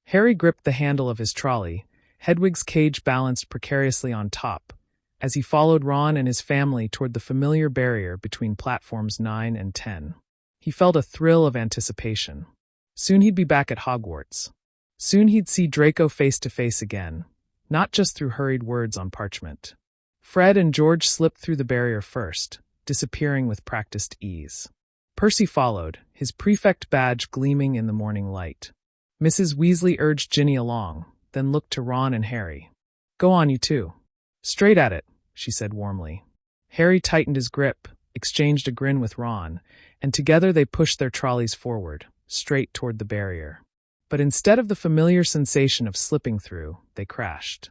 Harry gripped the handle of his trolley, Hedwig's cage balanced precariously on top, as he followed Ron and his family toward the familiar barrier between platforms 9 and 10. He felt a thrill of anticipation. Soon he'd be back at Hogwarts. Soon he'd see Draco face to face again, not just through hurried words on parchment. Fred and George slipped through the barrier first, disappearing with practiced ease. Percy followed, his prefect badge gleaming in the morning light. Mrs. Weasley urged Ginny along, then looked to Ron and Harry. "Go on, you two." "Straight at it," she said warmly. Harry tightened his grip, exchanged a grin with Ron, and together they pushed their trolleys forward, straight toward the barrier. But instead of the familiar sensation of slipping through, they crashed.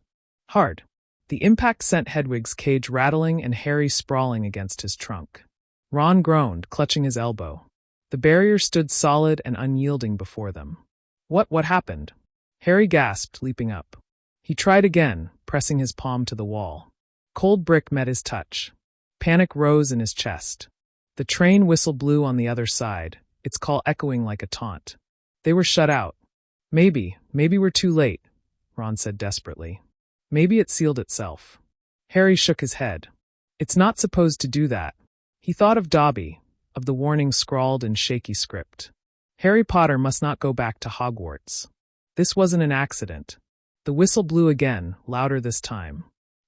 Hard. The impact sent Hedwig's cage rattling and Harry sprawling against his trunk. Ron groaned, clutching his elbow. The barrier stood solid and unyielding before them. What happened?" Harry gasped, leaping up. He tried again, pressing his palm to the wall. Cold brick met his touch. Panic rose in his chest. The train whistle blew on the other side, its call echoing like a taunt. They were shut out. Maybe we're too late," Ron said desperately. "Maybe it sealed itself." Harry shook his head. "It's not supposed to do that." He thought of Dobby, of the warning scrawled in shaky script. Harry Potter must not go back to Hogwarts. This wasn't an accident. The whistle blew again, louder this time.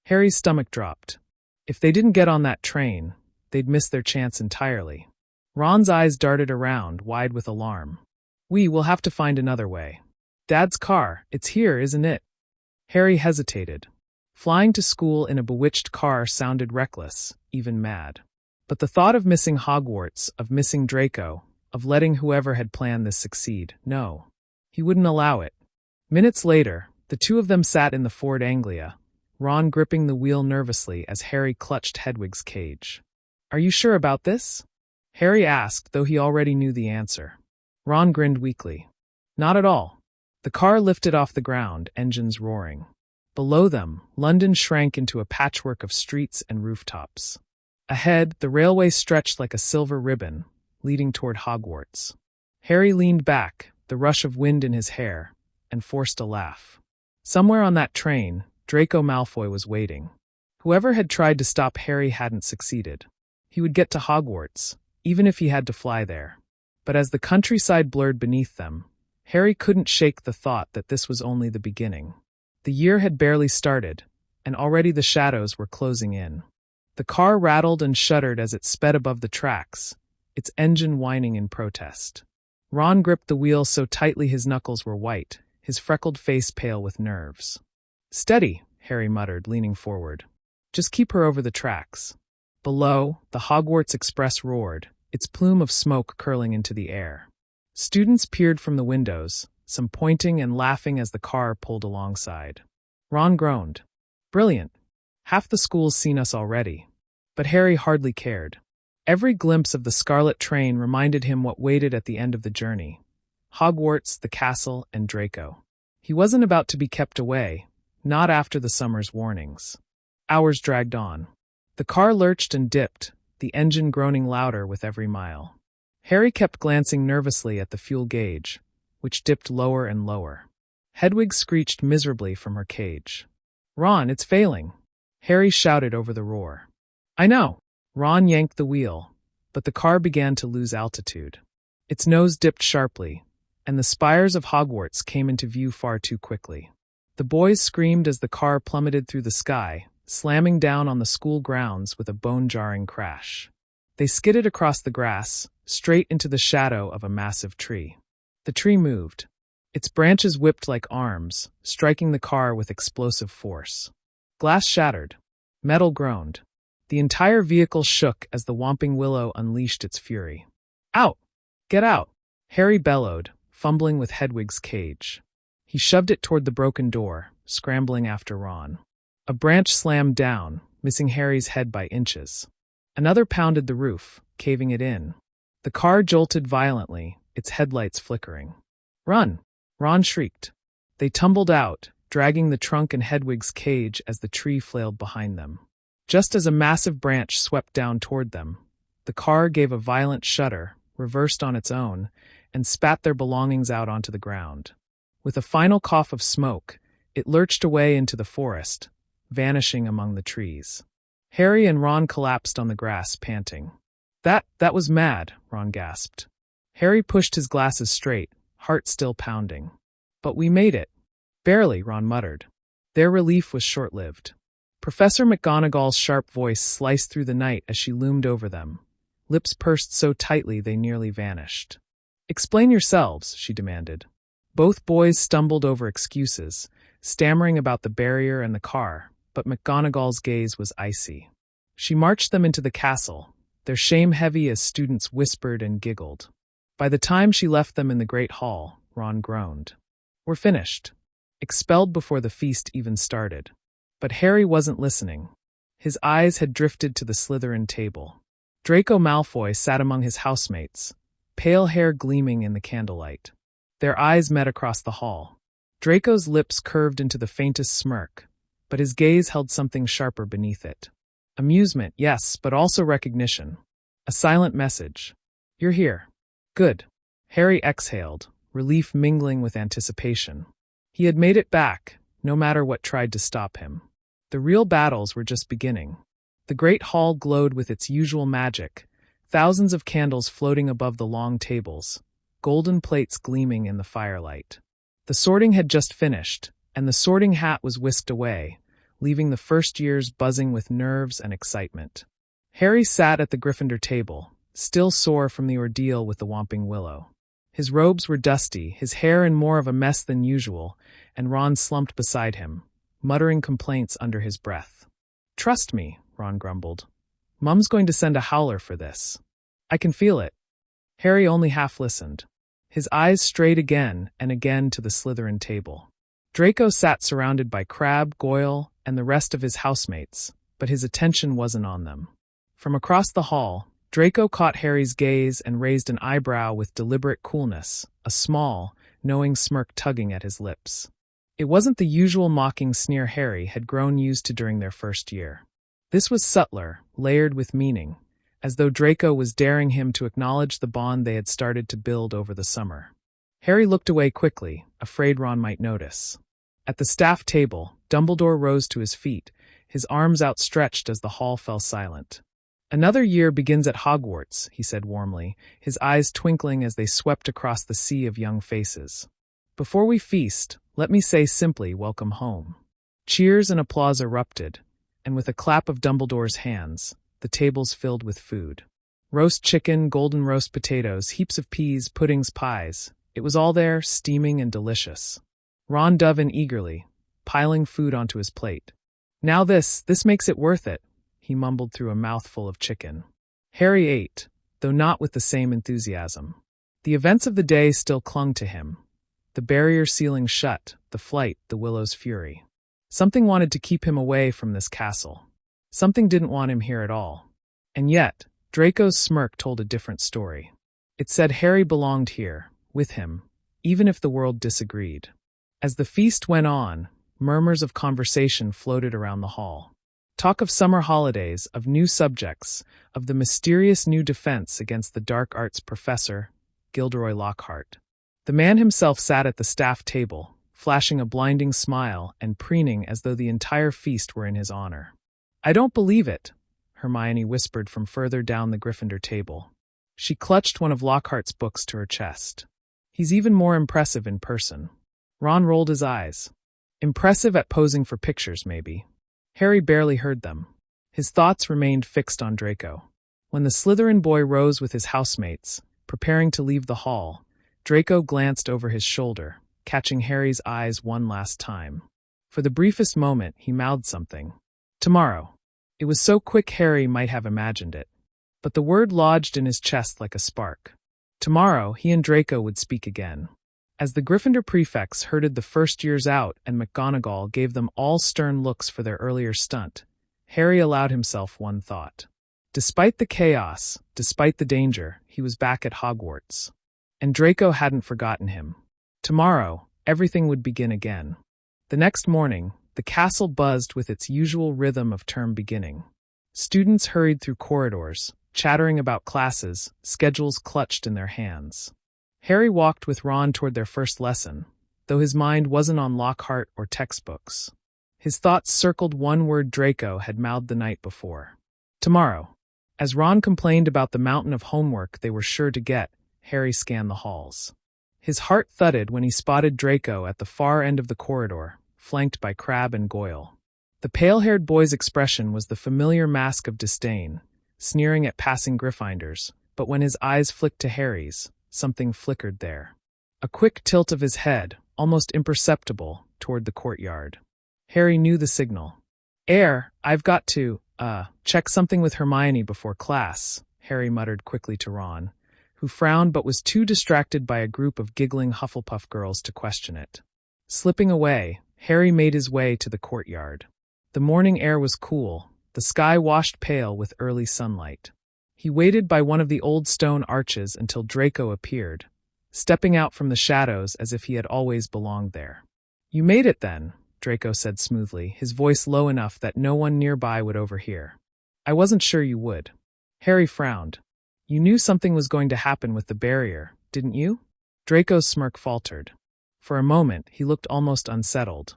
Harry's stomach dropped. If they didn't get on that train, they'd miss their chance entirely. Ron's eyes darted around, wide with alarm. We'll have to find another way." "Dad's car, it's here, isn't it?" Harry hesitated. Flying to school in a bewitched car sounded reckless, even mad. But the thought of missing Hogwarts, of missing Draco, of letting whoever had planned this succeed, no. He wouldn't allow it. Minutes later, the two of them sat in the Ford Anglia, Ron gripping the wheel nervously as Harry clutched Hedwig's cage. "Are you sure about this?" Harry asked, though he already knew the answer. Ron grinned weakly. "Not at all." The car lifted off the ground, engines roaring. Below them, London shrank into a patchwork of streets and rooftops. Ahead, the railway stretched like a silver ribbon, leading toward Hogwarts. Harry leaned back, the rush of wind in his hair, and forced a laugh. Somewhere on that train, Draco Malfoy was waiting. Whoever had tried to stop Harry hadn't succeeded. He would get to Hogwarts, even if he had to fly there. But as the countryside blurred beneath them, Harry couldn't shake the thought that this was only the beginning. The year had barely started, and already the shadows were closing in. The car rattled and shuddered as it sped above the tracks, its engine whining in protest. Ron gripped the wheel so tightly his knuckles were white, his freckled face pale with nerves. "Steady," Harry muttered, leaning forward. "Just keep her over the tracks." Below, the Hogwarts Express roared, its plume of smoke curling into the air. Students peered from the windows, some pointing and laughing as the car pulled alongside. Ron groaned. "Brilliant. Half the school's seen us already." But Harry hardly cared. Every glimpse of the scarlet train reminded him what waited at the end of the journey. Hogwarts, the castle, and Draco. He wasn't about to be kept away, not after the summer's warnings. Hours dragged on. The car lurched and dipped, the engine groaning louder with every mile. Harry kept glancing nervously at the fuel gauge, which dipped lower and lower. Hedwig screeched miserably from her cage. "Ron, it's failing!" Harry shouted over the roar. "I know." Ron yanked the wheel, but the car began to lose altitude. Its nose dipped sharply, and the spires of Hogwarts came into view far too quickly. The boys screamed as the car plummeted through the sky, slamming down on the school grounds with a bone-jarring crash. They skidded across the grass, straight into the shadow of a massive tree. The tree moved. Its branches whipped like arms, striking the car with explosive force. Glass shattered. Metal groaned. The entire vehicle shook as the Whomping Willow unleashed its fury. "Out! Get out!" Harry bellowed, fumbling with Hedwig's cage. He shoved it toward the broken door, scrambling after Ron. A branch slammed down, missing Harry's head by inches. Another pounded the roof, caving it in. The car jolted violently, its headlights flickering. "Run!" Ron shrieked. They tumbled out, dragging the trunk and Hedwig's cage as the tree flailed behind them. Just as a massive branch swept down toward them, the car gave a violent shudder, reversed on its own, and spat their belongings out onto the ground. With a final cough of smoke, it lurched away into the forest, vanishing among the trees. Harry and Ron collapsed on the grass, panting. That was mad," Ron gasped. Harry pushed his glasses straight, heart still pounding. "But we made it." "Barely," Ron muttered. Their relief was short-lived. Professor McGonagall's sharp voice sliced through the night as she loomed over them, lips pursed so tightly they nearly vanished. "Explain yourselves," she demanded. Both boys stumbled over excuses, stammering about the barrier and the car, but McGonagall's gaze was icy. She marched them into the castle, their shame heavy as students whispered and giggled. By the time she left them in the great hall, Ron groaned. "We're finished." Expelled before the feast even started. But Harry wasn't listening. His eyes had drifted to the Slytherin table. Draco Malfoy sat among his housemates, pale hair gleaming in the candlelight. Their eyes met across the hall. Draco's lips curved into the faintest smirk, but his gaze held something sharper beneath it. Amusement, yes, but also recognition. A silent message. "You're here." "Good." Harry exhaled, relief mingling with anticipation. He had made it back, no matter what tried to stop him. The real battles were just beginning. The great hall glowed with its usual magic, thousands of candles floating above the long tables, golden plates gleaming in the firelight. The sorting had just finished, and the sorting hat was whisked away, leaving the first years buzzing with nerves and excitement. Harry sat at the Gryffindor table, still sore from the ordeal with the Whomping Willow. His robes were dusty, his hair in more of a mess than usual, and Ron slumped beside him, muttering complaints under his breath. "Trust me," Ron grumbled. "Mum's going to send a howler for this. I can feel it." Harry only half listened. His eyes strayed again and again to the Slytherin table. Draco sat surrounded by Crabbe, Goyle, and the rest of his housemates, but his attention wasn't on them. From across the hall, Draco caught Harry's gaze and raised an eyebrow with deliberate coolness, a small, knowing smirk tugging at his lips. It wasn't the usual mocking sneer Harry had grown used to during their first year. This was subtler, layered with meaning, as though Draco was daring him to acknowledge the bond they had started to build over the summer. Harry looked away quickly, afraid Ron might notice. At the staff table, Dumbledore rose to his feet, his arms outstretched as the hall fell silent. "Another year begins at Hogwarts," he said warmly, his eyes twinkling as they swept across the sea of young faces. "Before we feast, let me say simply welcome home." Cheers and applause erupted, and with a clap of Dumbledore's hands, the tables filled with food. Roast chicken, golden roast potatoes, heaps of peas, puddings, pies. It was all there, steaming and delicious. Ron dove in eagerly, piling food onto his plate. "Now this makes it worth it," he mumbled through a mouthful of chicken. Harry ate, though not with the same enthusiasm. The events of the day still clung to him. The barrier ceiling shut, the flight, the Willow's fury. Something wanted to keep him away from this castle. Something didn't want him here at all. And yet, Draco's smirk told a different story. It said Harry belonged here, with him, even if the world disagreed. As the feast went on, murmurs of conversation floated around the hall. Talk of summer holidays, of new subjects, of the mysterious new defense against the dark arts professor, Gilderoy Lockhart. The man himself sat at the staff table, flashing a blinding smile and preening as though the entire feast were in his honor. "I don't believe it," Hermione whispered from further down the Gryffindor table. She clutched one of Lockhart's books to her chest. "He's even more impressive in person." Ron rolled his eyes. Impressive at posing for pictures, maybe. Harry barely heard them. His thoughts remained fixed on Draco. When the Slytherin boy rose with his housemates, preparing to leave the hall, Draco glanced over his shoulder, catching Harry's eyes one last time. For the briefest moment, he mouthed something. "Tomorrow." It was so quick Harry might have imagined it. But the word lodged in his chest like a spark. Tomorrow, he and Draco would speak again. As the Gryffindor prefects herded the first years out and McGonagall gave them all stern looks for their earlier stunt, Harry allowed himself one thought. Despite the chaos, despite the danger, he was back at Hogwarts. And Draco hadn't forgotten him. Tomorrow, everything would begin again. The next morning, the castle buzzed with its usual rhythm of term beginning. Students hurried through corridors, chattering about classes, schedules clutched in their hands. Harry walked with Ron toward their first lesson, though his mind wasn't on Lockhart or textbooks. His thoughts circled one word Draco had mouthed the night before. Tomorrow. As Ron complained about the mountain of homework they were sure to get, Harry scanned the halls. His heart thudded when he spotted Draco at the far end of the corridor, flanked by Crabbe and Goyle. The pale-haired boy's expression was the familiar mask of disdain, sneering at passing Gryffindors, but when his eyes flicked to Harry's, something flickered there. A quick tilt of his head, almost imperceptible, toward the courtyard. Harry knew the signal. "Heir, I've got to, check something with Hermione before class," Harry muttered quickly to Ron, who frowned but was too distracted by a group of giggling Hufflepuff girls to question it. Slipping away, Harry made his way to the courtyard. The morning air was cool, the sky washed pale with early sunlight. He waited by one of the old stone arches until Draco appeared, stepping out from the shadows as if he had always belonged there. "You made it then," Draco said smoothly, his voice low enough that no one nearby would overhear. "I wasn't sure you would." Harry frowned. "You knew something was going to happen with the barrier, didn't you?" Draco's smirk faltered. For a moment, he looked almost unsettled.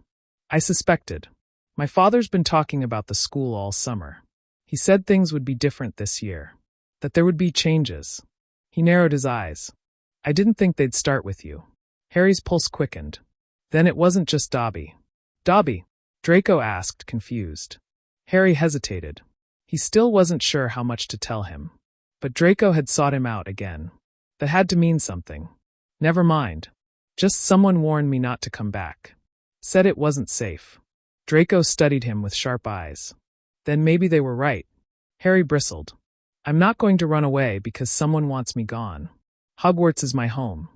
"I suspected. My father's been talking about the school all summer. He said things would be different this year. That there would be changes." He narrowed his eyes. "I didn't think they'd start with you." Harry's pulse quickened. "Then it wasn't just Dobby." "Dobby?" Draco asked, confused. Harry hesitated. He still wasn't sure how much to tell him. But Draco had sought him out again. That had to mean something. "Never mind. Just someone warned me not to come back. Said it wasn't safe." Draco studied him with sharp eyes. "Then maybe they were right." Harry bristled. "I'm not going to run away because someone wants me gone. Hogwarts is my home."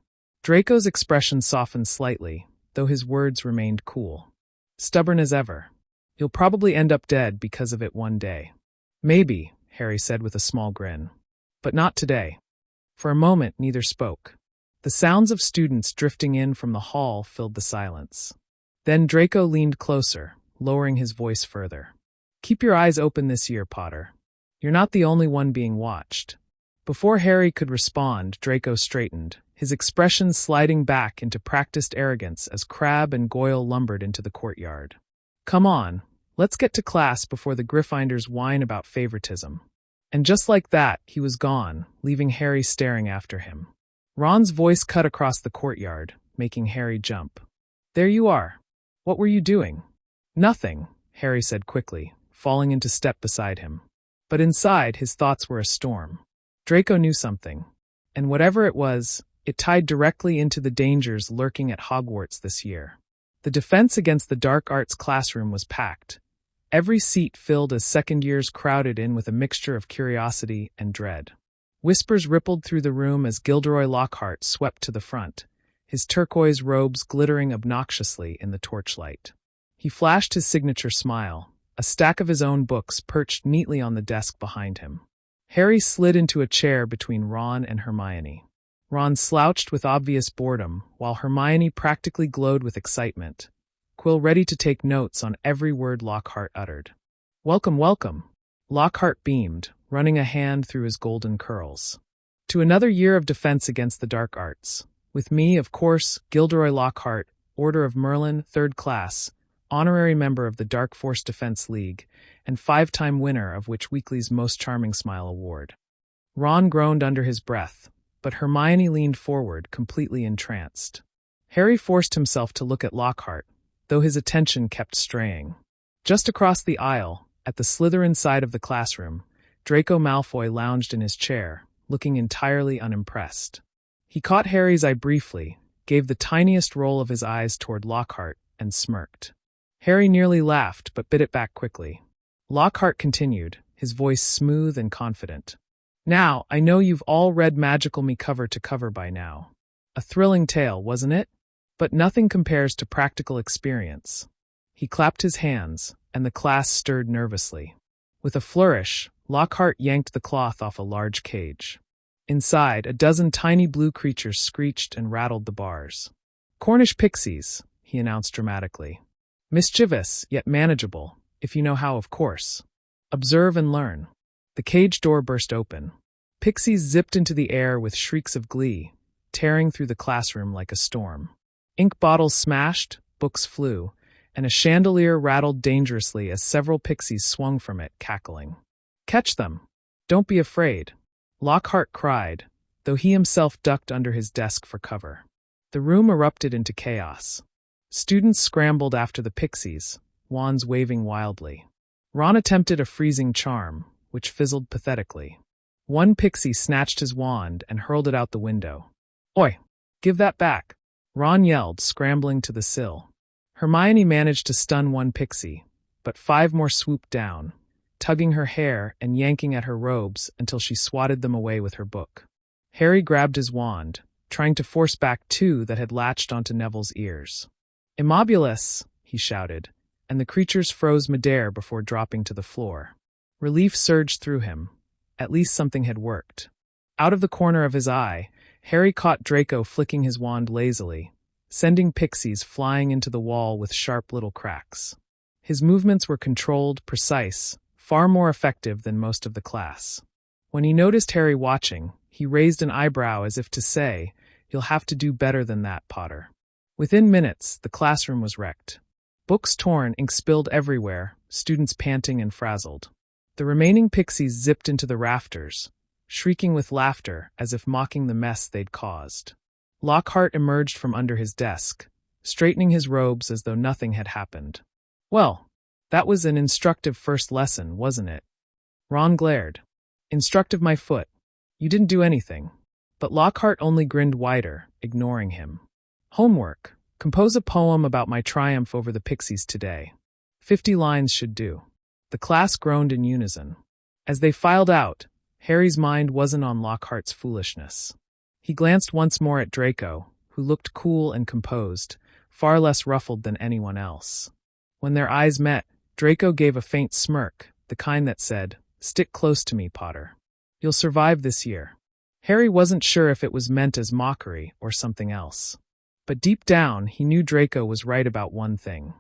Draco's expression softened slightly, though his words remained cool. "Stubborn as ever. You'll probably end up dead because of it one day." "Maybe," Harry said with a small grin. "But not today." For a moment, neither spoke. The sounds of students drifting in from the hall filled the silence. Then Draco leaned closer, lowering his voice further. "Keep your eyes open this year, Potter. You're not the only one being watched." Before Harry could respond, Draco straightened, his expression sliding back into practiced arrogance as Crabbe and Goyle lumbered into the courtyard. "Come on, let's get to class before the Gryffindors whine about favoritism." And just like that, he was gone, leaving Harry staring after him. Ron's voice cut across the courtyard, making Harry jump. "There you are. What were you doing?" "Nothing," Harry said quickly, falling into step beside him. But inside, his thoughts were a storm. Draco knew something, and whatever it was, it tied directly into the dangers lurking at Hogwarts this year. The defense against the dark arts classroom was packed, every seat filled as second years crowded in with a mixture of curiosity and dread. Whispers rippled through the room as Gilderoy Lockhart swept to the front, his turquoise robes glittering obnoxiously in the torchlight. He flashed his signature smile, a stack of his own books perched neatly on the desk behind him. Harry slid into a chair between Ron and Hermione. Ron slouched with obvious boredom, while Hermione practically glowed with excitement, Quill ready to take notes on every word Lockhart uttered. "Welcome, welcome," Lockhart beamed, running a hand through his golden curls. "To another year of defense against the dark arts. With me, of course, Gilderoy Lockhart, Order of Merlin, 3rd class, honorary member of the Dark Force Defense League, and 5-time winner of Witch Weekly's Most Charming Smile Award." Ron groaned under his breath, but Hermione leaned forward, completely entranced. Harry forced himself to look at Lockhart, though his attention kept straying. Just across the aisle, at the Slytherin side of the classroom, Draco Malfoy lounged in his chair, looking entirely unimpressed. He caught Harry's eye briefly, gave the tiniest roll of his eyes toward Lockhart, and smirked. Harry nearly laughed, but bit it back quickly. Lockhart continued, his voice smooth and confident. "Now, I know you've all read Magical Me cover to cover by now. A thrilling tale, wasn't it? But nothing compares to practical experience." He clapped his hands, and the class stirred nervously. With a flourish, Lockhart yanked the cloth off a large cage. Inside, a dozen tiny blue creatures screeched and rattled the bars. "Cornish pixies," he announced dramatically. "Mischievous, yet manageable, if you know how, of course. Observe and learn." The cage door burst open. Pixies zipped into the air with shrieks of glee, tearing through the classroom like a storm. Ink bottles smashed, books flew, and a chandelier rattled dangerously as several pixies swung from it, cackling. "Catch them! Don't be afraid," Lockhart cried, though he himself ducked under his desk for cover. The room erupted into chaos. Students scrambled after the pixies, wands waving wildly. Ron attempted a freezing charm, which fizzled pathetically. One pixie snatched his wand and hurled it out the window. "Oi! Give that back!" Ron yelled, scrambling to the sill. Hermione managed to stun one pixie, but 5 more swooped down, tugging her hair and yanking at her robes until she swatted them away with her book. Harry grabbed his wand, trying to force back 2 that had latched onto Neville's ears. "Immobilis!" he shouted, and the creatures froze midair before dropping to the floor. Relief surged through him. At least something had worked. Out of the corner of his eye, Harry caught Draco flicking his wand lazily, sending pixies flying into the wall with sharp little cracks. His movements were controlled, precise, far more effective than most of the class. When he noticed Harry watching, he raised an eyebrow as if to say, "You'll have to do better than that, Potter." Within minutes, the classroom was wrecked. Books torn, ink spilled everywhere, students panting and frazzled. The remaining pixies zipped into the rafters, shrieking with laughter as if mocking the mess they'd caused. Lockhart emerged from under his desk, straightening his robes as though nothing had happened. "Well, that was an instructive first lesson, wasn't it?" Ron glared. "Instructive my foot. You didn't do anything." But Lockhart only grinned wider, ignoring him. "Homework. Compose a poem about my triumph over the pixies today. 50 lines should do." The class groaned in unison. As they filed out, Harry's mind wasn't on Lockhart's foolishness. He glanced once more at Draco, who looked cool and composed, far less ruffled than anyone else. When their eyes met, Draco gave a faint smirk, the kind that said, "Stick close to me, Potter. You'll survive this year." Harry wasn't sure if it was meant as mockery or something else. But deep down, he knew Draco was right about one thing.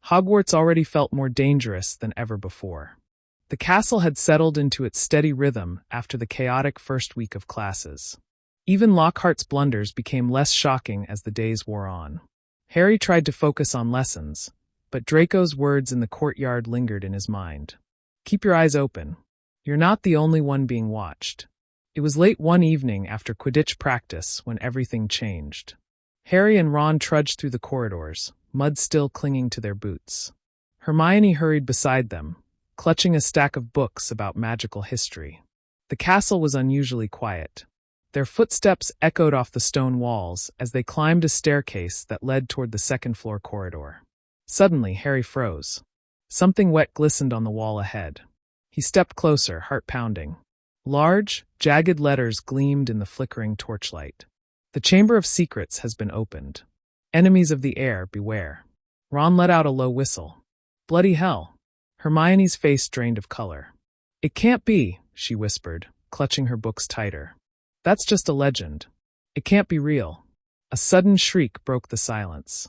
Hogwarts already felt more dangerous than ever before. The castle had settled into its steady rhythm after the chaotic first week of classes. Even Lockhart's blunders became less shocking as the days wore on. Harry tried to focus on lessons, but Draco's words in the courtyard lingered in his mind. Keep your eyes open. You're not the only one being watched. It was late one evening after quidditch practice when everything changed. Harry and Ron trudged through the corridors, mud still clinging to their boots. Hermione hurried beside them, clutching a stack of books about magical history. The castle was unusually quiet. Their footsteps echoed off the stone walls as they climbed a staircase that led toward the second-floor corridor. Suddenly, Harry froze. Something wet glistened on the wall ahead. He stepped closer, heart pounding. Large, jagged letters gleamed in the flickering torchlight. The Chamber of Secrets has been opened. Enemies of the heir, beware. Ron let out a low whistle. Bloody hell. Hermione's face drained of color. It can't be, she whispered, clutching her books tighter. That's just a legend. It can't be real. A sudden shriek broke the silence.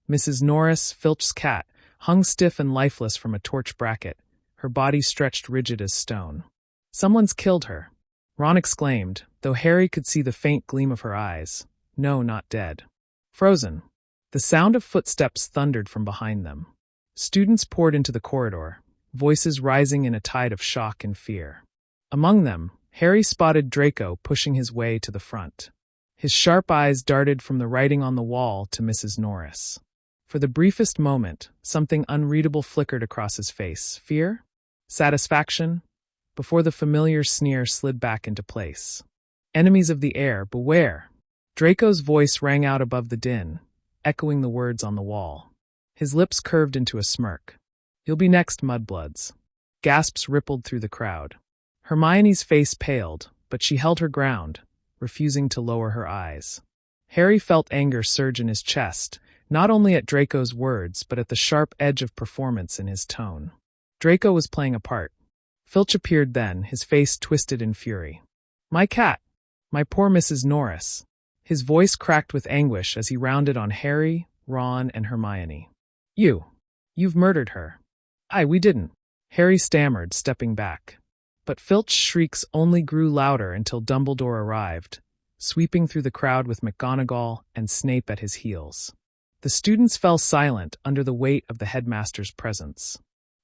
Mrs. Norris, Filch's cat, hung stiff and lifeless from a torch bracket, her body stretched rigid as stone. Someone's killed her, Ron exclaimed, though Harry could see the faint gleam of her eyes. No, not dead. Frozen. The sound of footsteps thundered from behind them. Students poured into the corridor, voices rising in a tide of shock and fear. Among them, Harry spotted Draco pushing his way to the front. His sharp eyes darted from the writing on the wall to Mrs. Norris. For the briefest moment, something unreadable flickered across his face. Fear? Satisfaction? Before the familiar sneer slid back into place. Enemies of the heir, beware! Draco's voice rang out above the din, echoing the words on the wall. His lips curved into a smirk. You'll be next, mudbloods. Gasps rippled through the crowd. Hermione's face paled, but she held her ground, refusing to lower her eyes. Harry felt anger surge in his chest, not only at Draco's words but at the sharp edge of performance in his tone. Draco was playing a part. Filch appeared then, his face twisted in fury. My cat! My poor Mrs. Norris! His voice cracked with anguish as he rounded on Harry, Ron, and Hermione. You've murdered her. We didn't. Harry stammered, stepping back. But Filch's shrieks only grew louder until Dumbledore arrived, sweeping through the crowd with McGonagall and Snape at his heels. The students fell silent under the weight of the headmaster's presence.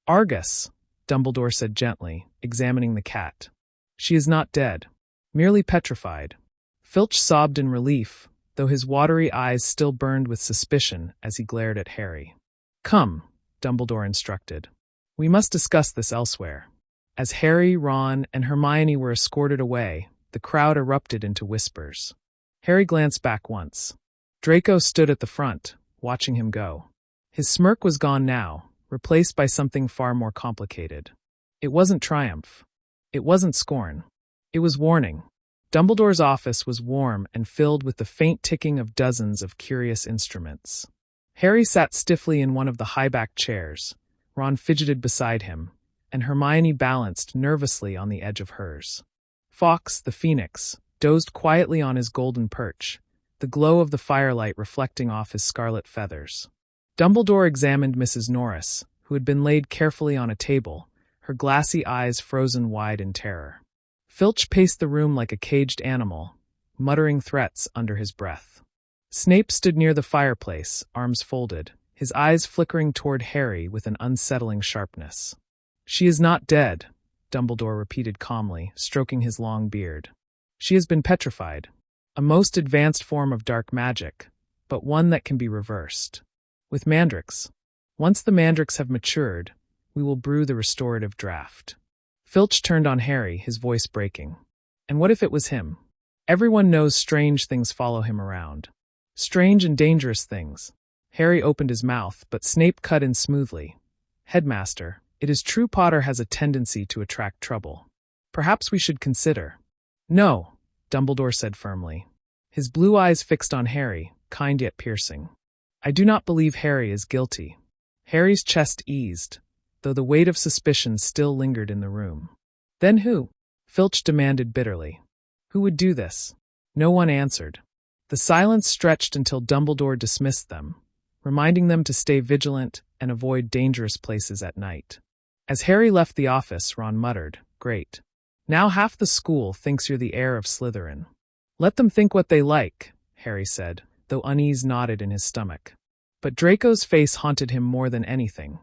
Argus, Dumbledore said gently, examining the cat. She is not dead, merely petrified. Filch sobbed in relief, though his watery eyes still burned with suspicion as he glared at Harry. Come, Dumbledore instructed. We must discuss this elsewhere. As Harry, Ron, and Hermione were escorted away, the crowd erupted into whispers. Harry glanced back once. Draco stood at the front, watching him go. His smirk was gone now, replaced by something far more complicated. It wasn't triumph. It wasn't scorn. It was warning. Dumbledore's office was warm and filled with the faint ticking of dozens of curious instruments. Harry sat stiffly in one of the high-backed chairs. Ron fidgeted beside him, and Hermione balanced nervously on the edge of hers. Fawkes, the phoenix, dozed quietly on his golden perch, the glow of the firelight reflecting off his scarlet feathers. Dumbledore examined Mrs. Norris, who had been laid carefully on a table, her glassy eyes frozen wide in terror. Filch paced the room like a caged animal, muttering threats under his breath. Snape stood near the fireplace, arms folded, his eyes flickering toward Harry with an unsettling sharpness. She is not dead, Dumbledore repeated calmly, stroking his long beard. She has been petrified. A most advanced form of dark magic, but one that can be reversed. With mandrakes. Once the mandrakes have matured, we will brew the restorative draught. Filch turned on Harry, his voice breaking. And what if it was him? Everyone knows strange things follow him around. Strange and dangerous things. Harry opened his mouth, but Snape cut in smoothly. Headmaster, it is true Potter has a tendency to attract trouble. Perhaps we should consider. No, Dumbledore said firmly. His blue eyes fixed on Harry, kind yet piercing. I do not believe Harry is guilty. Harry's chest eased, though the weight of suspicion still lingered in the room. Then who? Filch demanded bitterly. Who would do this? No one answered. The silence stretched until Dumbledore dismissed them, reminding them to stay vigilant and avoid dangerous places at night. As Harry left the office, Ron muttered, Great. Now half the school thinks you're the heir of Slytherin. Let them think what they like, Harry said, though unease knotted in his stomach. But Draco's face haunted him more than anything.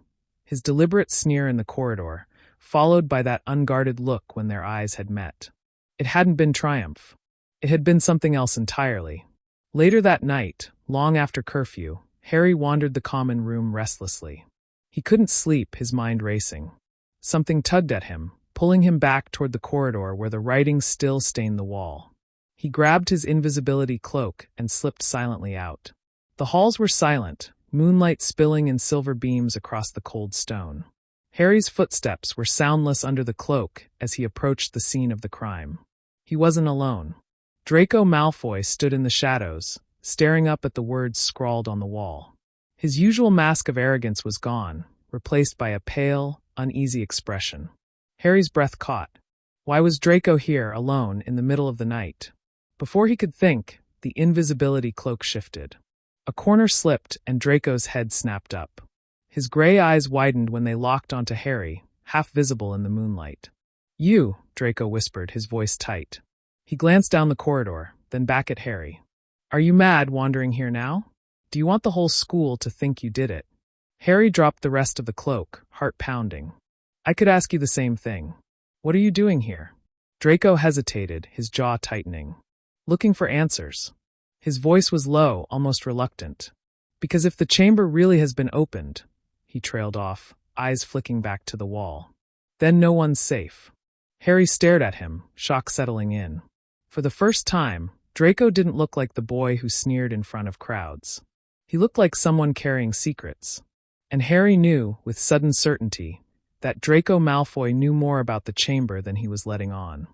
His deliberate sneer in the corridor, followed by that unguarded look when their eyes had met. It hadn't been triumph. It had been something else entirely. Later that night, long after curfew, Harry wandered the common room restlessly. He couldn't sleep, his mind racing. Something tugged at him, pulling him back toward the corridor where the writing still stained the wall. He grabbed his invisibility cloak and slipped silently out. The halls were silent, moonlight spilling in silver beams across the cold stone. Harry's footsteps were soundless under the cloak as he approached the scene of the crime. He wasn't alone. Draco Malfoy stood in the shadows, staring up at the words scrawled on the wall. His usual mask of arrogance was gone, replaced by a pale, uneasy expression. Harry's breath caught. Why was Draco here, alone, in the middle of the night? Before he could think, the invisibility cloak shifted. A corner slipped and Draco's head snapped up. His gray eyes widened when they locked onto Harry, half visible in the moonlight. "You," Draco whispered, his voice tight. He glanced down the corridor, then back at Harry. "Are you mad wandering here now? Do you want the whole school to think you did it?" Harry dropped the rest of the cloak, heart pounding. "I could ask you the same thing. What are you doing here?" Draco hesitated, his jaw tightening. "Looking for answers." His voice was low, almost reluctant. "Because if the chamber really has been opened," he trailed off, eyes flicking back to the wall, "then no one's safe." Harry stared at him, shock settling in. For the first time, Draco didn't look like the boy who sneered in front of crowds. He looked like someone carrying secrets. And Harry knew, with sudden certainty, that Draco Malfoy knew more about the chamber than he was letting on.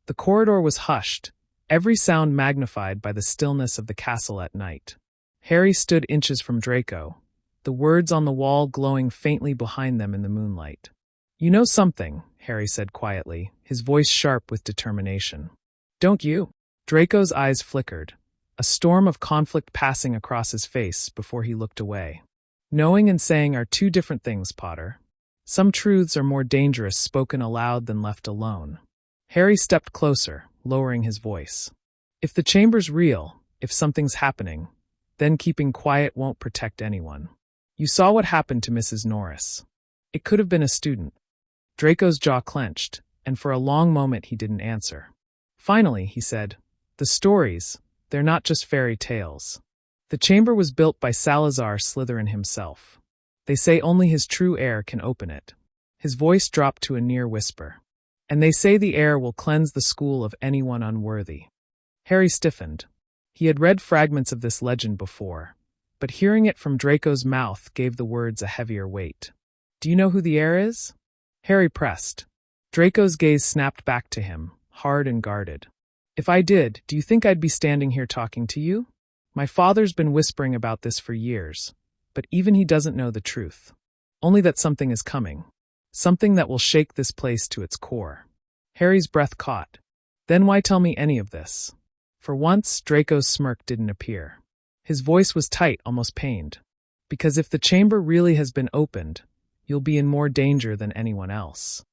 The corridor was hushed, every sound magnified by the stillness of the castle at night. Harry stood inches from Draco, the words on the wall glowing faintly behind them in the moonlight. "You know something," Harry said quietly, his voice sharp with determination. "Don't you?" Draco's eyes flickered, a storm of conflict passing across his face before he looked away. "Knowing and saying are two different things, Potter. Some truths are more dangerous spoken aloud than left alone." Harry stepped closer, lowering his voice. "If the chamber's real, if something's happening, then keeping quiet won't protect anyone. You saw what happened to Mrs. Norris. It could have been a student." Draco's jaw clenched, and for a long moment he didn't answer. Finally, he said, "The stories, they're not just fairy tales. The chamber was built by Salazar Slytherin himself. They say only his true heir can open it." His voice dropped to a near whisper. "And they say the heir will cleanse the school of anyone unworthy." Harry stiffened. He had read fragments of this legend before, but hearing it from Draco's mouth gave the words a heavier weight. "Do you know who the heir is?" Harry pressed. Draco's gaze snapped back to him, hard and guarded. "If I did, do you think I'd be standing here talking to you? My father's been whispering about this for years, but even he doesn't know the truth. Only that something is coming. Something that will shake this place to its core." Harry's breath caught. "Then why tell me any of this?" For once, Draco's smirk didn't appear. His voice was tight, almost pained. "Because if the chamber really has been opened, you'll be in more danger than anyone else."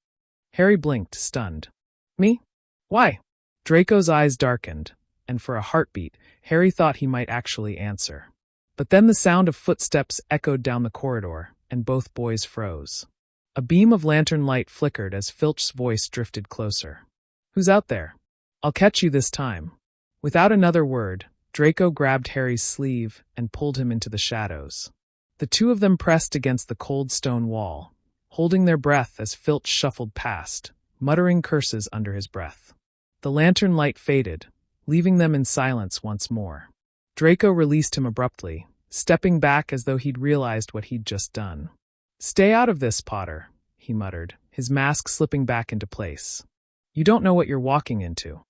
Harry blinked, stunned. "Me? Why?" Draco's eyes darkened, and for a heartbeat, Harry thought he might actually answer. But then the sound of footsteps echoed down the corridor, and both boys froze. A beam of lantern light flickered as Filch's voice drifted closer. "Who's out there? I'll catch you this time." Without another word, Draco grabbed Harry's sleeve and pulled him into the shadows. The two of them pressed against the cold stone wall, holding their breath as Filch shuffled past, muttering curses under his breath. The lantern light faded, leaving them in silence once more. Draco released him abruptly, stepping back as though he'd realized what he'd just done. "Stay out of this, Potter," he muttered, his mask slipping back into place. "You don't know what you're walking into."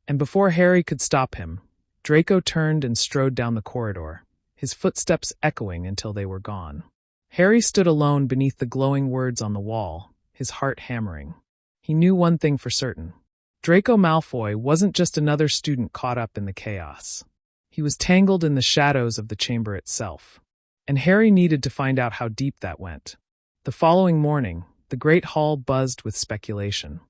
And before Harry could stop him, Draco turned and strode down the corridor, his footsteps echoing until they were gone. Harry stood alone beneath the glowing words on the wall, his heart hammering. He knew one thing for certain. Draco Malfoy wasn't just another student caught up in the chaos. He was tangled in the shadows of the chamber itself. And Harry needed to find out how deep that went. The following morning, the great hall buzzed with speculation.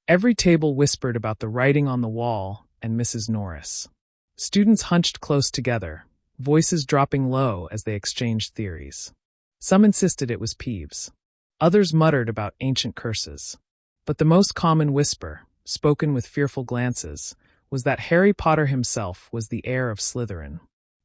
Every table whispered about the writing on the wall and Mrs. Norris. Students hunched close together, voices dropping low as they exchanged theories. Some insisted it was Peeves. Others muttered about ancient curses. But the most common whisper, spoken with fearful glances, was that Harry Potter himself was the heir of Slytherin.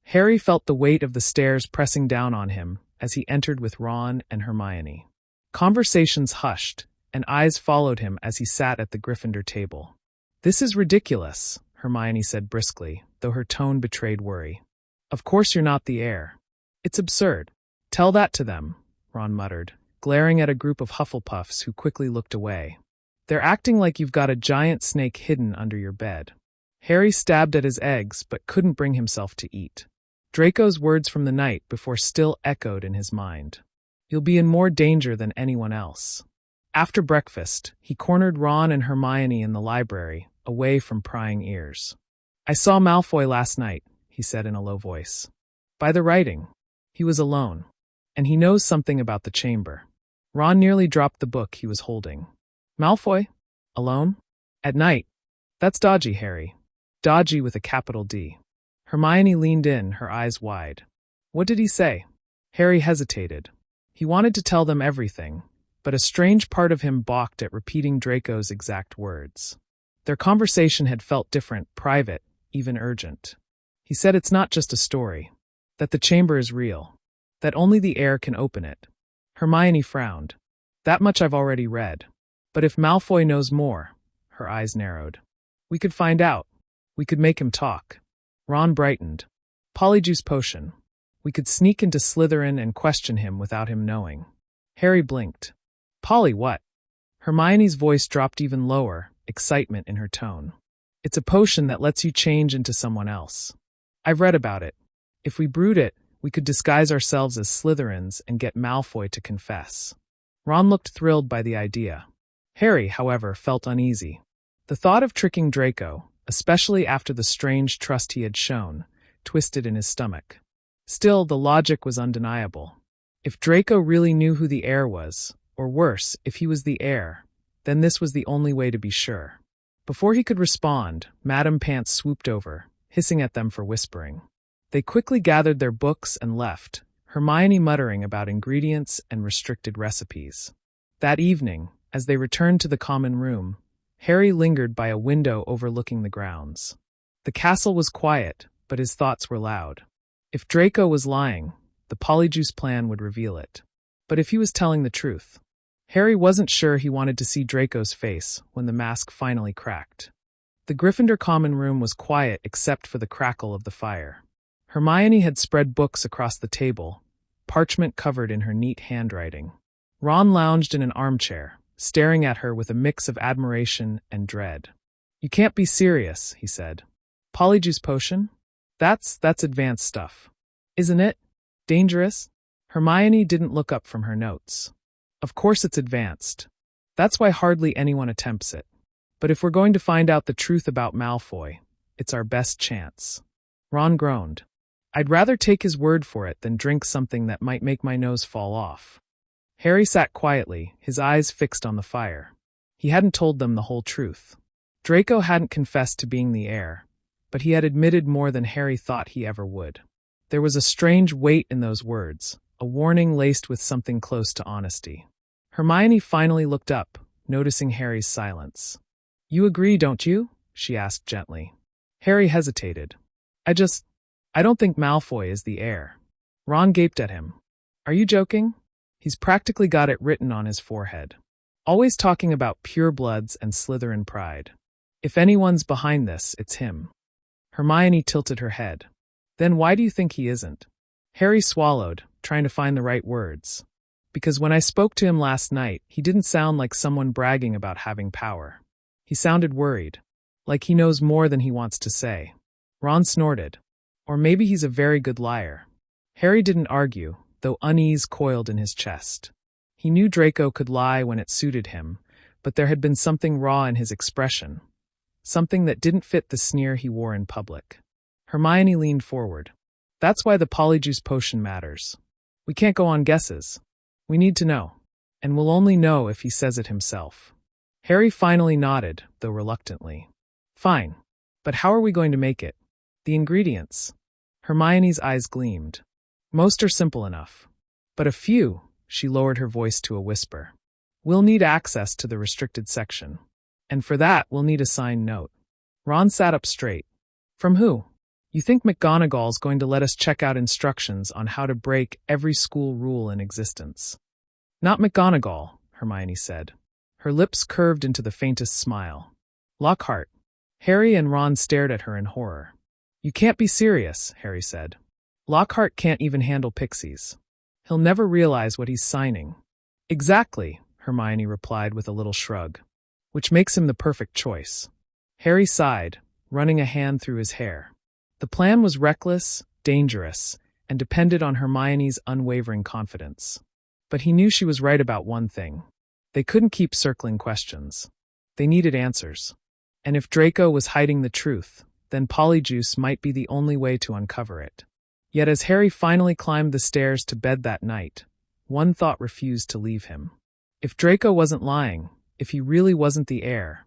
Harry felt the weight of the stairs pressing down on him as he entered with Ron and Hermione. Conversations hushed, and eyes followed him as he sat at the Gryffindor table. "This is ridiculous," Hermione said briskly, though her tone betrayed worry. "Of course you're not the heir. It's absurd." "Tell that to them," Ron muttered, glaring at a group of Hufflepuffs who quickly looked away. "They're acting like you've got a giant snake hidden under your bed." Harry stabbed at his eggs but couldn't bring himself to eat. Draco's words from the night before still echoed in his mind. "You'll be in more danger than anyone else." After breakfast, he cornered Ron and Hermione in the library, away from prying ears. "I saw Malfoy last night," he said in a low voice. "By the writing. He was alone. And he knows something about the chamber." Ron nearly dropped the book he was holding. "Malfoy? Alone? At night? That's dodgy, Harry. Dodgy with a capital D." Hermione leaned in, her eyes wide. "What did he say?" Harry hesitated. He wanted to tell them everything, but a strange part of him balked at repeating Draco's exact words. Their conversation had felt different, private, even urgent. He said it's not just a story, that the chamber is real, that only the heir can open it. Hermione frowned. "That much I've already read. But if Malfoy knows more," her eyes narrowed. "We could find out. We could make him talk." Ron brightened. "Polyjuice potion. We could sneak into Slytherin and question him without him knowing." Harry blinked. "Polly what?" Hermione's voice dropped even lower, excitement in her tone. "It's a potion that lets you change into someone else. I've read about it. If we brewed it, we could disguise ourselves as Slytherins and get Malfoy to confess." Ron looked thrilled by the idea. Harry, however, felt uneasy. The thought of tricking Draco, especially after the strange trust he had shown, twisted in his stomach. Still, the logic was undeniable. If Draco really knew who the heir was, or worse, if he was the heir, then this was the only way to be sure. Before he could respond, Madame Pants swooped over, hissing at them for whispering. They quickly gathered their books and left, Hermione muttering about ingredients and restricted recipes. That evening, as they returned to the common room, Harry lingered by a window overlooking the grounds. The castle was quiet, but his thoughts were loud. If Draco was lying, the Polyjuice plan would reveal it. But if he was telling the truth, Harry wasn't sure he wanted to see Draco's face when the mask finally cracked. The Gryffindor common room was quiet except for the crackle of the fire. Hermione had spread books across the table, parchment covered in her neat handwriting. Ron lounged in an armchair, staring at her with a mix of admiration and dread. "You can't be serious," he said. "Polyjuice potion? That's advanced stuff. Isn't it? Dangerous?" Hermione didn't look up from her notes. "Of course it's advanced. That's why hardly anyone attempts it. But if we're going to find out the truth about Malfoy, it's our best chance." Ron groaned. "I'd rather take his word for it than drink something that might make my nose fall off." Harry sat quietly, his eyes fixed on the fire. He hadn't told them the whole truth. Draco hadn't confessed to being the heir, but he had admitted more than Harry thought he ever would. There was a strange weight in those words, a warning laced with something close to honesty. Hermione finally looked up, noticing Harry's silence. "You agree, don't you?" she asked gently. Harry hesitated. I don't think Malfoy is the heir." Ron gaped at him. "Are you joking? He's practically got it written on his forehead. Always talking about purebloods and Slytherin pride. If anyone's behind this, it's him." Hermione tilted her head. "Then why do you think he isn't?" Harry swallowed, trying to find the right words. "Because when I spoke to him last night, he didn't sound like someone bragging about having power. He sounded worried, like he knows more than he wants to say." Ron snorted. "Or maybe he's a very good liar." Harry didn't argue, though unease coiled in his chest. He knew Draco could lie when it suited him, but there had been something raw in his expression, something that didn't fit the sneer he wore in public. Hermione leaned forward. "That's why the Polyjuice potion matters. We can't go on guesses. We need to know. And we'll only know if he says it himself." Harry finally nodded, though reluctantly. "Fine. But how are we going to make it?" The ingredients. Hermione's eyes gleamed. Most are simple enough. But a few, she lowered her voice to a whisper. We'll need access to the restricted section. And for that, we'll need a signed note. Ron sat up straight. From who? You think McGonagall's going to let us check out instructions on how to break every school rule in existence? Not McGonagall, Hermione said. Her lips curved into the faintest smile. Lockhart. Harry and Ron stared at her in horror. You can't be serious, Harry said. Lockhart can't even handle pixies. He'll never realize what he's signing. Exactly, Hermione replied with a little shrug. Which makes him the perfect choice. Harry sighed, running a hand through his hair. The plan was reckless, dangerous, and depended on Hermione's unwavering confidence. But he knew she was right about one thing. They couldn't keep circling questions. They needed answers. And if Draco was hiding the truth, then Polyjuice might be the only way to uncover it. Yet as Harry finally climbed the stairs to bed that night, one thought refused to leave him. If Draco wasn't lying, if he really wasn't the heir,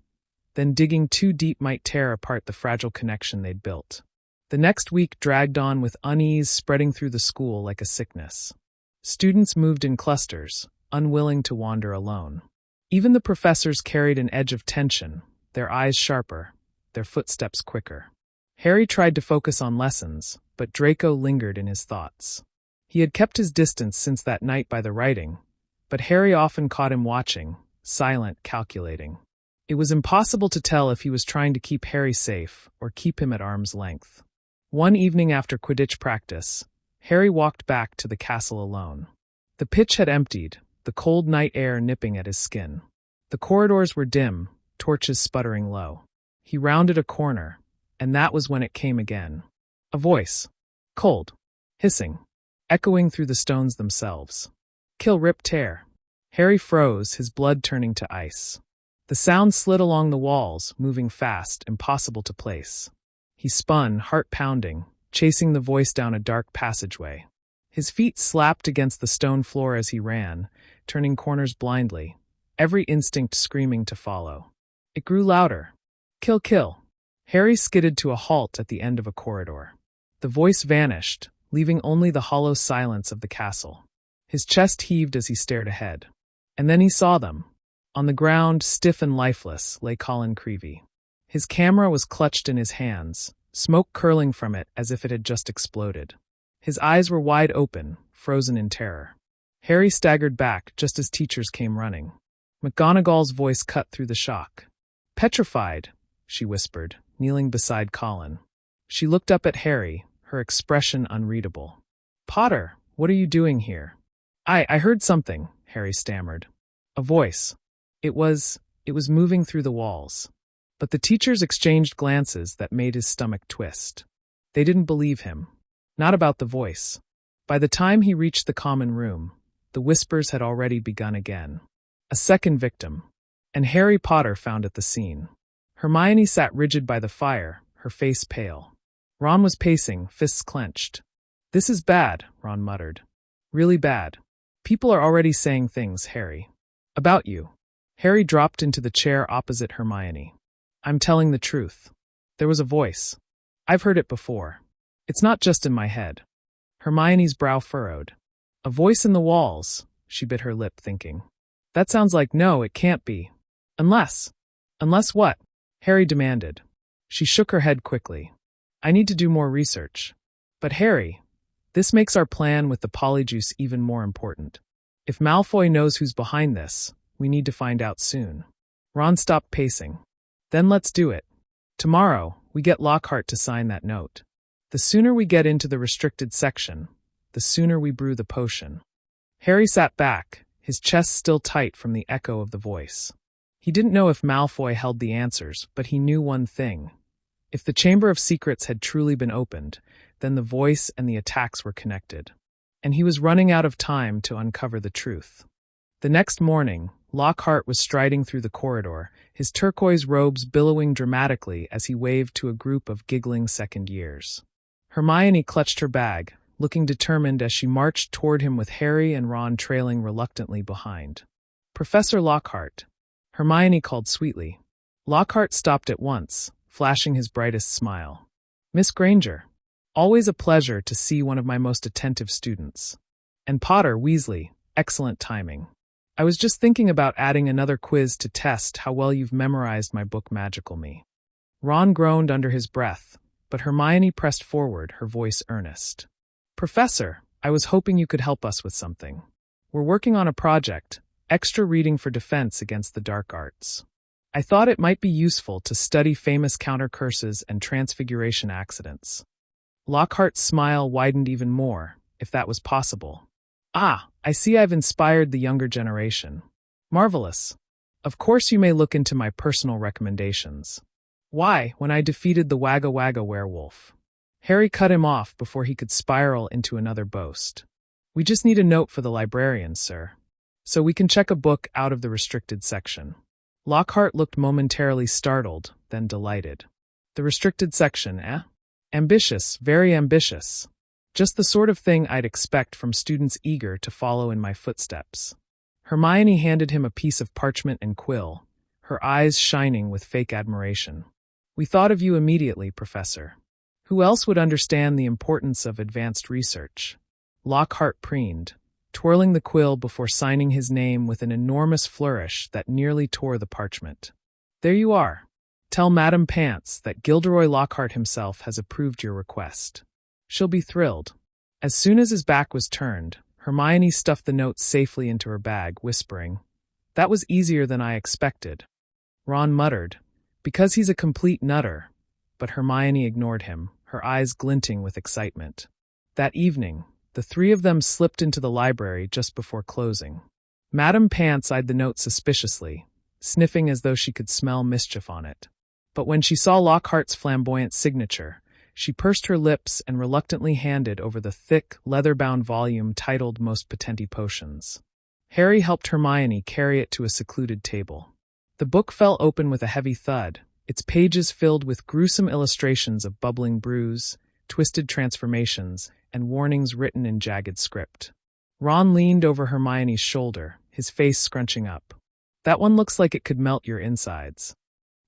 then digging too deep might tear apart the fragile connection they'd built. The next week dragged on with unease spreading through the school like a sickness. Students moved in clusters, unwilling to wander alone. Even the professors carried an edge of tension, their eyes sharper, their footsteps quicker. Harry tried to focus on lessons, but Draco lingered in his thoughts. He had kept his distance since that night by the writing, but Harry often caught him watching, silent, calculating. It was impossible to tell if he was trying to keep Harry safe or keep him at arm's length. One evening after Quidditch practice, Harry walked back to the castle alone. The pitch had emptied, the cold night air nipping at his skin. The corridors were dim, torches sputtering low. He rounded a corner, and that was when it came again. A voice. Cold. Hissing. Echoing through the stones themselves. Kill, rip, tear. Harry froze, his blood turning to ice. The sound slid along the walls, moving fast, impossible to place. He spun, heart pounding, chasing the voice down a dark passageway. His feet slapped against the stone floor as he ran, turning corners blindly, every instinct screaming to follow. It grew louder. Kill, kill. Harry skidded to a halt at the end of a corridor. The voice vanished, leaving only the hollow silence of the castle. His chest heaved as he stared ahead. And then he saw them. On the ground, stiff and lifeless, lay Colin Creevey. His camera was clutched in his hands, smoke curling from it as if it had just exploded. His eyes were wide open, frozen in terror. Harry staggered back just as teachers came running. McGonagall's voice cut through the shock. Petrified, she whispered, kneeling beside Colin. She looked up at Harry, her expression unreadable. Potter, what are you doing here? I heard something, Harry stammered. A voice. It was moving through the walls. But the teachers exchanged glances that made his stomach twist. They didn't believe him. Not about the voice. By the time he reached the common room, the whispers had already begun again. A second victim. And Harry Potter found at the scene. Hermione sat rigid by the fire, her face pale. Ron was pacing, fists clenched. This is bad, Ron muttered. Really bad. People are already saying things, Harry. About you. Harry dropped into the chair opposite Hermione. I'm telling the truth. There was a voice. I've heard it before. It's not just in my head. Hermione's brow furrowed. A voice in the walls, she bit her lip, thinking. That sounds like no, it can't be. Unless what? Harry demanded. She shook her head quickly. I need to do more research. But Harry, this makes our plan with the Polyjuice even more important. If Malfoy knows who's behind this, we need to find out soon. Ron stopped pacing. Then let's do it. Tomorrow, we get Lockhart to sign that note. The sooner we get into the restricted section, the sooner we brew the potion. Harry sat back, his chest still tight from the echo of the voice. He didn't know if Malfoy held the answers, but he knew one thing. If the Chamber of Secrets had truly been opened, then the voice and the attacks were connected. And he was running out of time to uncover the truth. The next morning, Lockhart was striding through the corridor, his turquoise robes billowing dramatically as he waved to a group of giggling second years. Hermione clutched her bag, looking determined as she marched toward him with Harry and Ron trailing reluctantly behind. Professor Lockhart. Hermione called sweetly. Lockhart stopped at once, flashing his brightest smile. Miss Granger. Always a pleasure to see one of my most attentive students. And Potter Weasley, excellent timing. I was just thinking about adding another quiz to test how well you've memorized my book Magical Me. Ron groaned under his breath, but Hermione pressed forward, her voice earnest. Professor, I was hoping you could help us with something. We're working on a project, extra reading for defense against the dark arts. I thought it might be useful to study famous counter curses and transfiguration accidents. Lockhart's smile widened even more, if that was possible. Ah, I see I've inspired the younger generation. Marvelous. Of course you may look into my personal recommendations. Why, when I defeated the Wagga Wagga werewolf? Harry cut him off before he could spiral into another boast. We just need a note for the librarian, sir. So we can check a book out of the restricted section. Lockhart looked momentarily startled, then delighted. The restricted section, eh? Ambitious, very ambitious. Just the sort of thing I'd expect from students eager to follow in my footsteps. Hermione handed him a piece of parchment and quill, her eyes shining with fake admiration. We thought of you immediately, Professor. Who else would understand the importance of advanced research? Lockhart preened, twirling the quill before signing his name with an enormous flourish that nearly tore the parchment. There you are. Tell Madame Pants that Gilderoy Lockhart himself has approved your request. She'll be thrilled. As soon as his back was turned, Hermione stuffed the note safely into her bag, whispering, That was easier than I expected. Ron muttered, Because he's a complete nutter. But Hermione ignored him, her eyes glinting with excitement. That evening, the three of them slipped into the library just before closing. Madame Pants eyed the note suspiciously, sniffing as though she could smell mischief on it. But when she saw Lockhart's flamboyant signature, she pursed her lips and reluctantly handed over the thick, leather-bound volume titled Most Potenti Potions. Harry helped Hermione carry it to a secluded table. The book fell open with a heavy thud, its pages filled with gruesome illustrations of bubbling brews, twisted transformations, and warnings written in jagged script. Ron leaned over Hermione's shoulder, his face scrunching up. That one looks like it could melt your insides.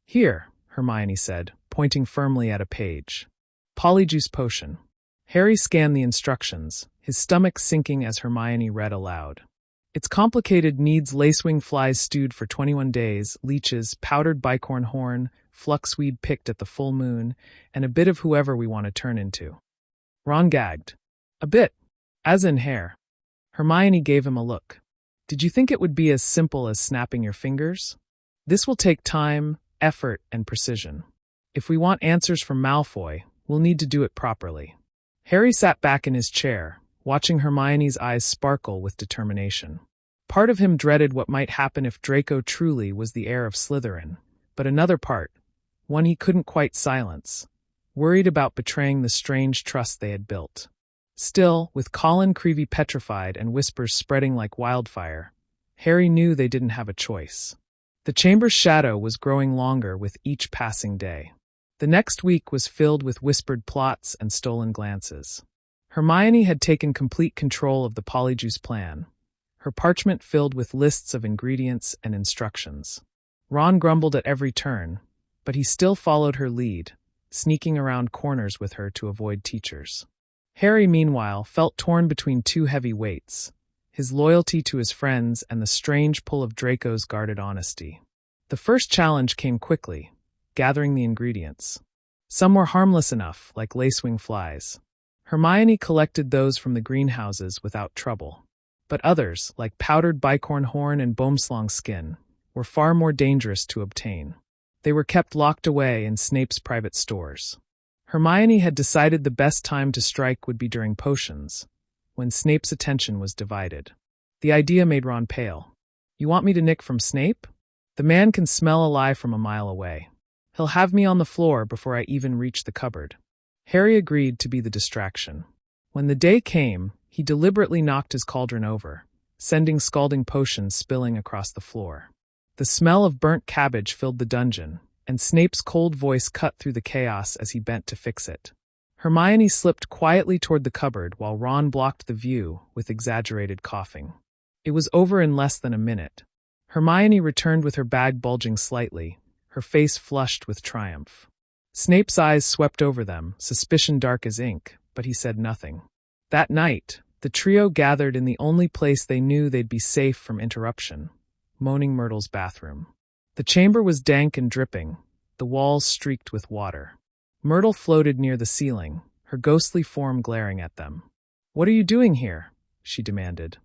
Here, Hermione said, pointing firmly at a page. Polyjuice potion. Harry scanned the instructions, his stomach sinking as Hermione read aloud. It's complicated, needs lacewing flies stewed for 21 days, leeches, powdered bicorn horn, fluxweed picked at the full moon, and a bit of whoever we want to turn into. Ron gagged. A bit. As in hair. Hermione gave him a look. Did you think it would be as simple as snapping your fingers? This will take time, effort, and precision. If we want answers from Malfoy, we'll need to do it properly. Harry sat back in his chair, watching Hermione's eyes sparkle with determination. Part of him dreaded what might happen if Draco truly was the heir of Slytherin, but another part, one he couldn't quite silence, worried about betraying the strange trust they had built. Still, with Colin Creevey petrified and whispers spreading like wildfire, Harry knew they didn't have a choice. The chamber's shadow was growing longer with each passing day. The next week was filled with whispered plots and stolen glances. Hermione had taken complete control of the Polyjuice plan, her parchment filled with lists of ingredients and instructions. Ron grumbled at every turn, but he still followed her lead, sneaking around corners with her to avoid teachers. Harry, meanwhile, felt torn between two heavy weights, his loyalty to his friends and the strange pull of Draco's guarded honesty. The first challenge came quickly, gathering the ingredients. Some were harmless enough, like lacewing flies. Hermione collected those from the greenhouses without trouble. But others, like powdered bicorn horn and boomslang skin, were far more dangerous to obtain. They were kept locked away in Snape's private stores. Hermione had decided the best time to strike would be during potions, when Snape's attention was divided. The idea made Ron pale. You want me to nick from Snape? The man can smell a lie from a mile away. He'll have me on the floor before I even reach the cupboard. Harry agreed to be the distraction. When the day came, he deliberately knocked his cauldron over, sending scalding potions spilling across the floor. The smell of burnt cabbage filled the dungeon, and Snape's cold voice cut through the chaos as he bent to fix it. Hermione slipped quietly toward the cupboard while Ron blocked the view with exaggerated coughing. It was over in less than a minute. Hermione returned with her bag bulging slightly, her face flushed with triumph. Snape's eyes swept over them, suspicion dark as ink, but he said nothing. That night, the trio gathered in the only place they knew they'd be safe from interruption, Moaning Myrtle's bathroom. The chamber was dank and dripping, the walls streaked with water. Myrtle floated near the ceiling, her ghostly form glaring at them. "What are you doing here?" she demanded.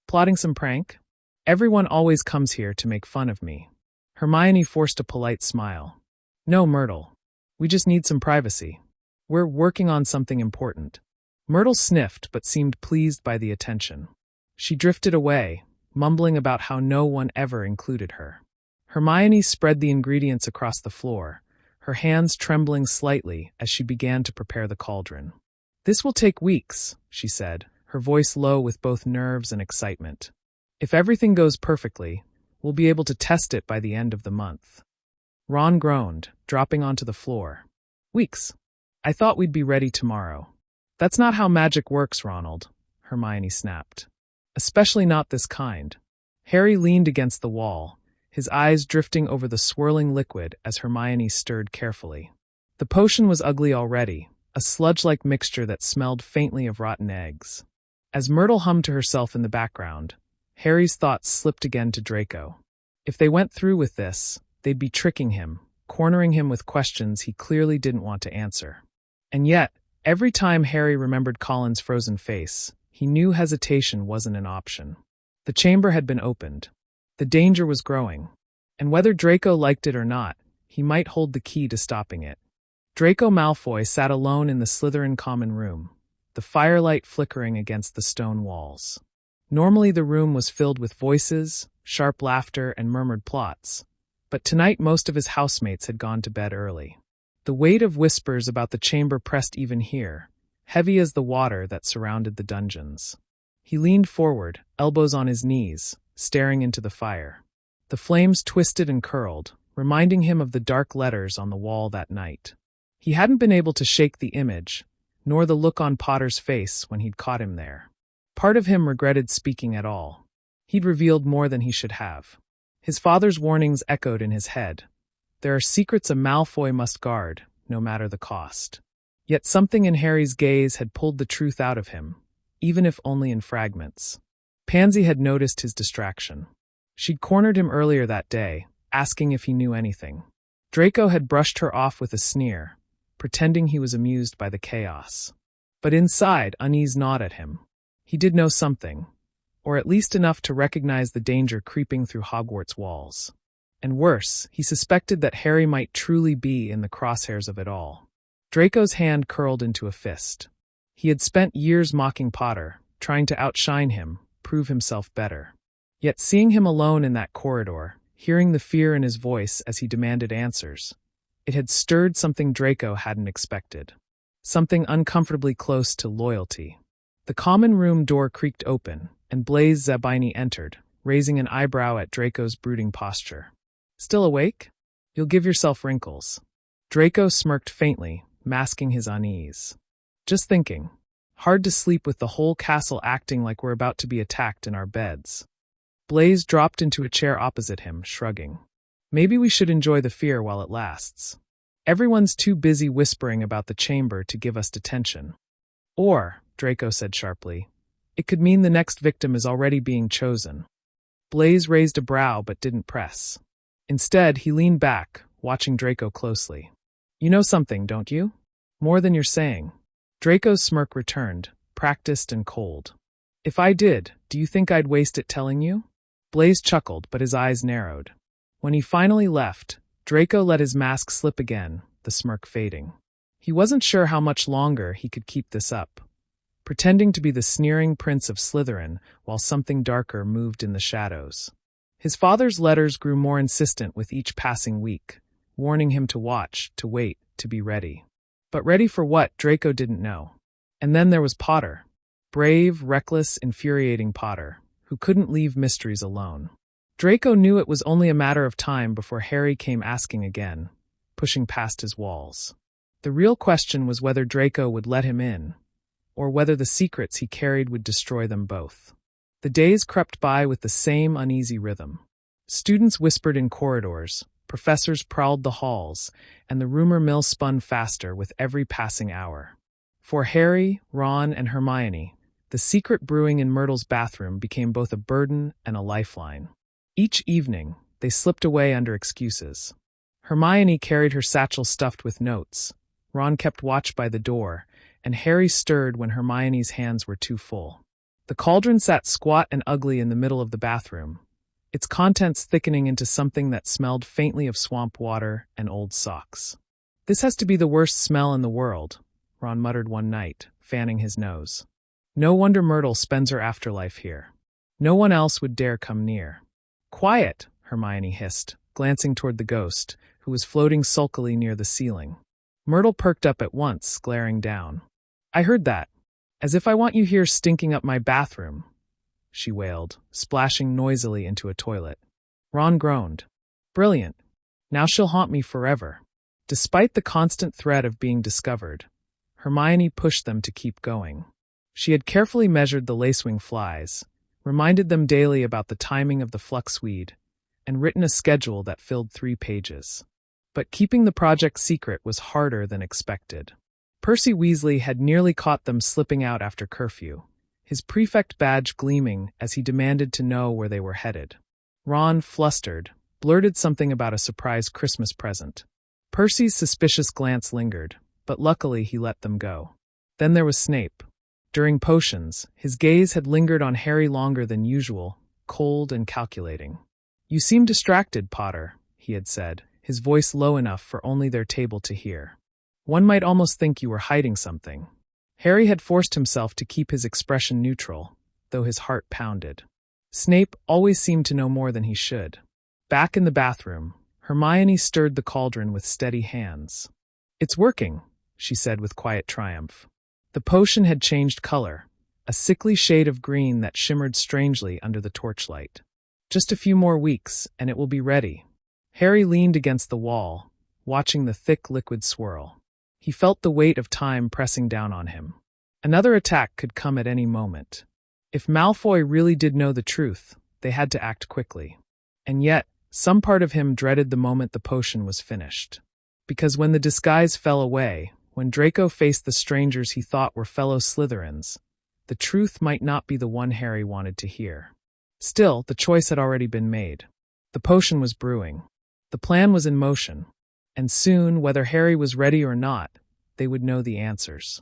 "Plotting some prank? Everyone always comes here to make fun of me." Hermione forced a polite smile. "No, Myrtle. We just need some privacy. We're working on something important." Myrtle sniffed but seemed pleased by the attention. She drifted away, mumbling about how no one ever included her. Hermione spread the ingredients across the floor, her hands trembling slightly as she began to prepare the cauldron. "This will take weeks," she said, her voice low with both nerves and excitement. "If everything goes perfectly, we'll be able to test it by the end of the month." Ron groaned, dropping onto the floor. "Weeks? I thought we'd be ready tomorrow." "That's not how magic works, Ronald," Hermione snapped. "Especially not this kind." Harry leaned against the wall, his eyes drifting over the swirling liquid as Hermione stirred carefully. The potion was ugly already, a sludge-like mixture that smelled faintly of rotten eggs. As Myrtle hummed to herself in the background, Harry's thoughts slipped again to Draco. If they went through with this, they'd be tricking him, cornering him with questions he clearly didn't want to answer. And yet, every time Harry remembered Colin's frozen face, he knew hesitation wasn't an option. The chamber had been opened. The danger was growing. And whether Draco liked it or not, he might hold the key to stopping it. Draco Malfoy sat alone in the Slytherin common room, the firelight flickering against the stone walls. Normally the room was filled with voices, sharp laughter, and murmured plots, but tonight most of his housemates had gone to bed early. The weight of whispers about the chamber pressed even here, heavy as the water that surrounded the dungeons. He leaned forward, elbows on his knees, staring into the fire. The flames twisted and curled, reminding him of the dark letters on the wall that night. He hadn't been able to shake the image, nor the look on Potter's face when he'd caught him there. Part of him regretted speaking at all. He'd revealed more than he should have. His father's warnings echoed in his head. There are secrets a Malfoy must guard, no matter the cost. Yet something in Harry's gaze had pulled the truth out of him, even if only in fragments. Pansy had noticed his distraction. She'd cornered him earlier that day, asking if he knew anything. Draco had brushed her off with a sneer, pretending he was amused by the chaos. But inside, unease gnawed at him. He did know something, or at least enough to recognize the danger creeping through Hogwarts walls. And worse, he suspected that Harry might truly be in the crosshairs of it all. Draco's hand curled into a fist. He had spent years mocking Potter, trying to outshine him, prove himself better. Yet seeing him alone in that corridor, hearing the fear in his voice as he demanded answers, it had stirred something Draco hadn't expected. Something uncomfortably close to loyalty. The common room door creaked open, and Blaise Zabini entered, raising an eyebrow at Draco's brooding posture. "Still awake? You'll give yourself wrinkles." Draco smirked faintly, masking his unease. "Just thinking. Hard to sleep with the whole castle acting like we're about to be attacked in our beds." Blaise dropped into a chair opposite him, shrugging. "Maybe we should enjoy the fear while it lasts. Everyone's too busy whispering about the chamber to give us attention." "Or," Draco said sharply, "it could mean the next victim is already being chosen." Blaise raised a brow but didn't press. Instead, he leaned back, watching Draco closely. "You know something, don't you? More than you're saying." Draco's smirk returned, practiced and cold. "If I did, do you think I'd waste it telling you?" Blaise chuckled, but his eyes narrowed. When he finally left, Draco let his mask slip again, the smirk fading. He wasn't sure how much longer he could keep this up, pretending to be the sneering prince of Slytherin while something darker moved in the shadows. His father's letters grew more insistent with each passing week, warning him to watch, to wait, to be ready. But ready for what, Draco didn't know. And then there was Potter. Brave, reckless, infuriating Potter, who couldn't leave mysteries alone. Draco knew it was only a matter of time before Harry came asking again, pushing past his walls. The real question was whether Draco would let him in, or whether the secrets he carried would destroy them both. The days crept by with the same uneasy rhythm. Students whispered in corridors, Professors prowled the halls, and the rumor mill spun faster with every passing hour. For Harry, Ron, and Hermione, the secret brewing in Myrtle's bathroom became both a burden and a lifeline. Each evening, they slipped away under excuses. Hermione carried her satchel stuffed with notes, Ron kept watch by the door, and Harry stirred when Hermione's hands were too full. The cauldron sat squat and ugly in the middle of the bathroom, its contents thickening into something that smelled faintly of swamp water and old socks. "This has to be the worst smell in the world," Ron muttered one night, fanning his nose. "No wonder Myrtle spends her afterlife here. No one else would dare come near." "Quiet," Hermione hissed, glancing toward the ghost, who was floating sulkily near the ceiling. Myrtle perked up at once, glaring down. "I heard that. As if I want you here stinking up my bathroom," she wailed, splashing noisily into a toilet. Ron groaned. "Brilliant. Now she'll haunt me forever." Despite the constant threat of being discovered, Hermione pushed them to keep going. She had carefully measured the lacewing flies, reminded them daily about the timing of the fluxweed, and written a schedule that filled 3 pages. But keeping the project secret was harder than expected. Percy Weasley had nearly caught them slipping out after curfew, his prefect badge gleaming as he demanded to know where they were headed. Ron, flustered, blurted something about a surprise Christmas present. Percy's suspicious glance lingered, but luckily he let them go. Then there was Snape. During potions, his gaze had lingered on Harry longer than usual, cold and calculating. "You seem distracted, Potter," he had said, his voice low enough for only their table to hear. "One might almost think you were hiding something." Harry had forced himself to keep his expression neutral, though his heart pounded. Snape always seemed to know more than he should. Back in the bathroom, Hermione stirred the cauldron with steady hands. "It's working," she said with quiet triumph. The potion had changed color, a sickly shade of green that shimmered strangely under the torchlight. "Just a few more weeks, and it will be ready." Harry leaned against the wall, watching the thick liquid swirl. He felt the weight of time pressing down on him. Another attack could come at any moment. If Malfoy really did know the truth, they had to act quickly. And yet, some part of him dreaded the moment the potion was finished. Because when the disguise fell away, when Draco faced the strangers he thought were fellow Slytherins, the truth might not be the one Harry wanted to hear. Still, the choice had already been made. The potion was brewing. The plan was in motion. And soon, whether Harry was ready or not, they would know the answers.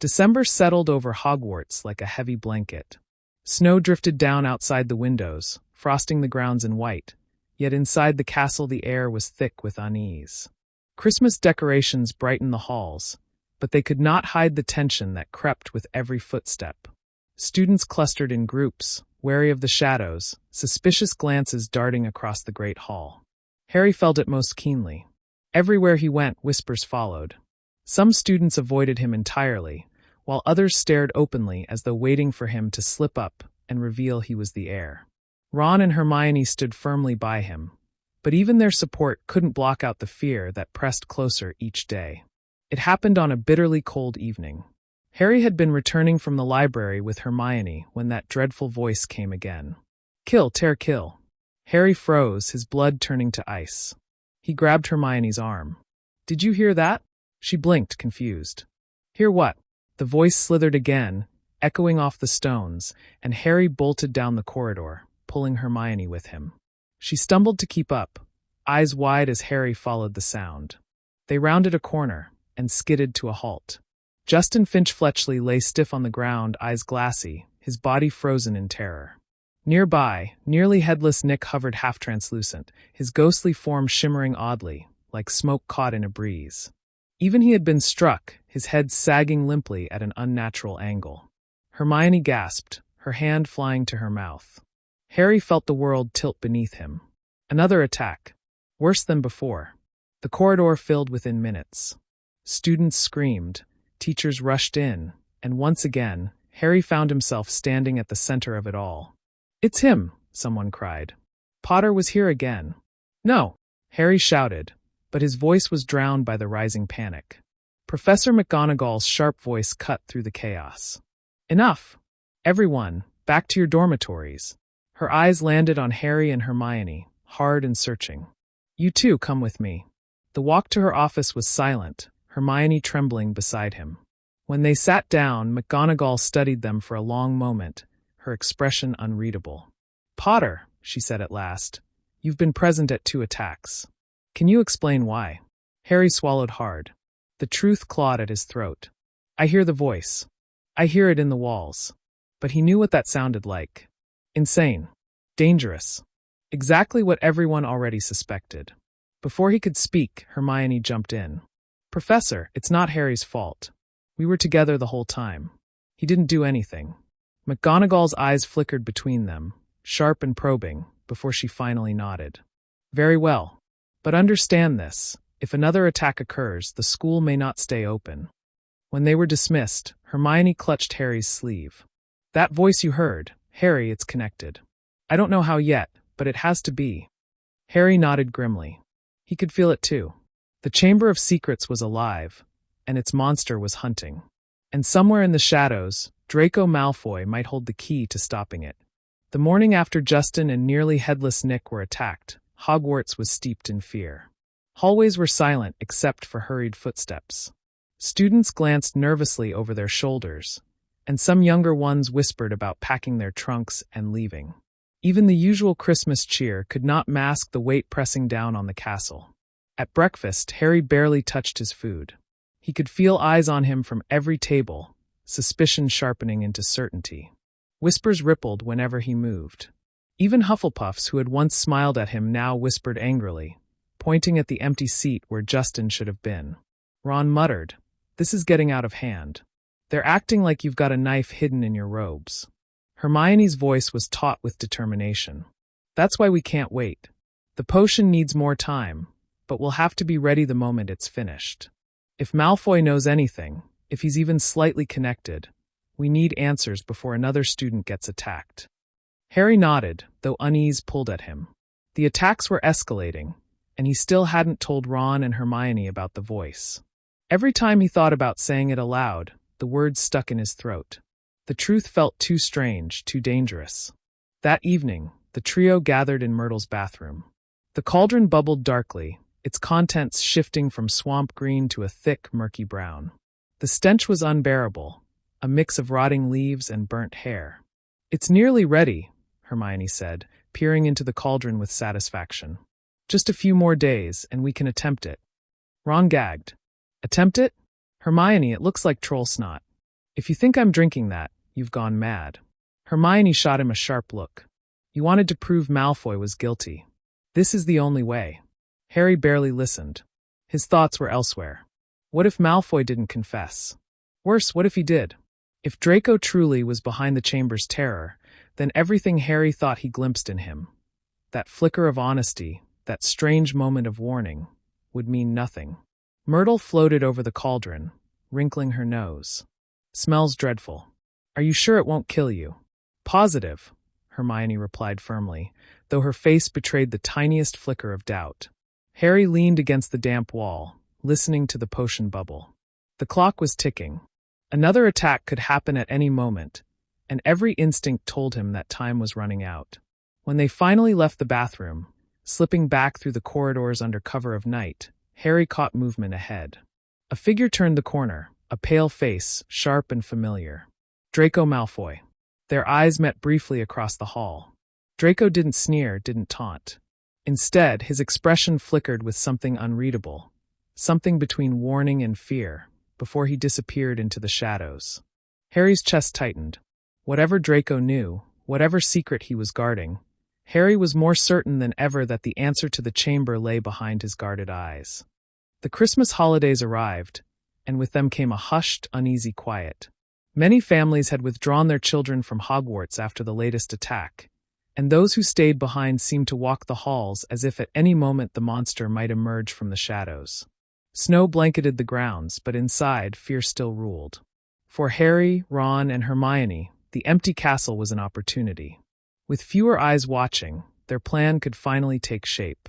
December settled over Hogwarts like a heavy blanket. Snow drifted down outside the windows, frosting the grounds in white, yet inside the castle the air was thick with unease. Christmas decorations brightened the halls, but they could not hide the tension that crept with every footstep. Students clustered in groups, wary of the shadows, suspicious glances darting across the great hall. Harry felt it most keenly. Everywhere he went, whispers followed. Some students avoided him entirely, while others stared openly as though waiting for him to slip up and reveal he was the heir. Ron and Hermione stood firmly by him, but even their support couldn't block out the fear that pressed closer each day. It happened on a bitterly cold evening. Harry had been returning from the library with Hermione when that dreadful voice came again. "Kill, tear, kill." Harry froze, his blood turning to ice. He grabbed Hermione's arm. "Did you hear that?" She blinked, confused. "Hear what?" The voice slithered again, echoing off the stones, and Harry bolted down the corridor, pulling Hermione with him. She stumbled to keep up, eyes wide as Harry followed the sound. They rounded a corner and skidded to a halt. Justin Finch-Fletchley lay stiff on the ground, eyes glassy, his body frozen in terror. Nearby, nearly headless Nick hovered half-translucent, his ghostly form shimmering oddly, like smoke caught in a breeze. Even he had been struck, his head sagging limply at an unnatural angle. Hermione gasped, her hand flying to her mouth. Harry felt the world tilt beneath him. Another attack. Worse than before. The corridor filled within minutes. Students screamed, teachers rushed in, and once again, Harry found himself standing at the center of it all. "It's him," someone cried. Potter was here again. "No," Harry shouted, but his voice was drowned by the rising panic. Professor McGonagall's sharp voice cut through the chaos. "Enough! Everyone, back to your dormitories." Her eyes landed on Harry and Hermione, hard and searching. You too, come with me. The walk to her office was silent, Hermione trembling beside him. When they sat down, McGonagall studied them for a long moment, her expression unreadable. Potter, she said at last, you've been present at 2 attacks. Can you explain why? Harry swallowed hard. The truth clawed at his throat. I hear the voice. I hear it in the walls. But he knew what that sounded like. Insane. Dangerous. Exactly what everyone already suspected. Before he could speak, Hermione jumped in. Professor, it's not Harry's fault. We were together the whole time. He didn't do anything. McGonagall's eyes flickered between them, sharp and probing, before she finally nodded. Very well. But understand this. If another attack occurs, the school may not stay open. When they were dismissed, Hermione clutched Harry's sleeve. That voice you heard, Harry, it's connected. I don't know how yet, but it has to be. Harry nodded grimly. He could feel it too. The Chamber of Secrets was alive, and its monster was hunting. And somewhere in the shadows, Draco Malfoy might hold the key to stopping it. The morning after Justin and nearly headless Nick were attacked, Hogwarts was steeped in fear. Hallways were silent except for hurried footsteps. Students glanced nervously over their shoulders, and some younger ones whispered about packing their trunks and leaving. Even the usual Christmas cheer could not mask the weight pressing down on the castle. At breakfast, Harry barely touched his food. He could feel eyes on him from every table, suspicion sharpening into certainty. Whispers rippled whenever he moved. Even Hufflepuffs who had once smiled at him now whispered angrily, pointing at the empty seat where Justin should have been. Ron muttered, "This is getting out of hand. They're acting like you've got a knife hidden in your robes." Hermione's voice was taut with determination. "That's why we can't wait. The potion needs more time, but we'll have to be ready the moment it's finished. If Malfoy knows anything, if he's even slightly connected, we need answers before another student gets attacked." Harry nodded, though unease pulled at him. The attacks were escalating, and he still hadn't told Ron and Hermione about the voice. Every time he thought about saying it aloud, the words stuck in his throat. The truth felt too strange, too dangerous. That evening, the trio gathered in Myrtle's bathroom. The cauldron bubbled darkly, its contents shifting from swamp green to a thick, murky brown. The stench was unbearable, a mix of rotting leaves and burnt hair. "It's nearly ready," Hermione said, peering into the cauldron with satisfaction. "Just a few more days, and we can attempt it." Ron gagged. "Attempt it? Hermione, it looks like troll snot. If you think I'm drinking that, you've gone mad." Hermione shot him a sharp look. "You wanted to prove Malfoy was guilty. This is the only way." Harry barely listened. His thoughts were elsewhere. What if Malfoy didn't confess? Worse, what if he did? If Draco truly was behind the chamber's terror, then everything Harry thought he glimpsed in him, that flicker of honesty, that strange moment of warning, would mean nothing. Myrtle floated over the cauldron, wrinkling her nose. "Smells dreadful. Are you sure it won't kill you?" "Positive," Hermione replied firmly, though her face betrayed the tiniest flicker of doubt. Harry leaned against the damp wall, listening to the potion bubble. The clock was ticking. Another attack could happen at any moment, and every instinct told him that time was running out. When they finally left the bathroom, slipping back through the corridors under cover of night, Harry caught movement ahead. A figure turned the corner, a pale face, sharp and familiar. Draco Malfoy. Their eyes met briefly across the hall. Draco didn't sneer, didn't taunt. Instead, his expression flickered with something unreadable, something between warning and fear, before he disappeared into the shadows. Harry's chest tightened. Whatever Draco knew, whatever secret he was guarding, Harry was more certain than ever that the answer to the chamber lay behind his guarded eyes. The Christmas holidays arrived, and with them came a hushed, uneasy quiet. Many families had withdrawn their children from Hogwarts after the latest attack, and those who stayed behind seemed to walk the halls as if at any moment the monster might emerge from the shadows. Snow blanketed the grounds, but inside, fear still ruled. For Harry, Ron, and Hermione, the empty castle was an opportunity. With fewer eyes watching, their plan could finally take shape.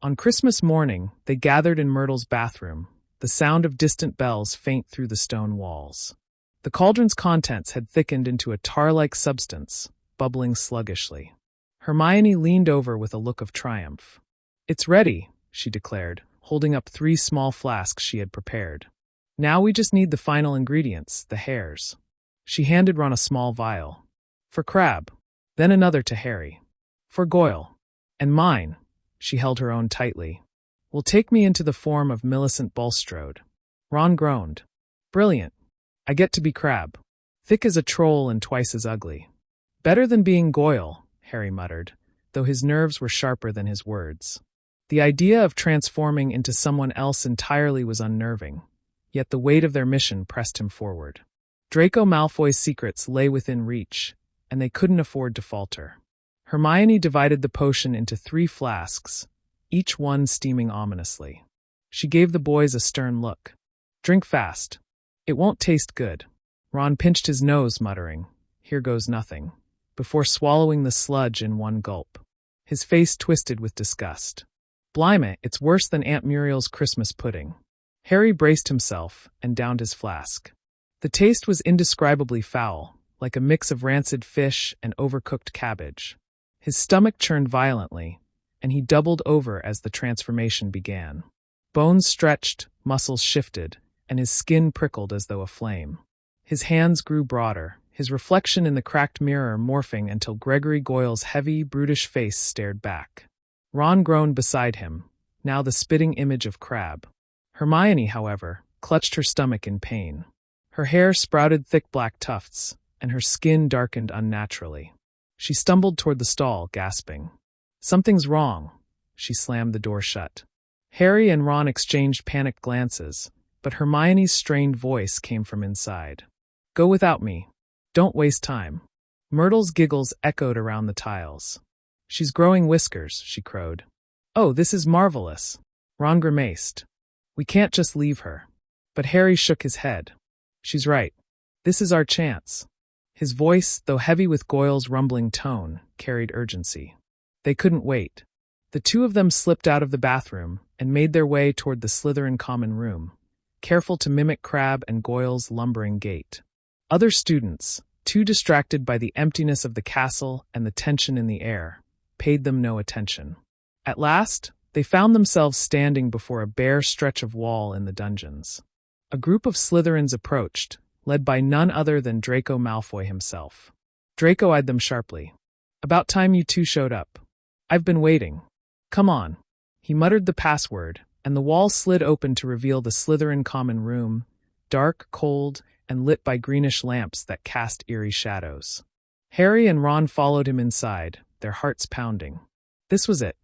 On Christmas morning, they gathered in Myrtle's bathroom, the sound of distant bells faint through the stone walls. The cauldron's contents had thickened into a tar-like substance, bubbling sluggishly. Hermione leaned over with a look of triumph. "It's ready," she declared, holding up 3 small flasks she had prepared. Now we just need the final ingredients, the hairs. She handed Ron a small vial. For Crabbe. Then another to Harry. For Goyle. And mine. She held her own tightly. Will take me into the form of Millicent Bulstrode. Ron groaned. Brilliant. I get to be Crabbe. Thick as a troll and twice as ugly. Better than being Goyle, Harry muttered, though his nerves were sharper than his words. The idea of transforming into someone else entirely was unnerving, yet the weight of their mission pressed him forward. Draco Malfoy's secrets lay within reach, and they couldn't afford to falter. Hermione divided the potion into 3 flasks, each one steaming ominously. She gave the boys a stern look. Drink fast. It won't taste good. Ron pinched his nose, muttering, Here goes nothing, before swallowing the sludge in one gulp. His face twisted with disgust. Blimey, it's worse than Aunt Muriel's Christmas pudding. Harry braced himself and downed his flask. The taste was indescribably foul, like a mix of rancid fish and overcooked cabbage. His stomach churned violently, and he doubled over as the transformation began. Bones stretched, muscles shifted, and his skin prickled as though aflame. His hands grew broader, his reflection in the cracked mirror morphing until Gregory Goyle's heavy, brutish face stared back. Ron groaned beside him, now the spitting image of Crabbe. Hermione, however, clutched her stomach in pain. Her hair sprouted thick black tufts, and her skin darkened unnaturally. She stumbled toward the stall, gasping. Something's wrong. She slammed the door shut. Harry and Ron exchanged panicked glances, but Hermione's strained voice came from inside. Go without me. Don't waste time. Myrtle's giggles echoed around the tiles. She's growing whiskers, she crowed. Oh, this is marvelous. Ron grimaced. We can't just leave her. But Harry shook his head. She's right. This is our chance. His voice, though heavy with Goyle's rumbling tone, carried urgency. They couldn't wait. The 2 of them slipped out of the bathroom and made their way toward the Slytherin common room, careful to mimic Crabbe and Goyle's lumbering gait. Other students, too distracted by the emptiness of the castle and the tension in the air, paid them no attention. At last, they found themselves standing before a bare stretch of wall in the dungeons. A group of Slytherins approached, led by none other than Draco Malfoy himself. Draco eyed them sharply. About time you 2 showed up. I've been waiting. Come on. He muttered the password, and the wall slid open to reveal the Slytherin common room, dark, cold, and lit by greenish lamps that cast eerie shadows. Harry and Ron followed him inside, their hearts pounding. This was it,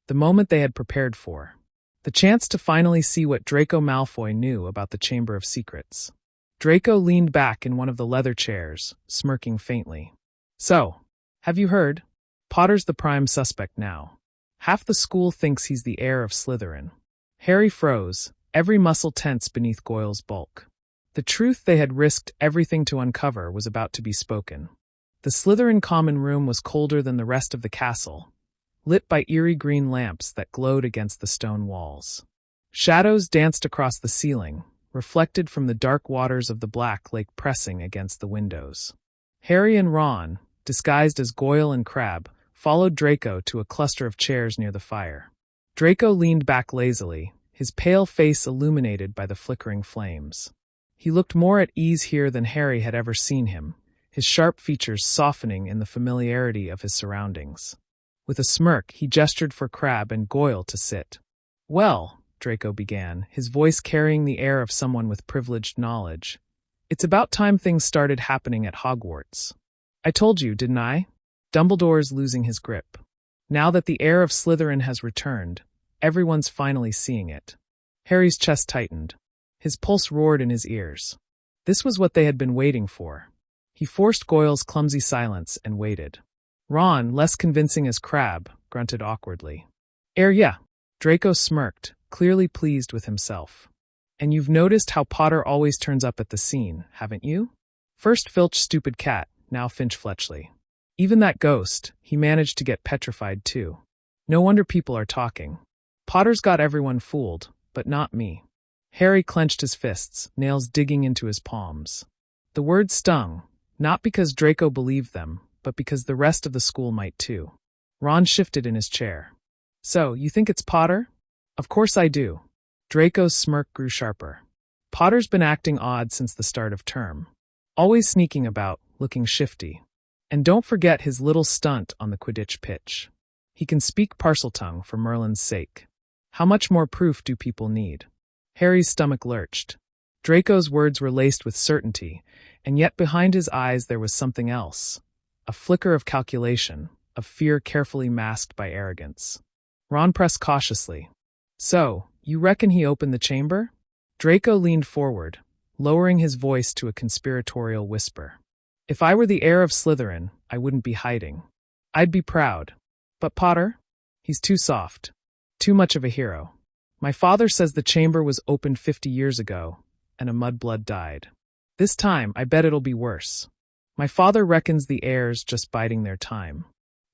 the moment they had prepared for. The chance to finally see what Draco Malfoy knew about the Chamber of Secrets. Draco leaned back in one of the leather chairs, smirking faintly. So, have you heard? Potter's the prime suspect now. Half the school thinks he's the heir of Slytherin. Harry froze, every muscle tense beneath Goyle's bulk. The truth they had risked everything to uncover was about to be spoken. The Slytherin common room was colder than the rest of the castle, lit by eerie green lamps that glowed against the stone walls. Shadows danced across the ceiling, reflected from the dark waters of the Black Lake pressing against the windows. Harry and Ron, disguised as Goyle and Crabbe, followed Draco to a cluster of chairs near the fire. Draco leaned back lazily, his pale face illuminated by the flickering flames. He looked more at ease here than Harry had ever seen him, his sharp features softening in the familiarity of his surroundings. With a smirk, he gestured for Crabbe and Goyle to sit. Well, Draco began, his voice carrying the air of someone with privileged knowledge, it's about time things started happening at Hogwarts. I told you, didn't I? Dumbledore's losing his grip. Now that the heir of Slytherin has returned, everyone's finally seeing it. Harry's chest tightened. His pulse roared in his ears. This was what they had been waiting for. He forced Goyle's clumsy silence and waited. Ron, less convincing as Crabbe, grunted awkwardly. Yeah. Draco smirked, clearly pleased with himself. And you've noticed how Potter always turns up at the scene, haven't you? First Filch stupid cat, now Finch Fletchley. Even that ghost, he managed to get petrified too. No wonder people are talking. Potter's got everyone fooled, but not me. Harry clenched his fists, nails digging into his palms. The words stung, not because Draco believed them, but because the rest of the school might too. Ron shifted in his chair. So, you think it's Potter? Of course I do. Draco's smirk grew sharper. Potter's been acting odd since the start of term. Always sneaking about, looking shifty. And don't forget his little stunt on the quidditch pitch. He can speak Parseltongue for Merlin's sake. How much more proof do people need? Harry's stomach lurched. Draco's words were laced with certainty, and yet behind his eyes there was something else. A flicker of calculation, of fear carefully masked by arrogance. Ron pressed cautiously. So, you reckon he opened the chamber? Draco leaned forward, lowering his voice to a conspiratorial whisper. If I were the heir of Slytherin, I wouldn't be hiding. I'd be proud. But Potter? He's too soft. Too much of a hero. My father says the chamber was opened 50 years ago, and a mudblood died. This time, I bet it'll be worse. My father reckons the heir's just biding their time.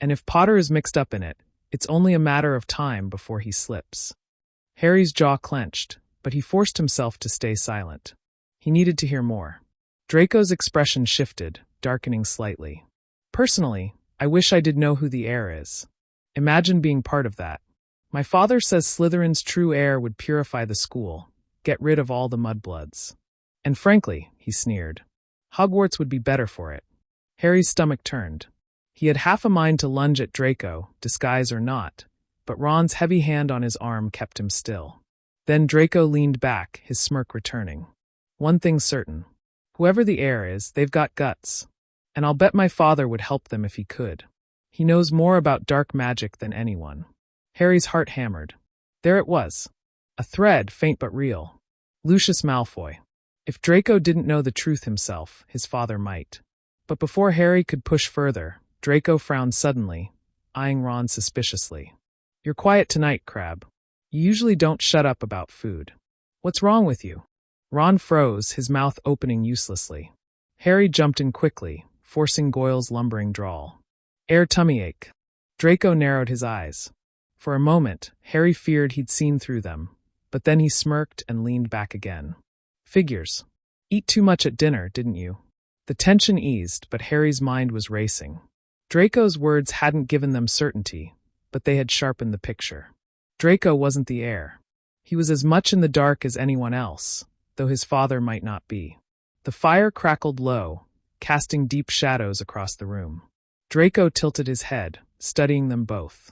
And if Potter is mixed up in it, it's only a matter of time before he slips. Harry's jaw clenched, but he forced himself to stay silent. He needed to hear more. Draco's expression shifted, darkening slightly. Personally, I wish I did know who the heir is. Imagine being part of that. My father says Slytherin's true heir would purify the school, get rid of all the mudbloods. And frankly, he sneered, Hogwarts would be better for it. Harry's stomach turned. He had half a mind to lunge at Draco, disguise or not, but Ron's heavy hand on his arm kept him still. Then Draco leaned back, his smirk returning. One thing's certain. Whoever the heir is, they've got guts. And I'll bet my father would help them if he could. He knows more about dark magic than anyone. Harry's heart hammered. There it was. A thread, faint but real. Lucius Malfoy. If Draco didn't know the truth himself, his father might. But before Harry could push further, Draco frowned suddenly, eyeing Ron suspiciously. You're quiet tonight, Crabbe. You usually don't shut up about food. What's wrong with you? Ron froze, his mouth opening uselessly. Harry jumped in quickly, forcing Goyle's lumbering drawl. Tummy ache. Draco narrowed his eyes. For a moment, Harry feared he'd seen through them, but then he smirked and leaned back again. Figures. Eat too much at dinner, didn't you? The tension eased, but Harry's mind was racing. Draco's words hadn't given them certainty, but they had sharpened the picture. Draco wasn't the heir. He was as much in the dark as anyone else, though his father might not be. The fire crackled low, casting deep shadows across the room. Draco tilted his head, studying them both.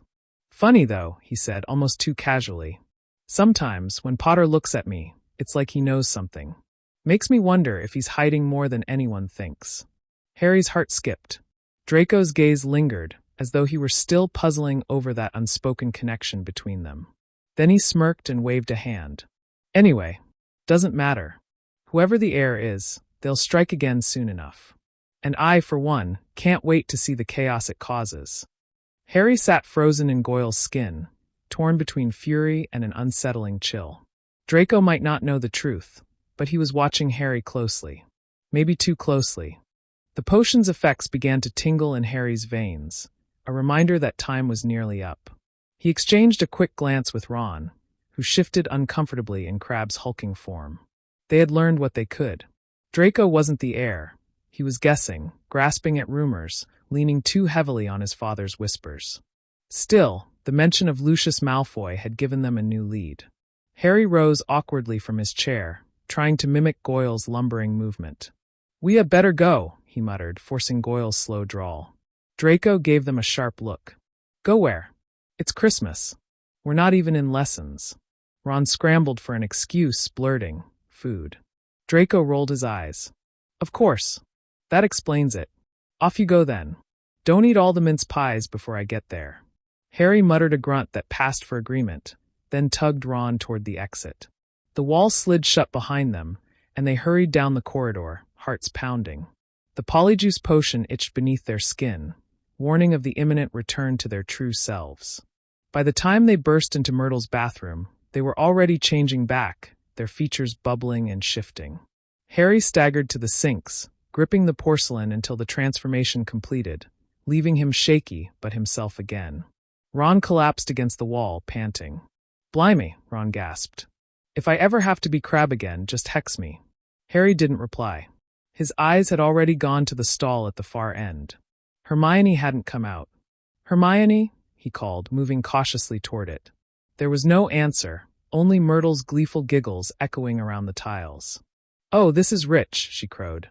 Funny though, he said, almost too casually. Sometimes, when Potter looks at me, it's like he knows something. Makes me wonder if he's hiding more than anyone thinks. Harry's heart skipped. Draco's gaze lingered, as though he were still puzzling over that unspoken connection between them. Then he smirked and waved a hand. Anyway, doesn't matter. Whoever the heir is, they'll strike again soon enough. And I, for one, can't wait to see the chaos it causes. Harry sat frozen in Goyle's skin, torn between fury and an unsettling chill. Draco might not know the truth, but he was watching Harry closely. Maybe too closely. The potion's effects began to tingle in Harry's veins, a reminder that time was nearly up. He exchanged a quick glance with Ron, who shifted uncomfortably in Crabbe's hulking form. They had learned what they could. Draco wasn't the heir. He was guessing, grasping at rumors, leaning too heavily on his father's whispers. Still, the mention of Lucius Malfoy had given them a new lead. Harry rose awkwardly from his chair, trying to mimic Goyle's lumbering movement. We had better go, he muttered, forcing Goyle's slow drawl. Draco gave them a sharp look. Go where? It's Christmas. We're not even in lessons. Ron scrambled for an excuse, blurting, food. Draco rolled his eyes. Of course. That explains it. Off you go then. Don't eat all the mince pies before I get there. Harry muttered a grunt that passed for agreement, then tugged Ron toward the exit. The wall slid shut behind them, and they hurried down the corridor, hearts pounding. The Polyjuice potion itched beneath their skin, warning of the imminent return to their true selves. By the time they burst into Myrtle's bathroom, they were already changing back, their features bubbling and shifting. Harry staggered to the sinks, gripping the porcelain until the transformation completed, leaving him shaky but himself again. Ron collapsed against the wall, panting. Blimey, Ron gasped. If I ever have to be Crabbe again, just hex me. Harry didn't reply. His eyes had already gone to the stall at the far end. Hermione hadn't come out. Hermione, he called, moving cautiously toward it. There was no answer, only Myrtle's gleeful giggles echoing around the tiles. "Oh, this is rich," she crowed.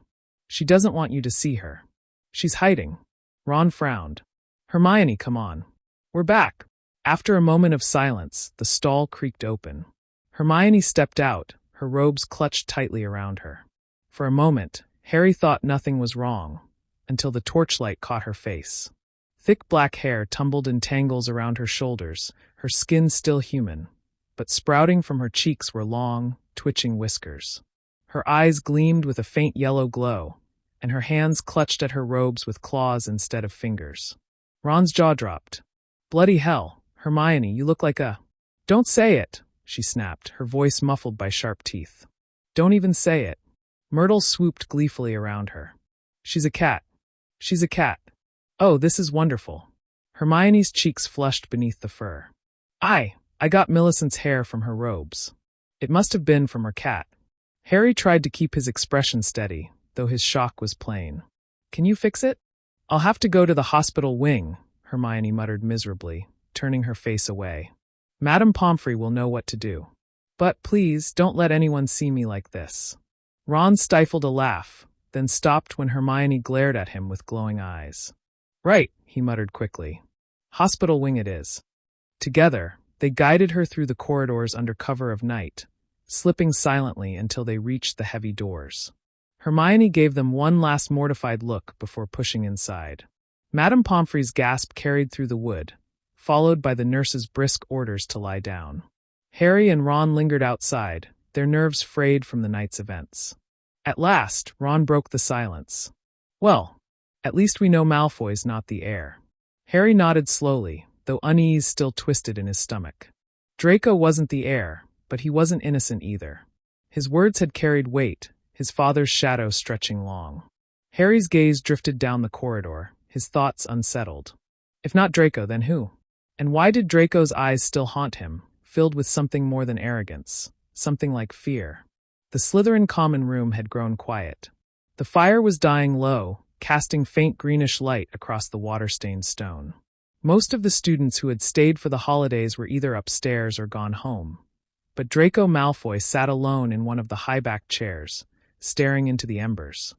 "She doesn't want you to see her. She's hiding." Ron frowned. "Hermione, come on. We're back." After a moment of silence, the stall creaked open. Hermione stepped out, her robes clutched tightly around her. For a moment, Harry thought nothing was wrong, until the torchlight caught her face. Thick black hair tumbled in tangles around her shoulders, her skin still human, but sprouting from her cheeks were long, twitching whiskers. Her eyes gleamed with a faint yellow glow, and her hands clutched at her robes with claws instead of fingers. Ron's jaw dropped. "Bloody hell, Hermione, you look like a—" "Don't say it," she snapped, her voice muffled by sharp teeth. "Don't even say it." Myrtle swooped gleefully around her. "She's a cat. She's a cat. Oh, this is wonderful." Hermione's cheeks flushed beneath the fur. I got Millicent's hair from her robes. It must have been from her cat." Harry tried to keep his expression steady, though his shock was plain. "Can you fix it?" "I'll have to go to the hospital wing," Hermione muttered miserably, turning her face away. "Madame Pomfrey will know what to do. But please, don't let anyone see me like this." Ron stifled a laugh, then stopped when Hermione glared at him with glowing eyes. "Right," he muttered quickly. "Hospital wing it is." Together, they guided her through the corridors under cover of night, slipping silently until they reached the heavy doors. Hermione gave them one last mortified look before pushing inside. Madame Pomfrey's gasp carried through the wood, followed by the nurse's brisk orders to lie down. Harry and Ron lingered outside, their nerves frayed from the night's events. At last, Ron broke the silence. "Well, at least we know Malfoy's not the heir." Harry nodded slowly, though unease still twisted in his stomach. Draco wasn't the heir, but he wasn't innocent either. His words had carried weight, his father's shadow stretching long. Harry's gaze drifted down the corridor, his thoughts unsettled. If not Draco, then who? And why did Draco's eyes still haunt him, filled with something more than arrogance, something like fear? The Slytherin common room had grown quiet. The fire was dying low, casting faint greenish light across the water-stained stone. Most of the students who had stayed for the holidays were either upstairs or gone home. But Draco Malfoy sat alone in one of the high-backed chairs, staring into the embers.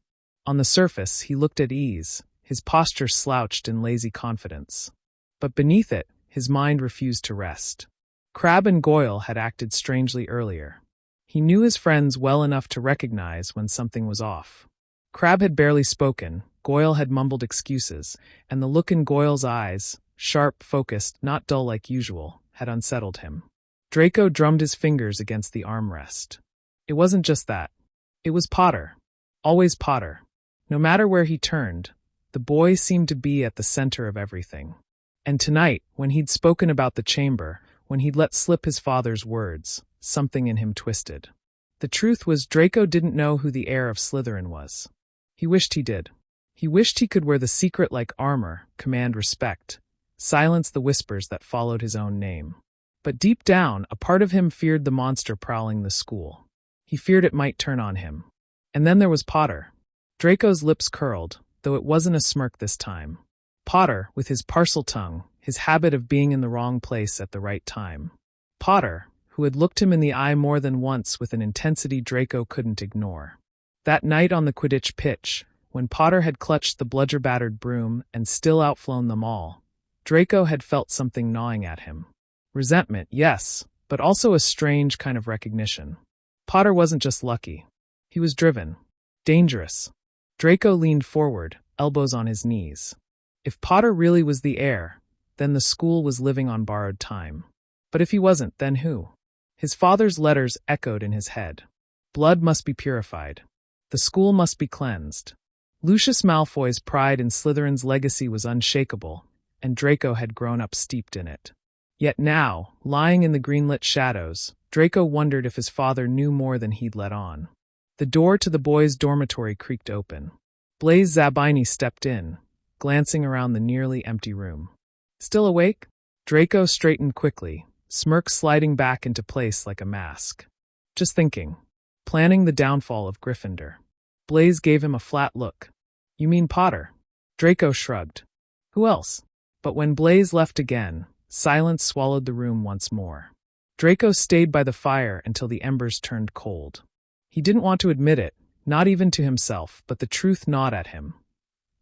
On the surface, he looked at ease, his posture slouched in lazy confidence. But beneath it, his mind refused to rest. Crabbe and Goyle had acted strangely earlier. He knew his friends well enough to recognize when something was off. Crabbe had barely spoken, Goyle had mumbled excuses, and the look in Goyle's eyes, sharp, focused, not dull like usual, had unsettled him. Draco drummed his fingers against the armrest. It wasn't just that. It was Potter. Always Potter. No matter where he turned, the boy seemed to be at the center of everything. And tonight, when he'd spoken about the chamber, when he'd let slip his father's words, something in him twisted. The truth was Draco didn't know who the heir of Slytherin was. He wished he did. He wished he could wear the secret like armor, command respect, silence the whispers that followed his own name. But deep down, a part of him feared the monster prowling the school. He feared it might turn on him. And then there was Potter. Draco's lips curled, though it wasn't a smirk this time. Potter, with his parcel tongue, his habit of being in the wrong place at the right time. Potter, who had looked him in the eye more than once with an intensity Draco couldn't ignore. That night on the Quidditch pitch, when Potter had clutched the bludger-battered broom and still outflown them all, Draco had felt something gnawing at him. Resentment, yes, but also a strange kind of recognition. Potter wasn't just lucky. He was driven. Dangerous. Draco leaned forward, elbows on his knees. If Potter really was the heir, then the school was living on borrowed time. But if he wasn't, then who? His father's letters echoed in his head. Blood must be purified. The school must be cleansed. Lucius Malfoy's pride in Slytherin's legacy was unshakable, and Draco had grown up steeped in it. Yet now, lying in the greenlit shadows, Draco wondered if his father knew more than he'd let on. The door to the boys' dormitory creaked open. Blaise Zabini stepped in, glancing around the nearly empty room. "Still awake?" Draco straightened quickly, smirk sliding back into place like a mask. "Just thinking. Planning the downfall of Gryffindor." Blaise gave him a flat look. "You mean Potter?" Draco shrugged. "Who else?" But when Blaise left again, silence swallowed the room once more. Draco stayed by the fire until the embers turned cold. He didn't want to admit it, not even to himself, but the truth gnawed at him.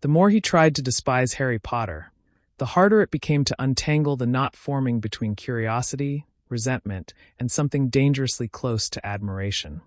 The more he tried to despise Harry Potter, the harder it became to untangle the knot forming between curiosity, resentment, and something dangerously close to admiration.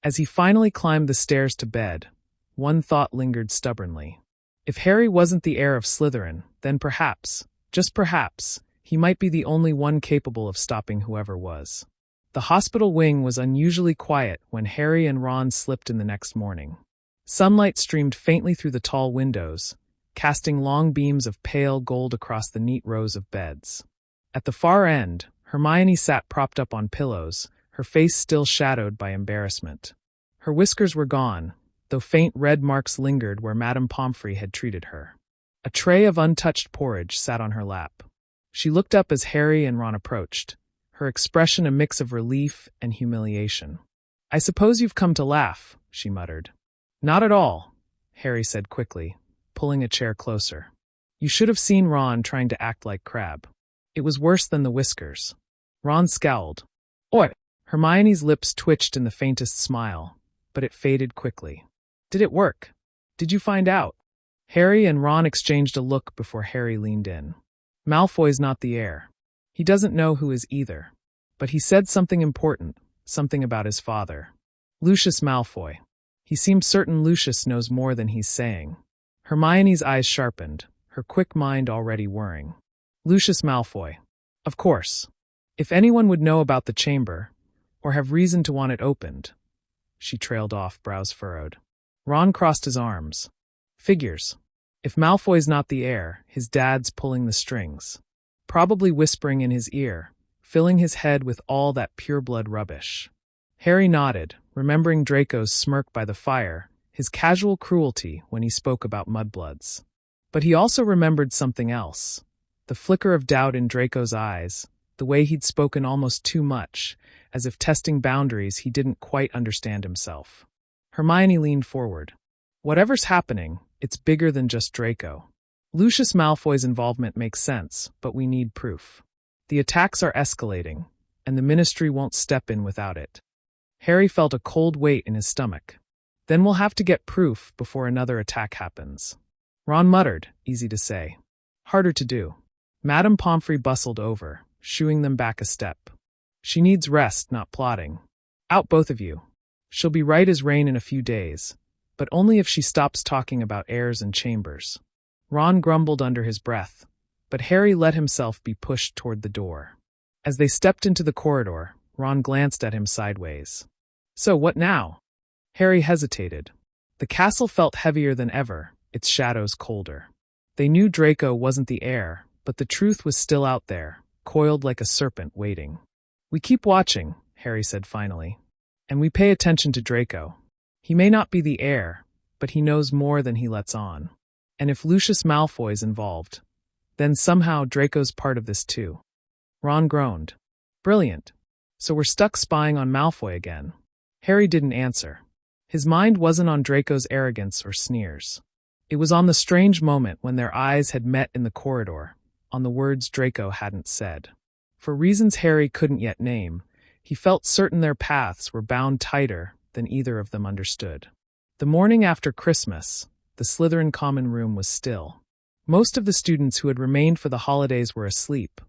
As he finally climbed the stairs to bed, one thought lingered stubbornly. If Harry wasn't the heir of Slytherin, then perhaps, just perhaps, he might be the only one capable of stopping whoever was. The hospital wing was unusually quiet when Harry and Ron slipped in the next morning. Sunlight streamed faintly through the tall windows, casting long beams of pale gold across the neat rows of beds. At the far end, Hermione sat propped up on pillows, her face still shadowed by embarrassment. Her whiskers were gone, though faint red marks lingered where Madame Pomfrey had treated her. A tray of untouched porridge sat on her lap. She looked up as Harry and Ron approached, her expression a mix of relief and humiliation. "I suppose you've come to laugh," she muttered. "Not at all," Harry said quickly, pulling a chair closer. "You should have seen Ron trying to act like Crabbe. It was worse than the whiskers." Ron scowled. "Oi!" Hermione's lips twitched in the faintest smile, but it faded quickly. "Did it work? Did you find out?" Harry and Ron exchanged a look before Harry leaned in. "Malfoy's not the heir. He doesn't know who is either. But he said something important, something about his father. Lucius Malfoy. He seems certain Lucius knows more than he's saying." Hermione's eyes sharpened, her quick mind already whirring. Lucius Malfoy. Of course. If anyone would know about the chamber, or have reason to want it opened. She trailed off, brows furrowed. Ron crossed his arms. Figures. If Malfoy's not the heir, his dad's pulling the strings. Probably whispering in his ear, filling his head with all that pureblood rubbish. Harry nodded, remembering Draco's smirk by the fire, his casual cruelty when he spoke about mudbloods. But he also remembered something else. The flicker of doubt in Draco's eyes, the way he'd spoken almost too much, as if testing boundaries he didn't quite understand himself. Hermione leaned forward. "Whatever's happening, it's bigger than just Draco. Lucius Malfoy's involvement makes sense, but we need proof. The attacks are escalating, and the Ministry won't step in without it." Harry felt a cold weight in his stomach. "Then we'll have to get proof before another attack happens." Ron muttered, easy to say. Harder to do. Madame Pomfrey bustled over, shooing them back a step. "She needs rest, not plotting. Out both of you. She'll be right as rain in a few days, but only if she stops talking about heirs and chambers." Ron grumbled under his breath, but Harry let himself be pushed toward the door. As they stepped into the corridor, Ron glanced at him sideways. "So what now?" Harry hesitated. The castle felt heavier than ever, its shadows colder. They knew Draco wasn't the heir, but the truth was still out there, coiled like a serpent waiting. "We keep watching," Harry said finally, "and we pay attention to Draco. He may not be the heir, but he knows more than he lets on. And if Lucius Malfoy's involved, then somehow Draco's part of this too." Ron groaned. "Brilliant. So we're stuck spying on Malfoy again." Harry didn't answer. His mind wasn't on Draco's arrogance or sneers. It was on the strange moment when their eyes had met in the corridor, on the words Draco hadn't said. For reasons Harry couldn't yet name, he felt certain their paths were bound tighter than either of them understood. The morning after Christmas, the Slytherin common room was still. Most of the students who had remained for the holidays were asleep,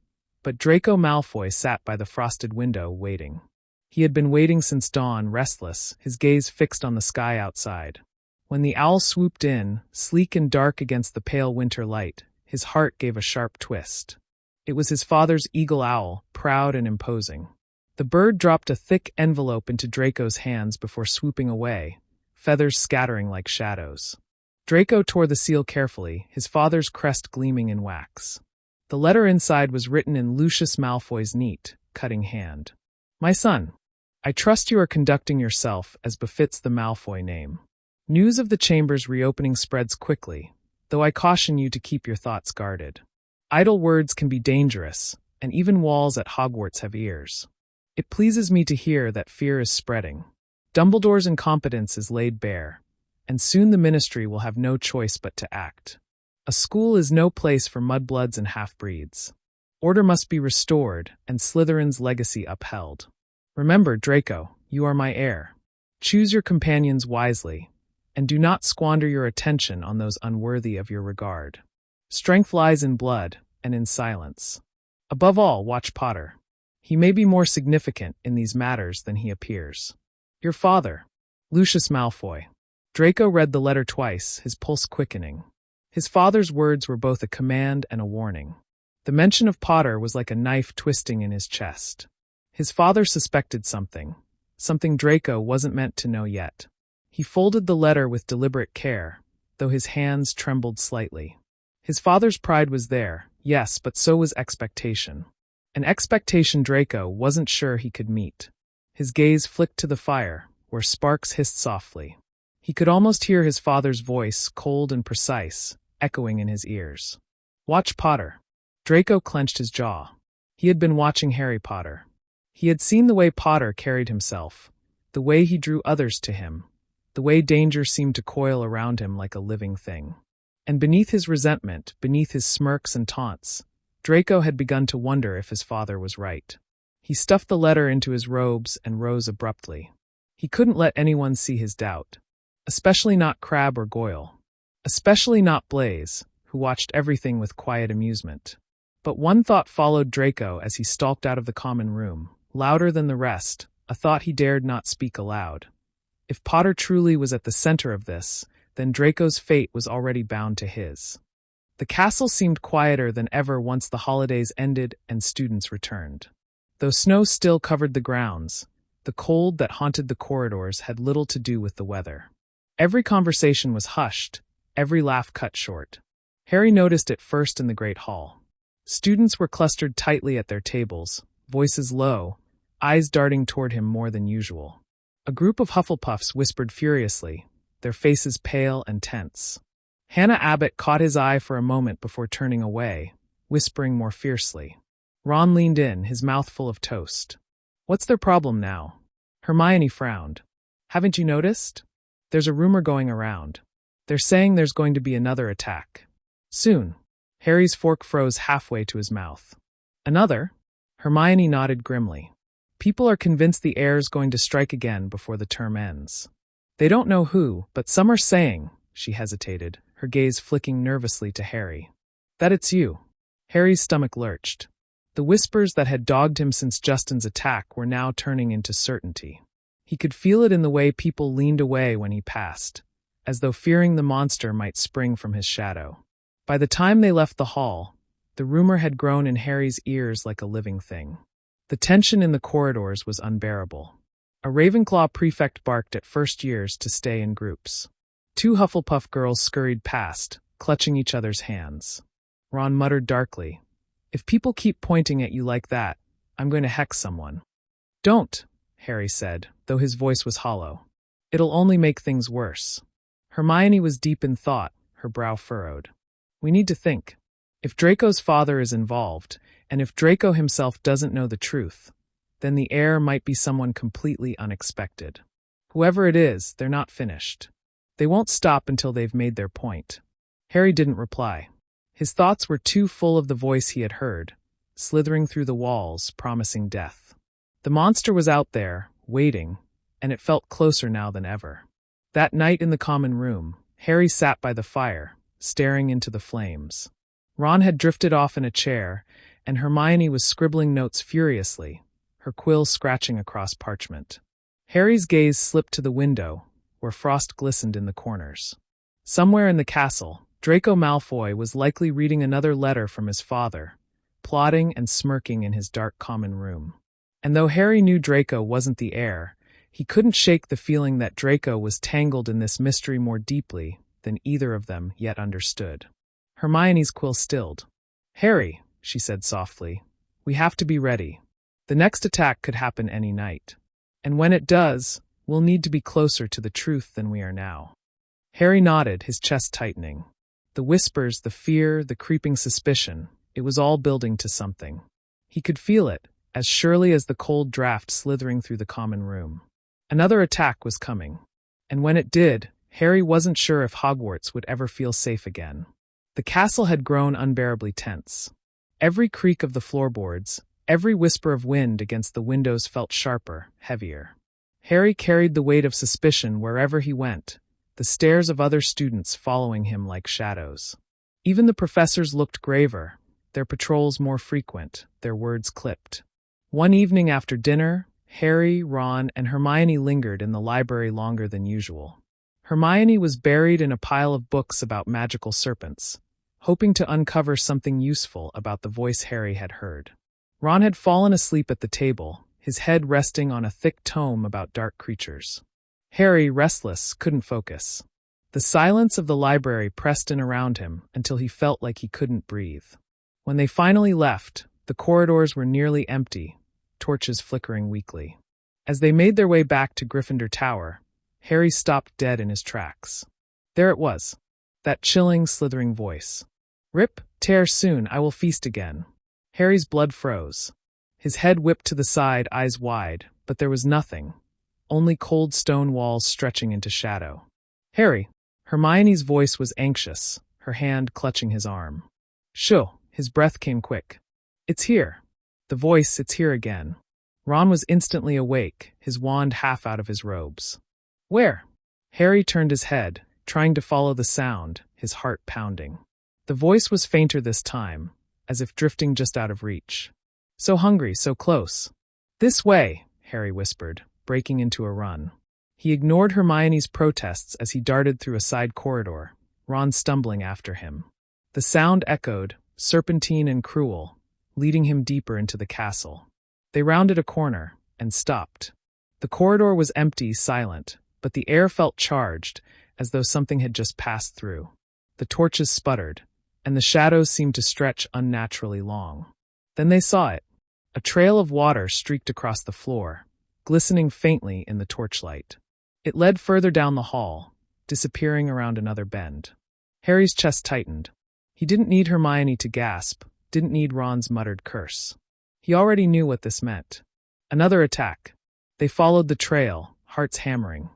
but Draco Malfoy sat by the frosted window waiting. He had been waiting since dawn, restless, his gaze fixed on the sky outside. When the owl swooped in, sleek and dark against the pale winter light, his heart gave a sharp twist. It was his father's eagle owl, proud and imposing. The bird dropped a thick envelope into Draco's hands before swooping away, feathers scattering like shadows. Draco tore the seal carefully, his father's crest gleaming in wax. The letter inside was written in Lucius Malfoy's neat, cutting hand. "My son, I trust you are conducting yourself as befits the Malfoy name. News of the chamber's reopening spreads quickly, though I caution you to keep your thoughts guarded. Idle words can be dangerous, and even walls at Hogwarts have ears. It pleases me to hear that fear is spreading. Dumbledore's incompetence is laid bare, and soon the Ministry will have no choice but to act. A school is no place for mudbloods and half-breeds. Order must be restored, and Slytherin's legacy upheld. Remember, Draco, you are my heir. Choose your companions wisely, and do not squander your attention on those unworthy of your regard. Strength lies in blood and in silence. Above all, watch Potter. He may be more significant in these matters than he appears. Your father, Lucius Malfoy. Draco read the letter twice, his pulse quickening. His father's words were both a command and a warning. The mention of Potter was like a knife twisting in his chest. His father suspected something Draco wasn't meant to know yet. He folded the letter with deliberate care, though his hands trembled slightly. His father's pride was there, yes, but so was expectation. An expectation Draco wasn't sure he could meet. His gaze flicked to the fire, where sparks hissed softly. He could almost hear his father's voice, cold and precise, echoing in his ears. Watch Potter. Draco clenched his jaw. He had been watching Harry Potter. He had seen the way Potter carried himself, the way he drew others to him, the way danger seemed to coil around him like a living thing. And beneath his resentment, beneath his smirks and taunts, Draco had begun to wonder if his father was right. He stuffed the letter into his robes and rose abruptly. He couldn't let anyone see his doubt. Especially not Crabbe or Goyle. Especially not Blaise, who watched everything with quiet amusement. But one thought followed Draco as he stalked out of the common room, louder than the rest, a thought he dared not speak aloud. If Potter truly was at the center of this, then Draco's fate was already bound to his. The castle seemed quieter than ever once the holidays ended and students returned. Though snow still covered the grounds, the cold that haunted the corridors had little to do with the weather. Every conversation was hushed, every laugh cut short. Harry noticed it first in the great hall. Students were clustered tightly at their tables, voices low, eyes darting toward him more than usual. A group of Hufflepuffs whispered furiously, their faces pale and tense. Hannah Abbott caught his eye for a moment before turning away, whispering more fiercely. Ron leaned in, his mouth full of toast. What's their problem now? Hermione frowned. Haven't you noticed? There's a rumor going around. They're saying there's going to be another attack. Soon. Harry's fork froze halfway to his mouth. Another? Hermione nodded grimly. People are convinced the heir's going to strike again before the term ends. They don't know who, but some are saying, she hesitated, her gaze flicking nervously to Harry. That it's you. Harry's stomach lurched. The whispers that had dogged him since Justin's attack were now turning into certainty. He could feel it in the way people leaned away when he passed, as though fearing the monster might spring from his shadow. By the time they left the hall, the rumor had grown in Harry's ears like a living thing. The tension in the corridors was unbearable. A Ravenclaw prefect barked at first years to stay in groups. 2 Hufflepuff girls scurried past, clutching each other's hands. Ron muttered darkly, "If people keep pointing at you like that, I'm going to hex someone." "Don't," Harry said, though his voice was hollow. "It'll only make things worse." Hermione was deep in thought, her brow furrowed. "We need to think. If Draco's father is involved, and if Draco himself doesn't know the truth, then the heir might be someone completely unexpected. Whoever it is, they're not finished. They won't stop until they've made their point." Harry didn't reply. His thoughts were too full of the voice he had heard, slithering through the walls, promising death. The monster was out there, waiting, and it felt closer now than ever. That night in the common room, Harry sat by the fire, staring into the flames. Ron had drifted off in a chair, and Hermione was scribbling notes furiously, her quill scratching across parchment. Harry's gaze slipped to the window, where frost glistened in the corners. Somewhere in the castle, Draco Malfoy was likely reading another letter from his father, plotting and smirking in his dark common room. And though Harry knew Draco wasn't the heir, he couldn't shake the feeling that Draco was tangled in this mystery more deeply than either of them yet understood. Hermione's quill stilled. "Harry," she said softly, "we have to be ready. The next attack could happen any night. And when it does, we'll need to be closer to the truth than we are now." Harry nodded, his chest tightening. The whispers, the fear, the creeping suspicion, it was all building to something. He could feel it, as surely as the cold draft slithering through the common room. Another attack was coming. And when it did, Harry wasn't sure if Hogwarts would ever feel safe again. The castle had grown unbearably tense. Every creak of the floorboards, every whisper of wind against the windows felt sharper, heavier. Harry carried the weight of suspicion wherever he went, the stares of other students following him like shadows. Even the professors looked graver, their patrols more frequent, their words clipped. One evening after dinner, Harry, Ron, and Hermione lingered in the library longer than usual. Hermione was buried in a pile of books about magical serpents, hoping to uncover something useful about the voice Harry had heard. Ron had fallen asleep at the table, his head resting on a thick tome about dark creatures. Harry, restless, couldn't focus. The silence of the library pressed in around him until he felt like he couldn't breathe. When they finally left, the corridors were nearly empty, torches flickering weakly. As they made their way back to Gryffindor Tower, Harry stopped dead in his tracks. There it was, that chilling, slithering voice. "Rip, tear soon, I will feast again." Harry's blood froze. His head whipped to the side, eyes wide, but there was nothing, only cold stone walls stretching into shadow. "Harry!" Hermione's voice was anxious, her hand clutching his arm. "Shoo!" His breath came quick. "It's here." The voice, "It's here again." Ron was instantly awake, his wand half out of his robes. "Where?" Harry turned his head, trying to follow the sound, his heart pounding. The voice was fainter this time, as if drifting just out of reach. "So hungry, so close." "This way," Harry whispered, breaking into a run. He ignored Hermione's protests as he darted through a side corridor, Ron stumbling after him. The sound echoed, serpentine and cruel, leading him deeper into the castle. They rounded a corner and stopped. The corridor was empty, silent, but the air felt charged, as though something had just passed through. The torches sputtered, and the shadows seemed to stretch unnaturally long. Then they saw it. A trail of water streaked across the floor, glistening faintly in the torchlight. It led further down the hall, disappearing around another bend. Harry's chest tightened. He didn't need Hermione to gasp, didn't need Ron's muttered curse. He already knew what this meant. Another attack. They followed the trail, hearts hammering.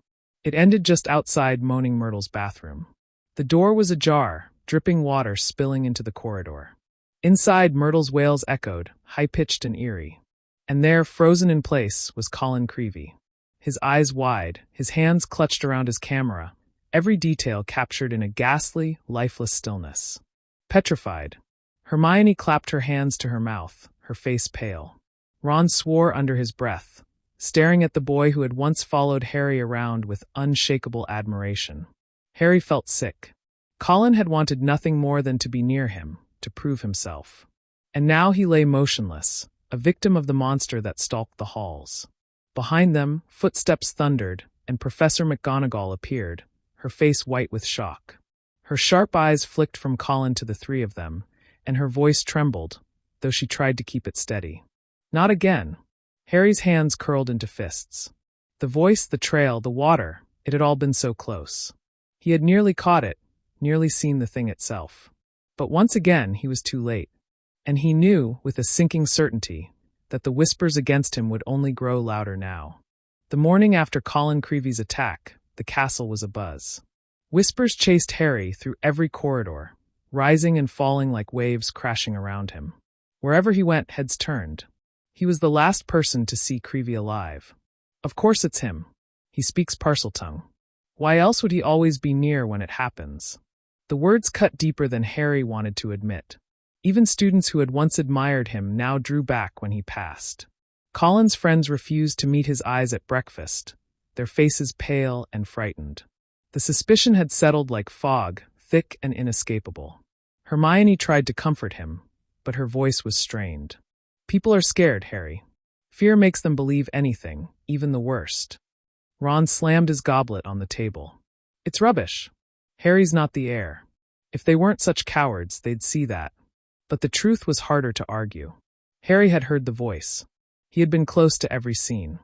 It ended just outside Moaning Myrtle's bathroom. The door was ajar, dripping water spilling into the corridor. Inside, Myrtle's wails echoed, high-pitched and eerie. And there, frozen in place, was Colin Creevey. His eyes wide, his hands clutched around his camera, every detail captured in a ghastly, lifeless stillness. Petrified, Hermione clapped her hands to her mouth, her face pale. Ron swore under his breath, staring at the boy who had once followed Harry around with unshakable admiration. Harry felt sick. Colin had wanted nothing more than to be near him, to prove himself. And now he lay motionless, a victim of the monster that stalked the halls. Behind them, footsteps thundered, and Professor McGonagall appeared, her face white with shock. Her sharp eyes flicked from Colin to the three of them, and her voice trembled, though she tried to keep it steady. Not again. Harry's hands curled into fists. The voice, the trail, the water, it had all been so close. He had nearly caught it, nearly seen the thing itself. But once again he was too late. And he knew, with a sinking certainty, that the whispers against him would only grow louder now. The morning after Colin Creevey's attack, the castle was abuzz. Whispers chased Harry through every corridor, rising and falling like waves crashing around him. Wherever he went, heads turned. He was the last person to see Creevey alive. Of course it's him. He speaks Parseltongue. Why else would he always be near when it happens? The words cut deeper than Harry wanted to admit. Even students who had once admired him now drew back when he passed. Colin's friends refused to meet his eyes at breakfast, their faces pale and frightened. The suspicion had settled like fog, thick and inescapable. Hermione tried to comfort him, but her voice was strained. "People are scared, Harry. Fear makes them believe anything, even the worst." Ron slammed his goblet on the table. "It's rubbish. Harry's not the heir. If they weren't such cowards, they'd see that." But the truth was harder to argue. Harry had heard the voice. He had been close to every scene.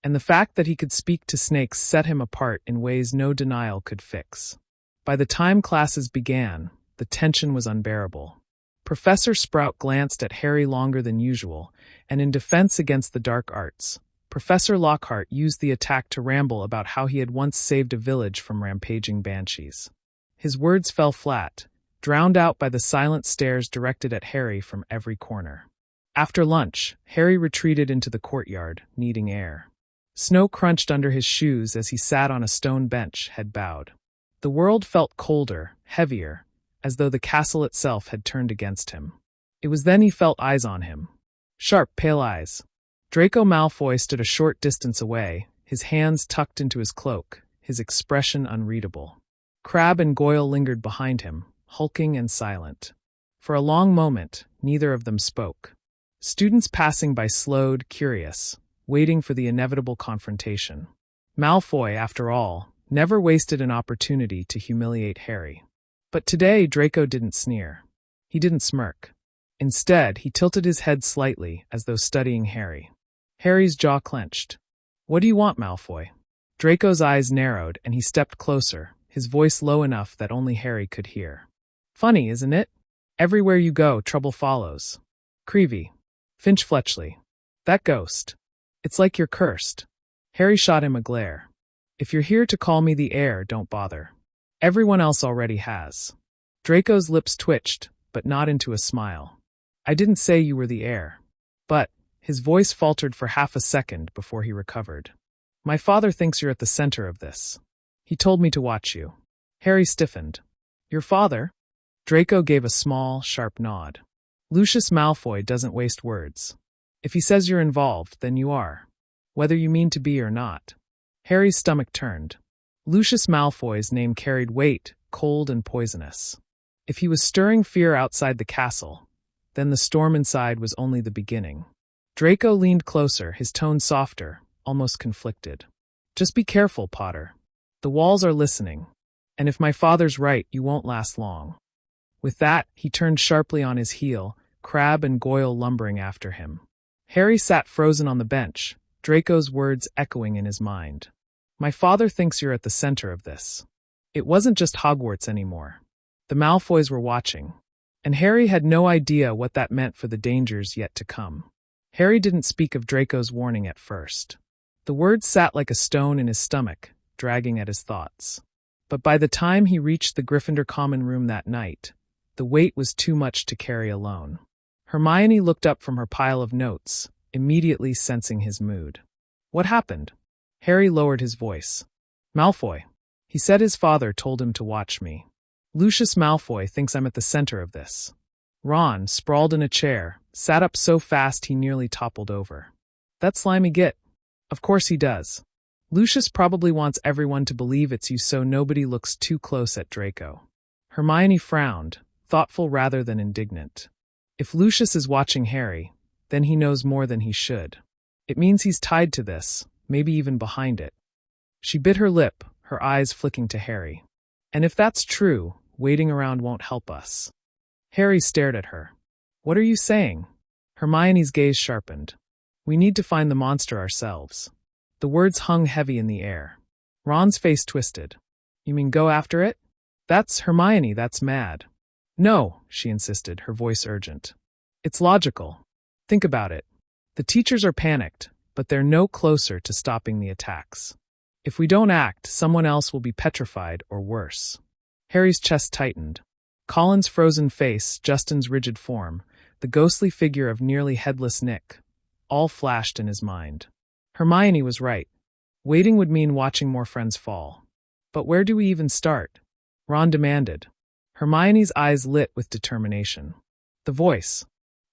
And the fact that he could speak to snakes set him apart in ways no denial could fix. By the time classes began, the tension was unbearable. Professor Sprout glanced at Harry longer than usual, and in defense against the dark arts, Professor Lockhart used the attack to ramble about how he had once saved a village from rampaging banshees. His words fell flat, drowned out by the silent stares directed at Harry from every corner. After lunch, Harry retreated into the courtyard, needing air. Snow crunched under his shoes as he sat on a stone bench, head bowed. The world felt colder, heavier, as though the castle itself had turned against him. It was then he felt eyes on him. Sharp, pale eyes. Draco Malfoy stood a short distance away, his hands tucked into his cloak, his expression unreadable. Crabbe and Goyle lingered behind him, hulking and silent. For a long moment, neither of them spoke. Students passing by slowed, curious, waiting for the inevitable confrontation. Malfoy, after all, never wasted an opportunity to humiliate Harry. But today Draco didn't sneer. He didn't smirk. Instead, he tilted his head slightly, as though studying Harry. Harry's jaw clenched. "What do you want, Malfoy?" Draco's eyes narrowed, and he stepped closer, his voice low enough that only Harry could hear. "Funny, isn't it? Everywhere you go, trouble follows. Creevy. Finch-Fletchley. That ghost. It's like you're cursed." Harry shot him a glare. "If you're here to call me the heir, don't bother. Everyone else already has." Draco's lips twitched, but not into a smile. "I didn't say you were the heir. But," his voice faltered for half a second before he recovered. "My father thinks you're at the center of this. He told me to watch you." Harry stiffened. "Your father?" Draco gave a small, sharp nod. "Lucius Malfoy doesn't waste words. If he says you're involved, then you are. Whether you mean to be or not." Harry's stomach turned. Lucius Malfoy's name carried weight, cold and poisonous. If he was stirring fear outside the castle, then the storm inside was only the beginning. Draco leaned closer, his tone softer, almost conflicted. "Just be careful, Potter. The walls are listening. And if my father's right, you won't last long." With that, he turned sharply on his heel, Crabbe and Goyle lumbering after him. Harry sat frozen on the bench, Draco's words echoing in his mind. "My father thinks you're at the center of this." It wasn't just Hogwarts anymore. The Malfoys were watching. And Harry had no idea what that meant for the dangers yet to come. Harry didn't speak of Draco's warning at first. The words sat like a stone in his stomach, dragging at his thoughts. But by the time he reached the Gryffindor common room that night, the weight was too much to carry alone. Hermione looked up from her pile of notes, immediately sensing his mood. "What happened?" Harry lowered his voice. "Malfoy. He said his father told him to watch me. Lucius Malfoy thinks I'm at the center of this." Ron, sprawled in a chair, sat up so fast he nearly toppled over. "That slimy git. Of course he does. Lucius probably wants everyone to believe it's you so nobody looks too close at Draco." Hermione frowned, thoughtful rather than indignant. If Lucius is watching Harry, then he knows more than he should. It means he's tied to this, maybe even behind it. She bit her lip, her eyes flicking to Harry. "And if that's true, waiting around won't help us." Harry stared at her. "What are you saying?" Hermione's gaze sharpened. "We need to find the monster ourselves." The words hung heavy in the air. Ron's face twisted. "You mean go after it?" "That's Hermione, that's mad." "No," she insisted, her voice urgent. "It's logical. Think about it. The teachers are panicked, but they're no closer to stopping the attacks. If we don't act, someone else will be petrified or worse." Harry's chest tightened. Colin's frozen face, Justin's rigid form, the ghostly figure of nearly headless Nick, all flashed in his mind. Hermione was right. Waiting would mean watching more friends fall. But where do we even start? Ron demanded. Hermione's eyes lit with determination. "The voice.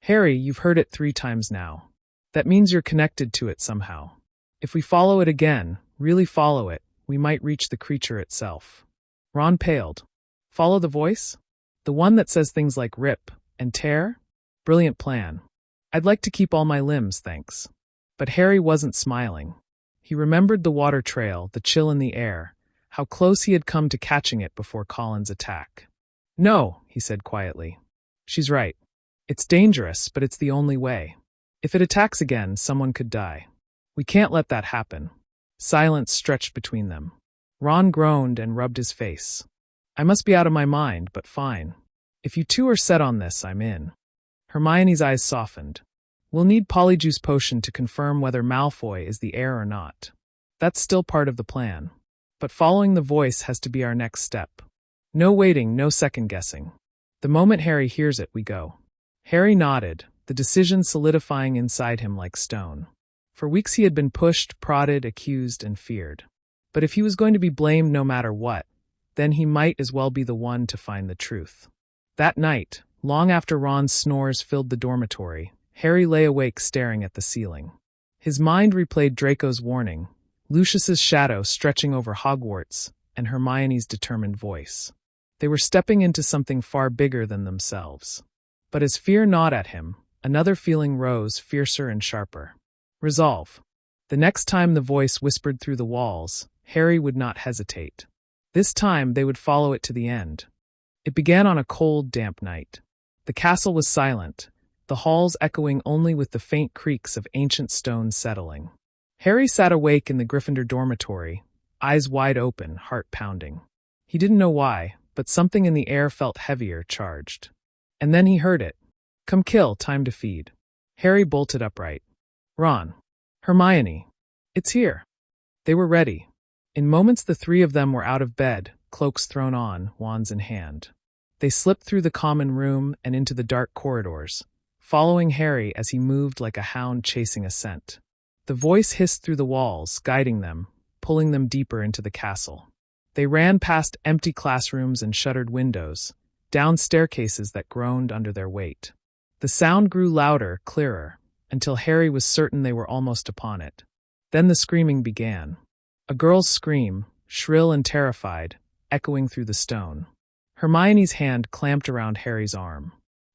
Harry, you've heard it 3 times now. That means you're connected to it somehow. If we follow it again, really follow it, we might reach the creature itself." Ron paled. "Follow the voice? The one that says things like rip and tear? Brilliant plan. I'd like to keep all my limbs, thanks." But Harry wasn't smiling. He remembered the water trail, the chill in the air, how close he had come to catching it before Colin's attack. "No," he said quietly. "She's right. It's dangerous, but it's the only way. If it attacks again, someone could die. We can't let that happen." Silence stretched between them. Ron groaned and rubbed his face. "I must be out of my mind, but fine. If you two are set on this, I'm in." Hermione's eyes softened. "We'll need Polyjuice potion to confirm whether Malfoy is the heir or not. That's still part of the plan. But following the voice has to be our next step. No waiting, no second guessing." The moment Harry hears it, we go. Harry nodded, the decision solidifying inside him like stone. For weeks he had been pushed, prodded, accused, and feared. But if he was going to be blamed no matter what, then he might as well be the one to find the truth. That night, long after Ron's snores filled the dormitory, Harry lay awake staring at the ceiling. His mind replayed Draco's warning, Lucius's shadow stretching over Hogwarts, and Hermione's determined voice. They were stepping into something far bigger than themselves. But as fear gnawed at him, another feeling rose, fiercer and sharper. Resolve. The next time the voice whispered through the walls, Harry would not hesitate. This time they would follow it to the end. It began on a cold, damp night. The castle was silent, the halls echoing only with the faint creaks of ancient stones settling. Harry sat awake in the Gryffindor dormitory, eyes wide open, heart pounding. He didn't know why, but something in the air felt heavier, charged. And then he heard it. Come kill, time to feed. Harry bolted upright. Ron. Hermione. It's here. They were ready. In moments the three of them were out of bed, cloaks thrown on, wands in hand. They slipped through the common room and into the dark corridors, following Harry as he moved like a hound chasing a scent. The voice hissed through the walls, guiding them, pulling them deeper into the castle. They ran past empty classrooms and shuttered windows, down staircases that groaned under their weight. The sound grew louder, clearer, until Harry was certain they were almost upon it. Then the screaming began. A girl's scream, shrill and terrified, echoing through the stone. Hermione's hand clamped around Harry's arm.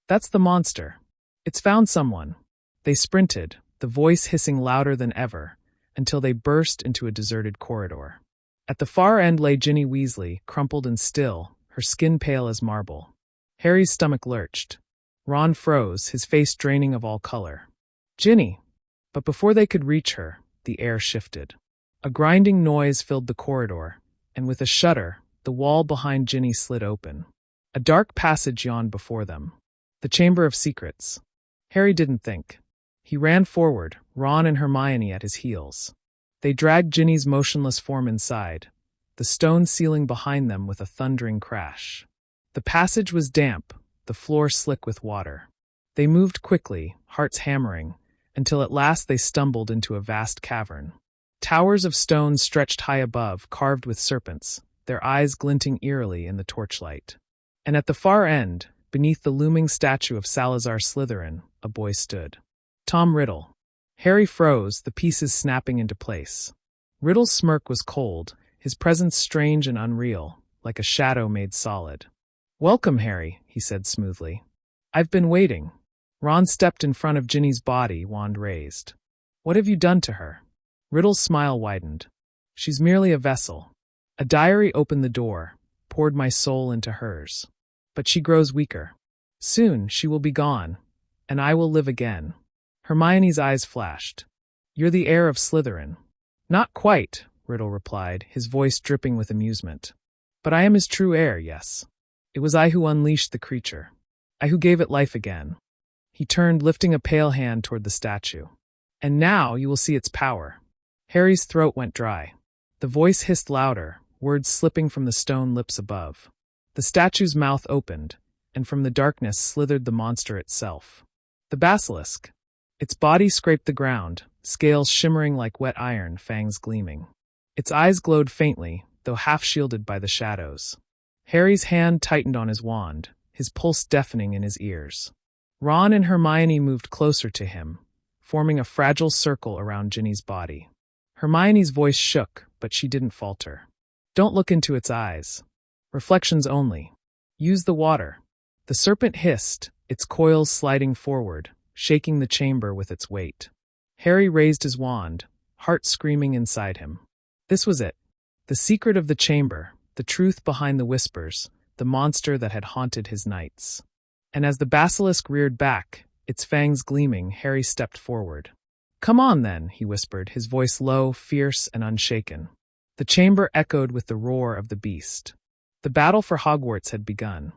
That's the monster. It's found someone. They sprinted, the voice hissing louder than ever, until they burst into a deserted corridor. At the far end lay Ginny Weasley, crumpled and still, her skin pale as marble. Harry's stomach lurched. Ron froze, his face draining of all color. Ginny! But before they could reach her, the air shifted. A grinding noise filled the corridor, and with a shudder, the wall behind Ginny slid open. A dark passage yawned before them. The Chamber of Secrets. Harry didn't think. He ran forward, Ron and Hermione at his heels. They dragged Ginny's motionless form inside, the stone ceiling behind them with a thundering crash. The passage was damp, the floor slick with water. They moved quickly, hearts hammering, until at last they stumbled into a vast cavern. Towers of stone stretched high above, carved with serpents, their eyes glinting eerily in the torchlight. And at the far end, beneath the looming statue of Salazar Slytherin, a boy stood. Tom Riddle. Harry froze, the pieces snapping into place. Riddle's smirk was cold, his presence strange and unreal, like a shadow made solid. Welcome, Harry, he said smoothly. I've been waiting. Ron stepped in front of Ginny's body, wand raised. What have you done to her? Riddle's smile widened. She's merely a vessel. A diary opened the door, poured my soul into hers. But she grows weaker. Soon she will be gone, and I will live again. Hermione's eyes flashed. You're the heir of Slytherin. Not quite, Riddle replied, his voice dripping with amusement. But I am his true heir, yes. It was I who unleashed the creature. I who gave it life again. He turned, lifting a pale hand toward the statue. And now you will see its power. Harry's throat went dry. The voice hissed louder, words slipping from the stone lips above. The statue's mouth opened, and from the darkness slithered the monster itself. The basilisk. Its body scraped the ground, scales shimmering like wet iron, fangs gleaming. Its eyes glowed faintly, though half shielded by the shadows. Harry's hand tightened on his wand, his pulse deafening in his ears. Ron and Hermione moved closer to him, forming a fragile circle around Ginny's body. Hermione's voice shook, but she didn't falter. Don't look into its eyes. Reflections only. Use the water. The serpent hissed, its coils sliding forward, shaking the chamber with its weight. Harry raised his wand, heart screaming inside him. This was it. The secret of the chamber, the truth behind the whispers, the monster that had haunted his nights. And as the basilisk reared back, its fangs gleaming, Harry stepped forward. Come on then, he whispered, his voice low, fierce, and unshaken. The chamber echoed with the roar of the beast. The battle for Hogwarts had begun.